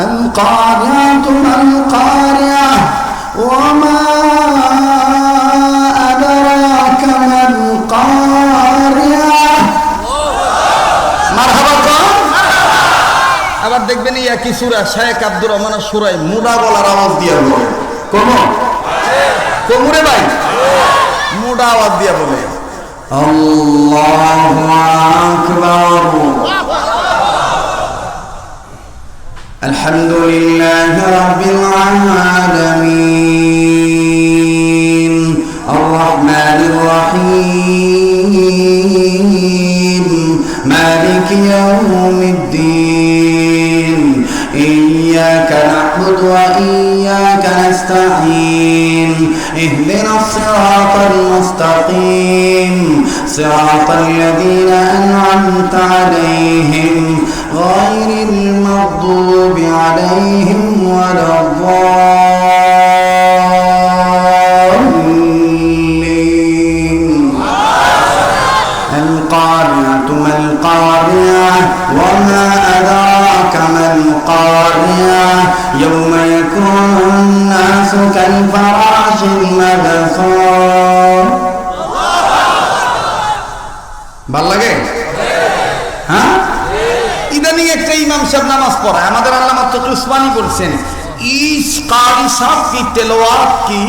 القارعة ما القارعة وما আবার দেখবেন এই একই সূরা শেখ আব্দুর রহমানের সূরায় মুডা গলার আওয়াজ দিয়ে বলে কোমরে ভাই মুডা আওয়াজ দিয়ে বলে আল্লাহু আকবার আলহামদুলিল্লাহি রাব্বিল আলামিন আর-রাহমানির রাহিম মালিকি ইয়াউমিদ্দিন ইয়্যাকা না'বুদু ওয়া ইয়্যাকা নাস্তাঈন ইহদিনাস সিরাতাল মুস্তাকিম সিরাতাল লাযীনা আন'আমতা আলাইহিম গায়রিল মাগদুবি আলাইহিম ওয়ালাদ-দাল্লিন القارعة ما القارعة وما أدراك ما القارعة يوم يكون الناس كالفراش المبثوث ভাল লাগে হ্যাঁ ইদানিং একটা ইমাম সাহেব নামাজ পড়ায় আমাদের আল্লামা তকি উসমানী বলছেন ইস কারি সাহেব কি তেলাওয়াত কি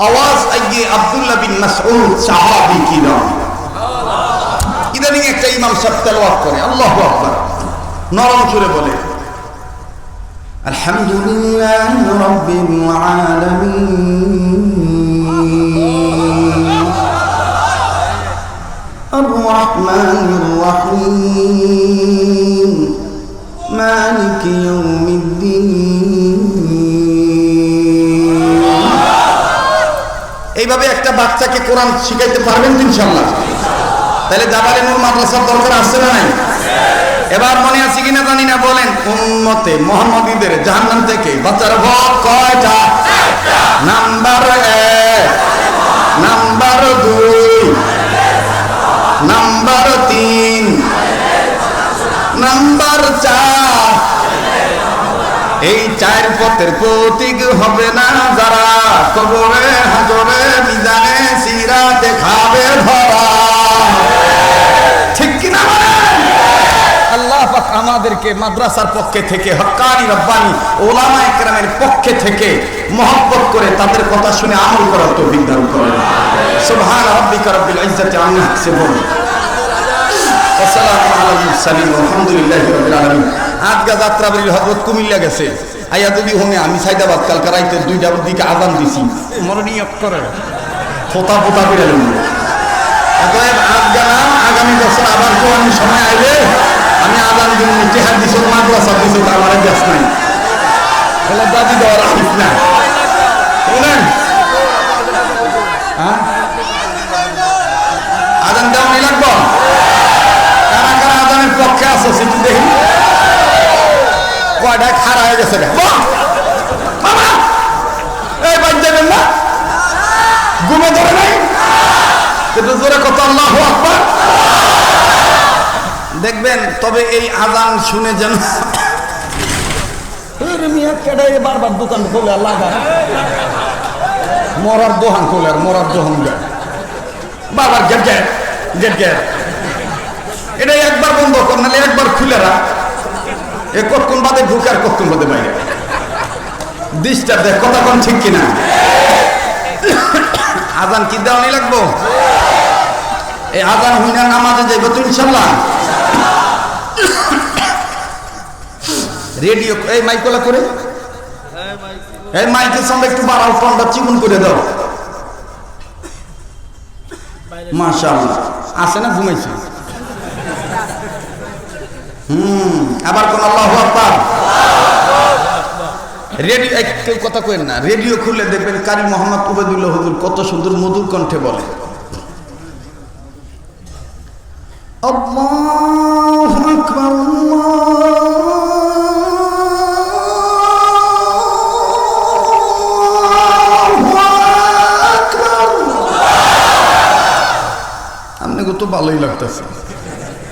আওয়াজ আইয়ে আব্দুল্লাহ বিন মাসউদ সাহাবী কি নাম ইদানিং একটা ইমাম সাহেব তেলাওয়াত করে আল্লাহু আকবার নরম সুরে বলে আলহামদুলিল্লাহি রাব্বিল আলামিন আর-রাহমানির রাহিম মালিকি ইয়াউমিদ্দিন এইভাবে একটা বাচ্চাকে কোরআন শিখাইতে পারবেন ইনশাআল্লাহ তাহলে জাবালে নূর মাদ্রাসার দরকার আছে না নাই এবার মনে আছে কিনা জানি না বলেন উম্মতে মুহাম্মাদীদের জাহান্নাম থেকে বাঁচার হক কয়টা নাম্বার 1 নাম্বার 2 নাম্বার 3 নাম্বার 4 এই 4 পথের প্রতীক হবে না যারা কবরে হাজরে মিজানে সিরাতে খাবে ধরা ঠিক কিনা আল্লাহ পাক আমাদেরকে মাদ্রাসার পক্ষে থেকে হক্কানি রব্বানি উলামায়ে কেরামের পক্ষে থেকে মহব্বত করে তাদের কথা শুনে আমল করার তৌফিক দান করেন সুবহান রাব্বিকা রাব্বিল ইজ্জাতি আম্মা ইয়াসিফুন ওয়া সালামুন আলাল মুরসালিন আলহামদুলিল্লাহি রাব্বিল আলামিন। আজকে যাত্রাবাড়ির হযরত কুমিল্লা গেছে, আইয়া যদি হোমে আমি সাইদাবাদ কালকা রাইতে 2টার দিকে আযান দিছি, মরণীয় করে ফোতা ফোতা করে দিল। অতএব আজকে না, আগামী বছর আবার কোরআনের সময় আইলে আমি আযান দিব, ইতিহাদ দিছো, মাদ্রাসা দিছো, আমার কাজ নাই, বলে দাদি দেওয়ার আসিস না, শুনেন হ্যাঁ আযান দেওয়া নেই লাগবো। কারা কারা আযানের পক্ষে আছে সেটু দেখি, কয়টা খাড়া হয়ে গেছে বাবা, এই বাদ দেবেন না, ঘুমে ধরে নাই, কিন্তু জোরে কত আল্লাহু আকবার দেখবেন। তবে এই আযান শুনে যেন বারবার দোকান খোলে লাগা, মরার দোহান খোলে, আর মরার দোহান যায় বাবার গেট গেট গেট গেট, এটা একবার বন্ধ কর, নাহলে একবার খুলে রাখ, এ কতক্ষণ বাদে ঢুকে আর কতক্ষণ বাদে বাইরে ডিস্টার্ব দেয়, কথা কোন ঠিক কিনা? আযান কি দেওয়া নেই লাগবো? এই আযান হইনা নামাজে যাইব তো ইনশাল্লাহ। রেডিও এই মাইকলা করে, এই মাইকের সামনে একটু বাড়াও, ফোনটা চিকুন করে দাও। মাশাআল্লাহ, আছে না ঘুমাইছে? আবার কোন আল্লাহু আকবার। রেডিও কেউ কথা কইেন না, রেডিও খুলে দেখবেন কারি মোহাম্মদ উবাইদুল্লাহ হুজুর কত সুন্দর মধুর কণ্ঠে বলে, আল্লাহু আকবার আপনাকে তো ভালোই লাগতেছে,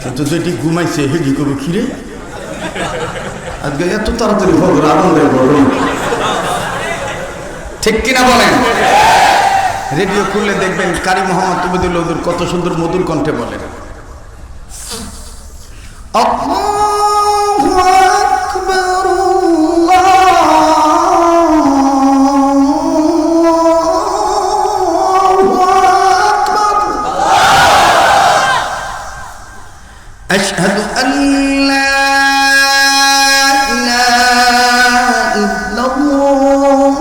কিন্তু যেটি ঘুমাইছে হেডি করবো খিরে আজকে এত তাড়াতাড়ি খবর আনন্দের বড়, ঠিক কিনা বলেন? রেডিও খুললে দেখবেন কারি মোহাম্মদ উবাইদুল্লাহ হুজুর কত সুন্দর মধুর কণ্ঠে বলেন, আল্লাহু আকবার أشهد أن لا إله إلا الله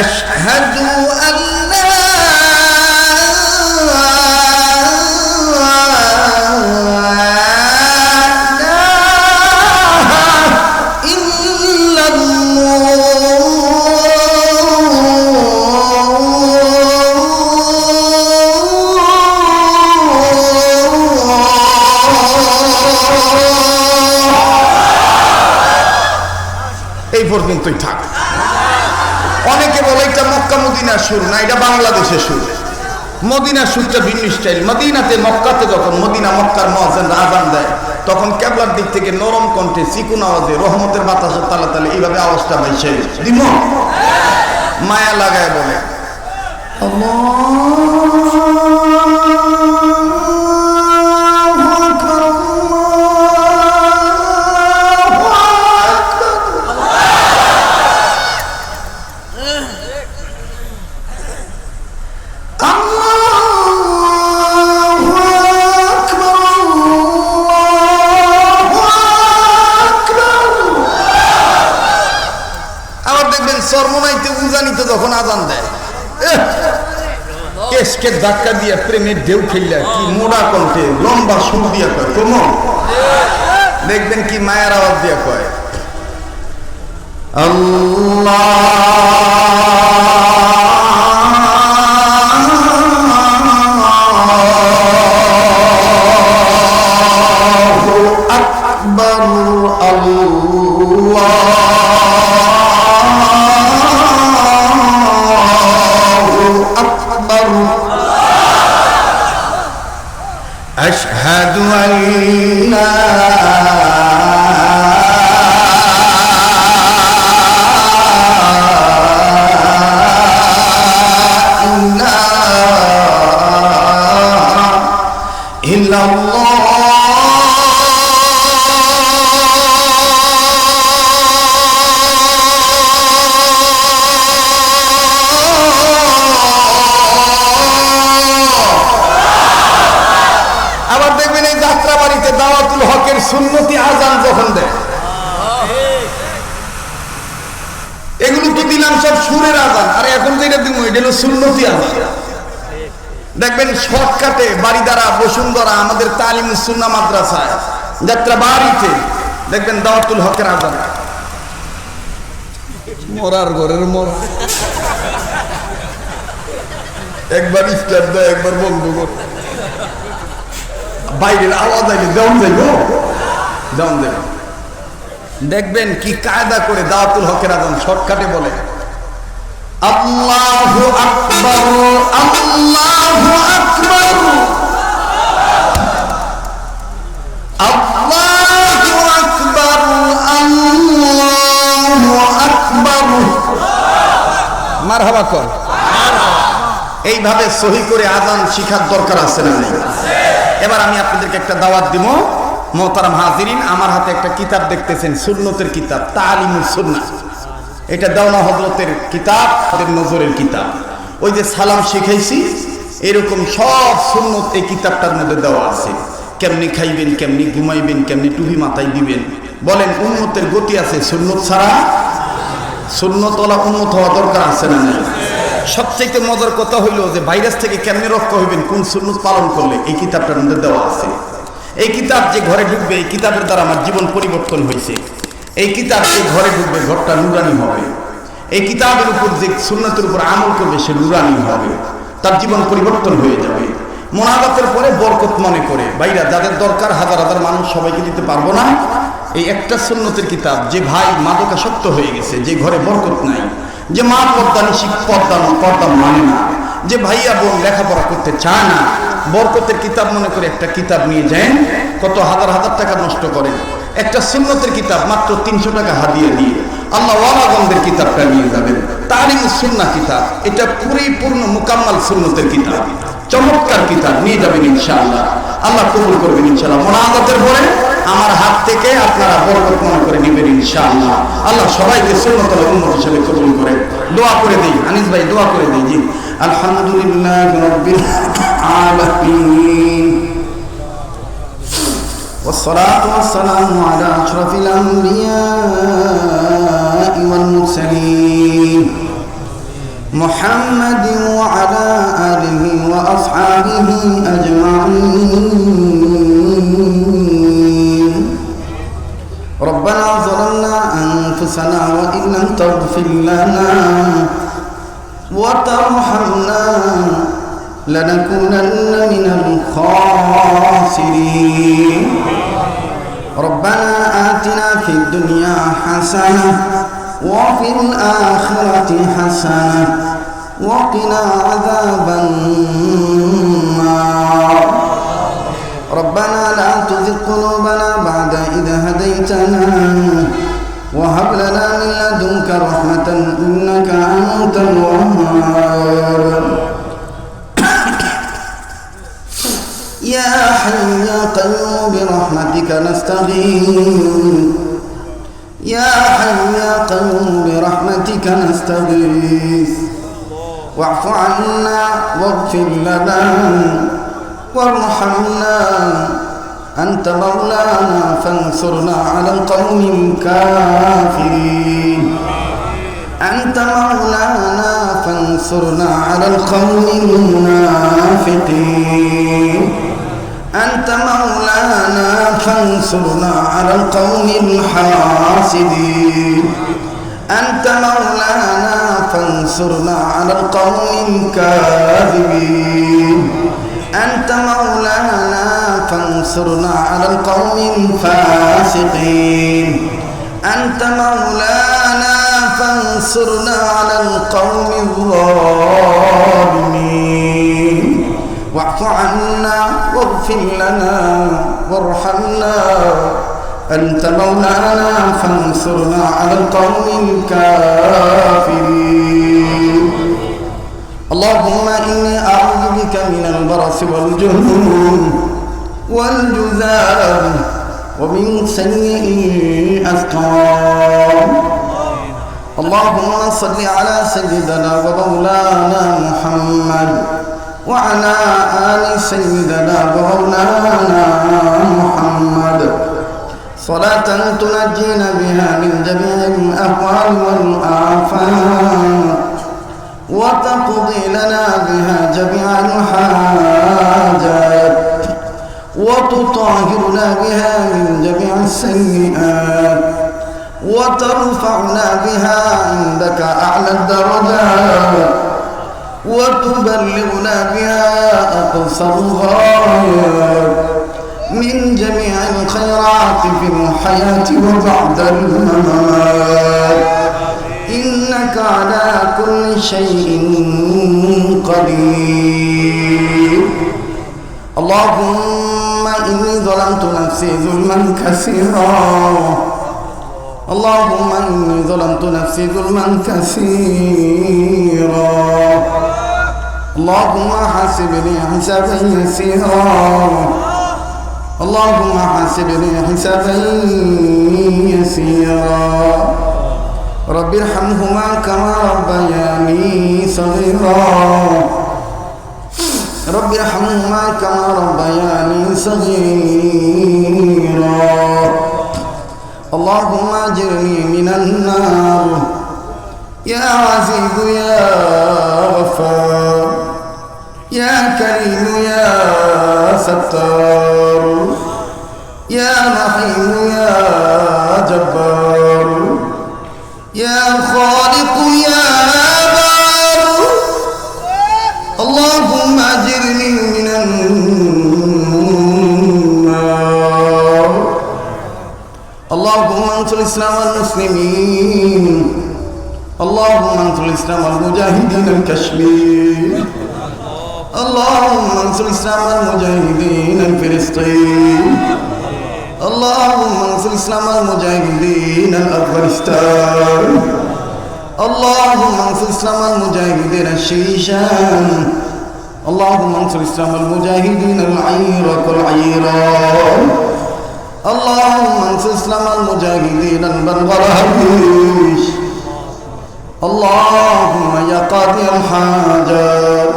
أشهد أن لا এই পর্যন্তই থাক। অনেকে বলে এটা মক্কা মদিনার সুর, না এটা বাংলাদেশের সুর। মদিনার সুরটা ভিন্ন স্টাইল। মদিনাতে মক্কাতে যখন মদিনা মক্কার মুয়াজ্জিন আযান দেয় তখন কিবলার দিক থেকে নরম কণ্ঠে চিকুন আওয়াজে রহমতের বাতাসে তালে তালে এইভাবে আওয়াজটা বাইছে দিব, মায়া লাগায় বলে সরমনাইতে উজানিতে যখন আজান দেয় কেসকে ধাক্কা দিয়ে প্রেমের ঢেউ খেললে কি মোড়া কণ্ঠে লম্বা সুর দিয়া কয়, কমন দেখবেন কি মায়ের আওয়াজ দিয়া কয় আল্লাহু আকবার আল্লাহ أشهد أن لا إله إلا الله দাওয়াতুল হকের সুন্নতি আজান যখন দেয়, এগুলো তো দিলাম সব সুরের আজান, আর এখন যেটা দিব এটা হলো সুন্নতি আজান। দেখবেন শর্টকাটে বাড়িদারা, বসুন্ধরা, আমাদের তালিমুস সুন্নাহ মাদ্রাসায়, যাত্রা বাড়িতে দেখবেন দাওয়াতুল হকের আজান। মরার ঘরের মর, একবার স্টার্ট দেয়, একবার বন্ধ কর, বাইরের আওয়াজ আইলে দেওয়ান যাইব, দেওয়ান যাইব। দেখবেন কি কায়দা করে দাওয়াতুল হকের আজান শর্টকাটে বলে, আল্লাহু আকবার, আল্লাহু আকবার, আল্লাহু আকবার, আল্লাহু আকবার, মারহাবা কর। এইভাবে সহি করে আজান শিখার দরকার আছে না নেই? এবার আমি আপনাদেরকে একটা দাওয়াত দিব। মোহতারাম হাজিরিন, আমার হাতে একটা কিতাব দেখতেছেন, সুন্নতের কিতাব, তালিমুস সুন্নাহ। এটা দাওনা হযরতের কিতাব, ওদের নজরের কিতাব। ওই যে সালাম শিখাইছি, এরকম সব সুন্নত এই কিতাবটার মধ্যে দেওয়া আছে। কেমনি খাইবেন, কেমনি ঘুমাইবেন, কেমনি টুপি মাথায় দিবেন। বলেন উম্মতের গতি আছে সুন্নত ছাড়া? সুন্নতওয়ালা উম্মত হওয়া দরকার আছে না নাই? সবচেয়ে মজার কথা হইল যে ভাইরাস থেকে কেমনি রক্ষা হইবেন, কোন সুন্নত পালন করলে, এই কিতাবটার মধ্যে দেওয়া আছে। এই কিতাব যে ঘরে ঢুকবে, এই কিতাবের দ্বারা আমার জীবন পরিবর্তন হয়েছে। এই কিতাব যে ঘরে ঢুকবে, ঘরটা নুরানি হবে। এই কিতাবের উপর যে সুন্নতের উপর আমল করবে, সে নুরানি হবে, তার জীবন পরিবর্তন হয়ে যাবে। মোনাজাতের পরে বরকত মনে করে বাইরা যাদের দরকার, হাজার হাজার মানুষ, সবাইকে দিতে পারবো না। এই একটা সুন্নতের কিতাব, যে ভাই মাদকাসক্ত হয়ে গেছে, যে ঘরে বরকত নাই, যে মা পর্দা মানে না, যে ভাইয়া বোন লেখাপড়া করতে চায় না, বরকতের কিতাব মনে করে একটা কিতাব নিয়ে যান। কত হাজার হাজার টাকা নষ্ট করেন, একটা সুন্নতের কিতাব মাত্র 300 টাকা হাদিয়া দিয়ে আল্লাহ ওয়ালাগণদের কিতাবটা নিয়ে যাবেন। তালিমুস সুন্নাহ কিতাব, এটা পরিপূর্ণ মুকাম্মাল সুন্নতের কিতাব, চমৎকার কিতাব নিয়ে যাবেন ইনশাআল্লাহ। আল্লাহ কবুল করবেন ইনশাআল্লাহ। মোনাজাতের পরে আমার হাত থেকে আপনারা বরকত মনে করে নেবেন ইনশাআল্লাহ। আল্লাহ সবাইকে সুন্নতুল উম্মত হিসেবে কবুল করে। দোয়া করে দেই, আনিস ভাই দোয়া করে দেই। জি, আলহামদুলিল্লাহ রাব্বিল আলামিন, والصلاة والسلام على أشرف الأنبياء والمرسلين محمد وعلى آله وأصحابه أجمعين. ربنا ظلمنا أنفسنا وإن لم تغفر لنا وترحمنا لنكونن من الخاسرين. ربنا آتنا في الدنيا حسنة وفي الآخرة حسنة وقنا عذاب النار. ربنا لا تزغ قلوبنا بعد إذ هديتنا وهب لنا من لدنك رحمة إنك أنت الوهاب. يا حي يا قيوم برحمتك نستغيث، يا حي يا قيوم برحمتك نستغيث. واعف عنا واغفر لنا وارحمنا، أنت مولانا فانصرنا على القوم الكافرين. أنت مولانا فانصرنا على القوم المنافقين. أنت مولانا فانصرنا على القوم الحاسدين. أنت مولانا فانصرنا على القوم الكاذبين. أنت مولانا فانصرنا على القوم الفاسقين. أنت مولانا فانصرنا على القوم الظالمين. واعف عنا واغفر لنا وارحمنا، أنت مولانا فانصرنا على القوم الكافرين. اللهم إني أعوذ بك من البرص والجنون والجذام ومن سيء الأسقام. اللهم صل على سيدنا ومولانا محمد وعلى آل سيدنا ومولانا محمد صلاة تنجينا بها من جميع الأهوال والآفات وتقضي لنا بها جميع الحاجات وتطهرنا بها من جميع السيئات وترفعنا بها عندك أعلى الدرجات وتبلغنا بها أقصى الغايات من جميع الخيرات في الحياة وبعد الممات إنك على كل شيء قدير. اللهم إني ظلمت نفسي ظلما كثيرا اللهم إني ظلمت نفسي ظلما كثيرا اللهم حاسبني حسابا يسيرا اللهم حاسبني حسابا يسيرا رب ارحمهما كما ربياني صغيرا رب ارحمهما كما ربياني صغيرا اللهم اجرني من النار يا عزيز يا غفار يا كريم يا ستار يا رحيم يا جبار يا خالق يا بار اللهم اجرني من النار اللهم انصر الاسلام والمسلمين اللهم انصر الاسلام والمجاهدين الكشمير اللهم انصر الاسلام والمجاهدين الفلسطين اللهم انصر الاسلام والمجاهدين الافغانستان اللهم انصر الاسلام والمجاهدين الشيشان اللهم انصر الاسلام والمجاهدين العراق والعراق اللهم انصر الاسلام والمجاهدين البنغلاديش اللهم يا قاضي الحاجات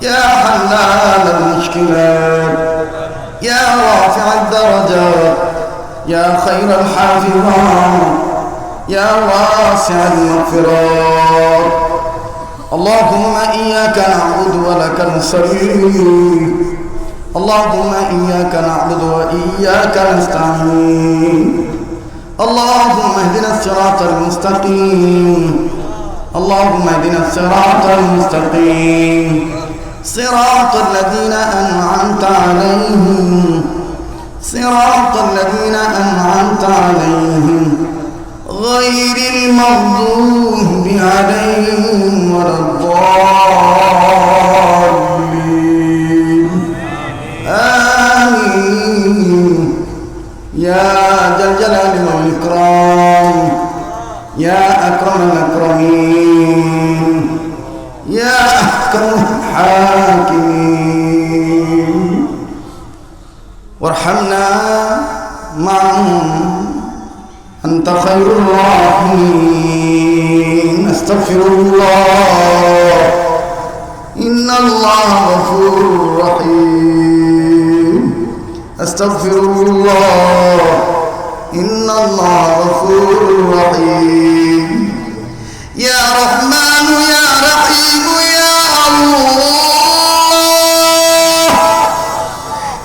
يا حلال المشكلات يا رافع الدرجات يا خير الحافظات يا واسع المغفرات اللهم إياك نعبد ولك نصلي اللهم إياك نعبد وإياك نستعين اللهم اهدنا الصراط المستقيم اللهم اهدنا الصراط المستقيم صراط الذين أنعمت عليهم صراط الذين أنعمت عليهم غير المغضوب عليهم ولا الضالين آمين يا ذا الجلال والإكرام يا أكرم الأكرمين يا أحكم الحاكمين وارحمنا معهم أنت خير الراحمين أستغفر الله إن الله غفور رحيم أستغفر الله إن الله غفور رحيم يا رحمن يا رحيم يا الله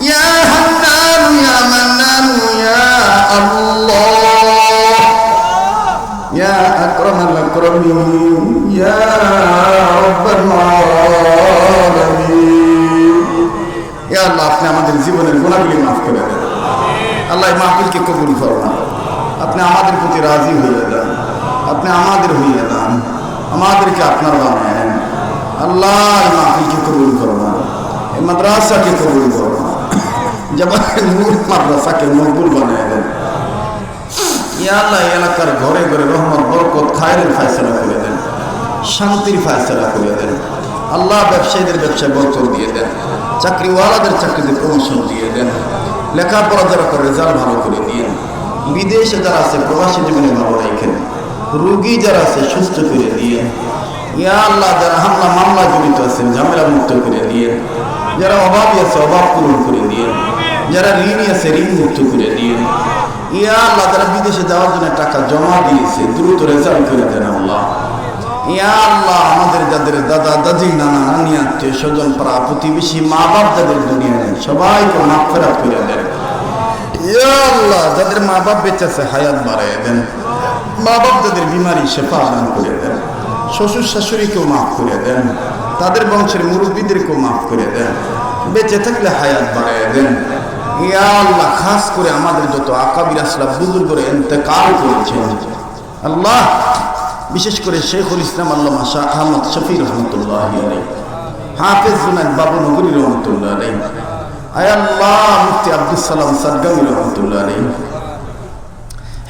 يا حنان يا منان يا الله يا أكرم الأكرمين يا رب العالمين يا الله আপনি আমাদের জীবনের গুনাহগুলি মাফ করে দেন আল্লাহ এই মাহফিলকে কবুল করুন আপনি আমাদের প্রতি রাজি হয়ে যান আপনি আমাদের হয়ে যান আমাদেরকে আপনার বানায়েন আল্লাহ এই মাহফিলকে কবুল করুন এই মাদ্রাসাকে কবুল করুন জবানের নূর মাদ্রাসাকে মকবুল বানায় দেন ইয়া আল্লাহ এলাকার ঘরে ঘরে রহমত বরকত খায়রের ফয়সালা করে দেন শান্তির ফয়সালা করে দেন আল্লাহ ব্যবসায়ীদের ব্যবসায় বরকত দিয়ে দেন চাকরিওয়ালাদের চাকরিতে প্রমোশন দিয়ে দেন লেখাপড়া যারা করে রেজাল্ট ভালো করে দিয়ে বিদেশে যারা আছে প্রবাসী জীবনে ভালো রাখেন রোগী যারা আছে সুস্থ করে দিয়ে ইয়া আল্লাহ যারা হামলা মামলা জড়িত আছেন ঝামেলা মুক্ত করে দিয়ে, যারা অভাবী আছে অভাব পূরণ করে দিয়ে, যারা ঋণী আছে ঋণ মুক্ত করে দিয়ে, ইয়া আল্লাহ যারা বিদেশে যাওয়ার জন্য টাকা জমা দিয়েছে দ্রুত রেজাল্ট করে দেন আল্লাহ। ইয়া আল্লাহ আমাদের যাদের দাদা দাদি নানা নানি আত্মীয় স্বজন পাড়া প্রতিবেশী মা বাপ যাদের দুনিয়া নেই সবাইকে মাগফিরাত করে দেন। ইয়া আল্লাহ যাদের মা বাপ বেঁচে আছে হায়াত বাড়ায় দেন, মা বাপ যাদের বিমারি শেফা দান করে দেন, শ্বশুর শাশুড়িকেও মাফ করে দেন, তাদের বংশের মুরব্বীদেরকেও মাফ করে দেন, বেঁচে থাকলে হায়াত বাড়ায় দেন। ইয়া আল্লাহ খাস করে আমাদের যত আকাবির আসলাফ বুজুর্গরা ইন্তেকাল করেছেন আল্লাহ, বিশেষ করে শেখুল ইসলাম আল্লামা শাহ আহমদ শফি রহমতুল্লাহি আলাইহি, হাফেজ জুনায়েদ বাবু নগরী রহমতুল্লাহ আলাইহি, আয় আল্লাহ মুফতি আব্দুস সালাম সাদগামী রহমতুল্লাহ আলাইহি,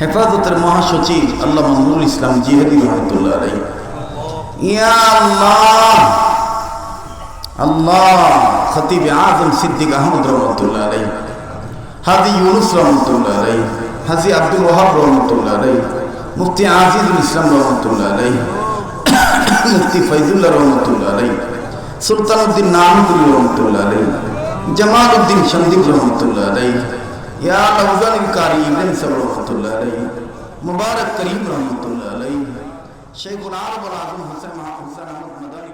হেফাজতের মহাসচিব আল্লামা নুরুল ইসলাম জিহাদি রহমতুল্লাহ আলাইহি, ইয়া আল্লাহ আল্লাহ খতিব আজম সিদ্দিক আহমদ রহমতুল্লাহ আলাইহি, হাজি ইউনুস রহমতুল্লাহ আলাইহি, হাজি আব্দুল ওয়াহাব রহমতুল্লাহ আলাইহি, মুফতি আজিজুল ইসলাম রহমতুল্লাহ আলাইহি, মুফতি ফয়জুল্লাহ রহমতুল্লাহ আলাইহি, সুলতানুদ্দিন নানুতুল্লাহ রহমতুল্লাহ আলাইহি, জামালউদ্দিন সন্দীপ রহমতুল্লাহ আলাইহি, ইয়া লাউজানিল কারি ইবনে সাব রহমতুল্লাহ আলাইহি, মুবারক করিম রহমতুল্লাহ আলাইহি, শেখুল আরব আল আজম হুসাইন আহমদ মাদানী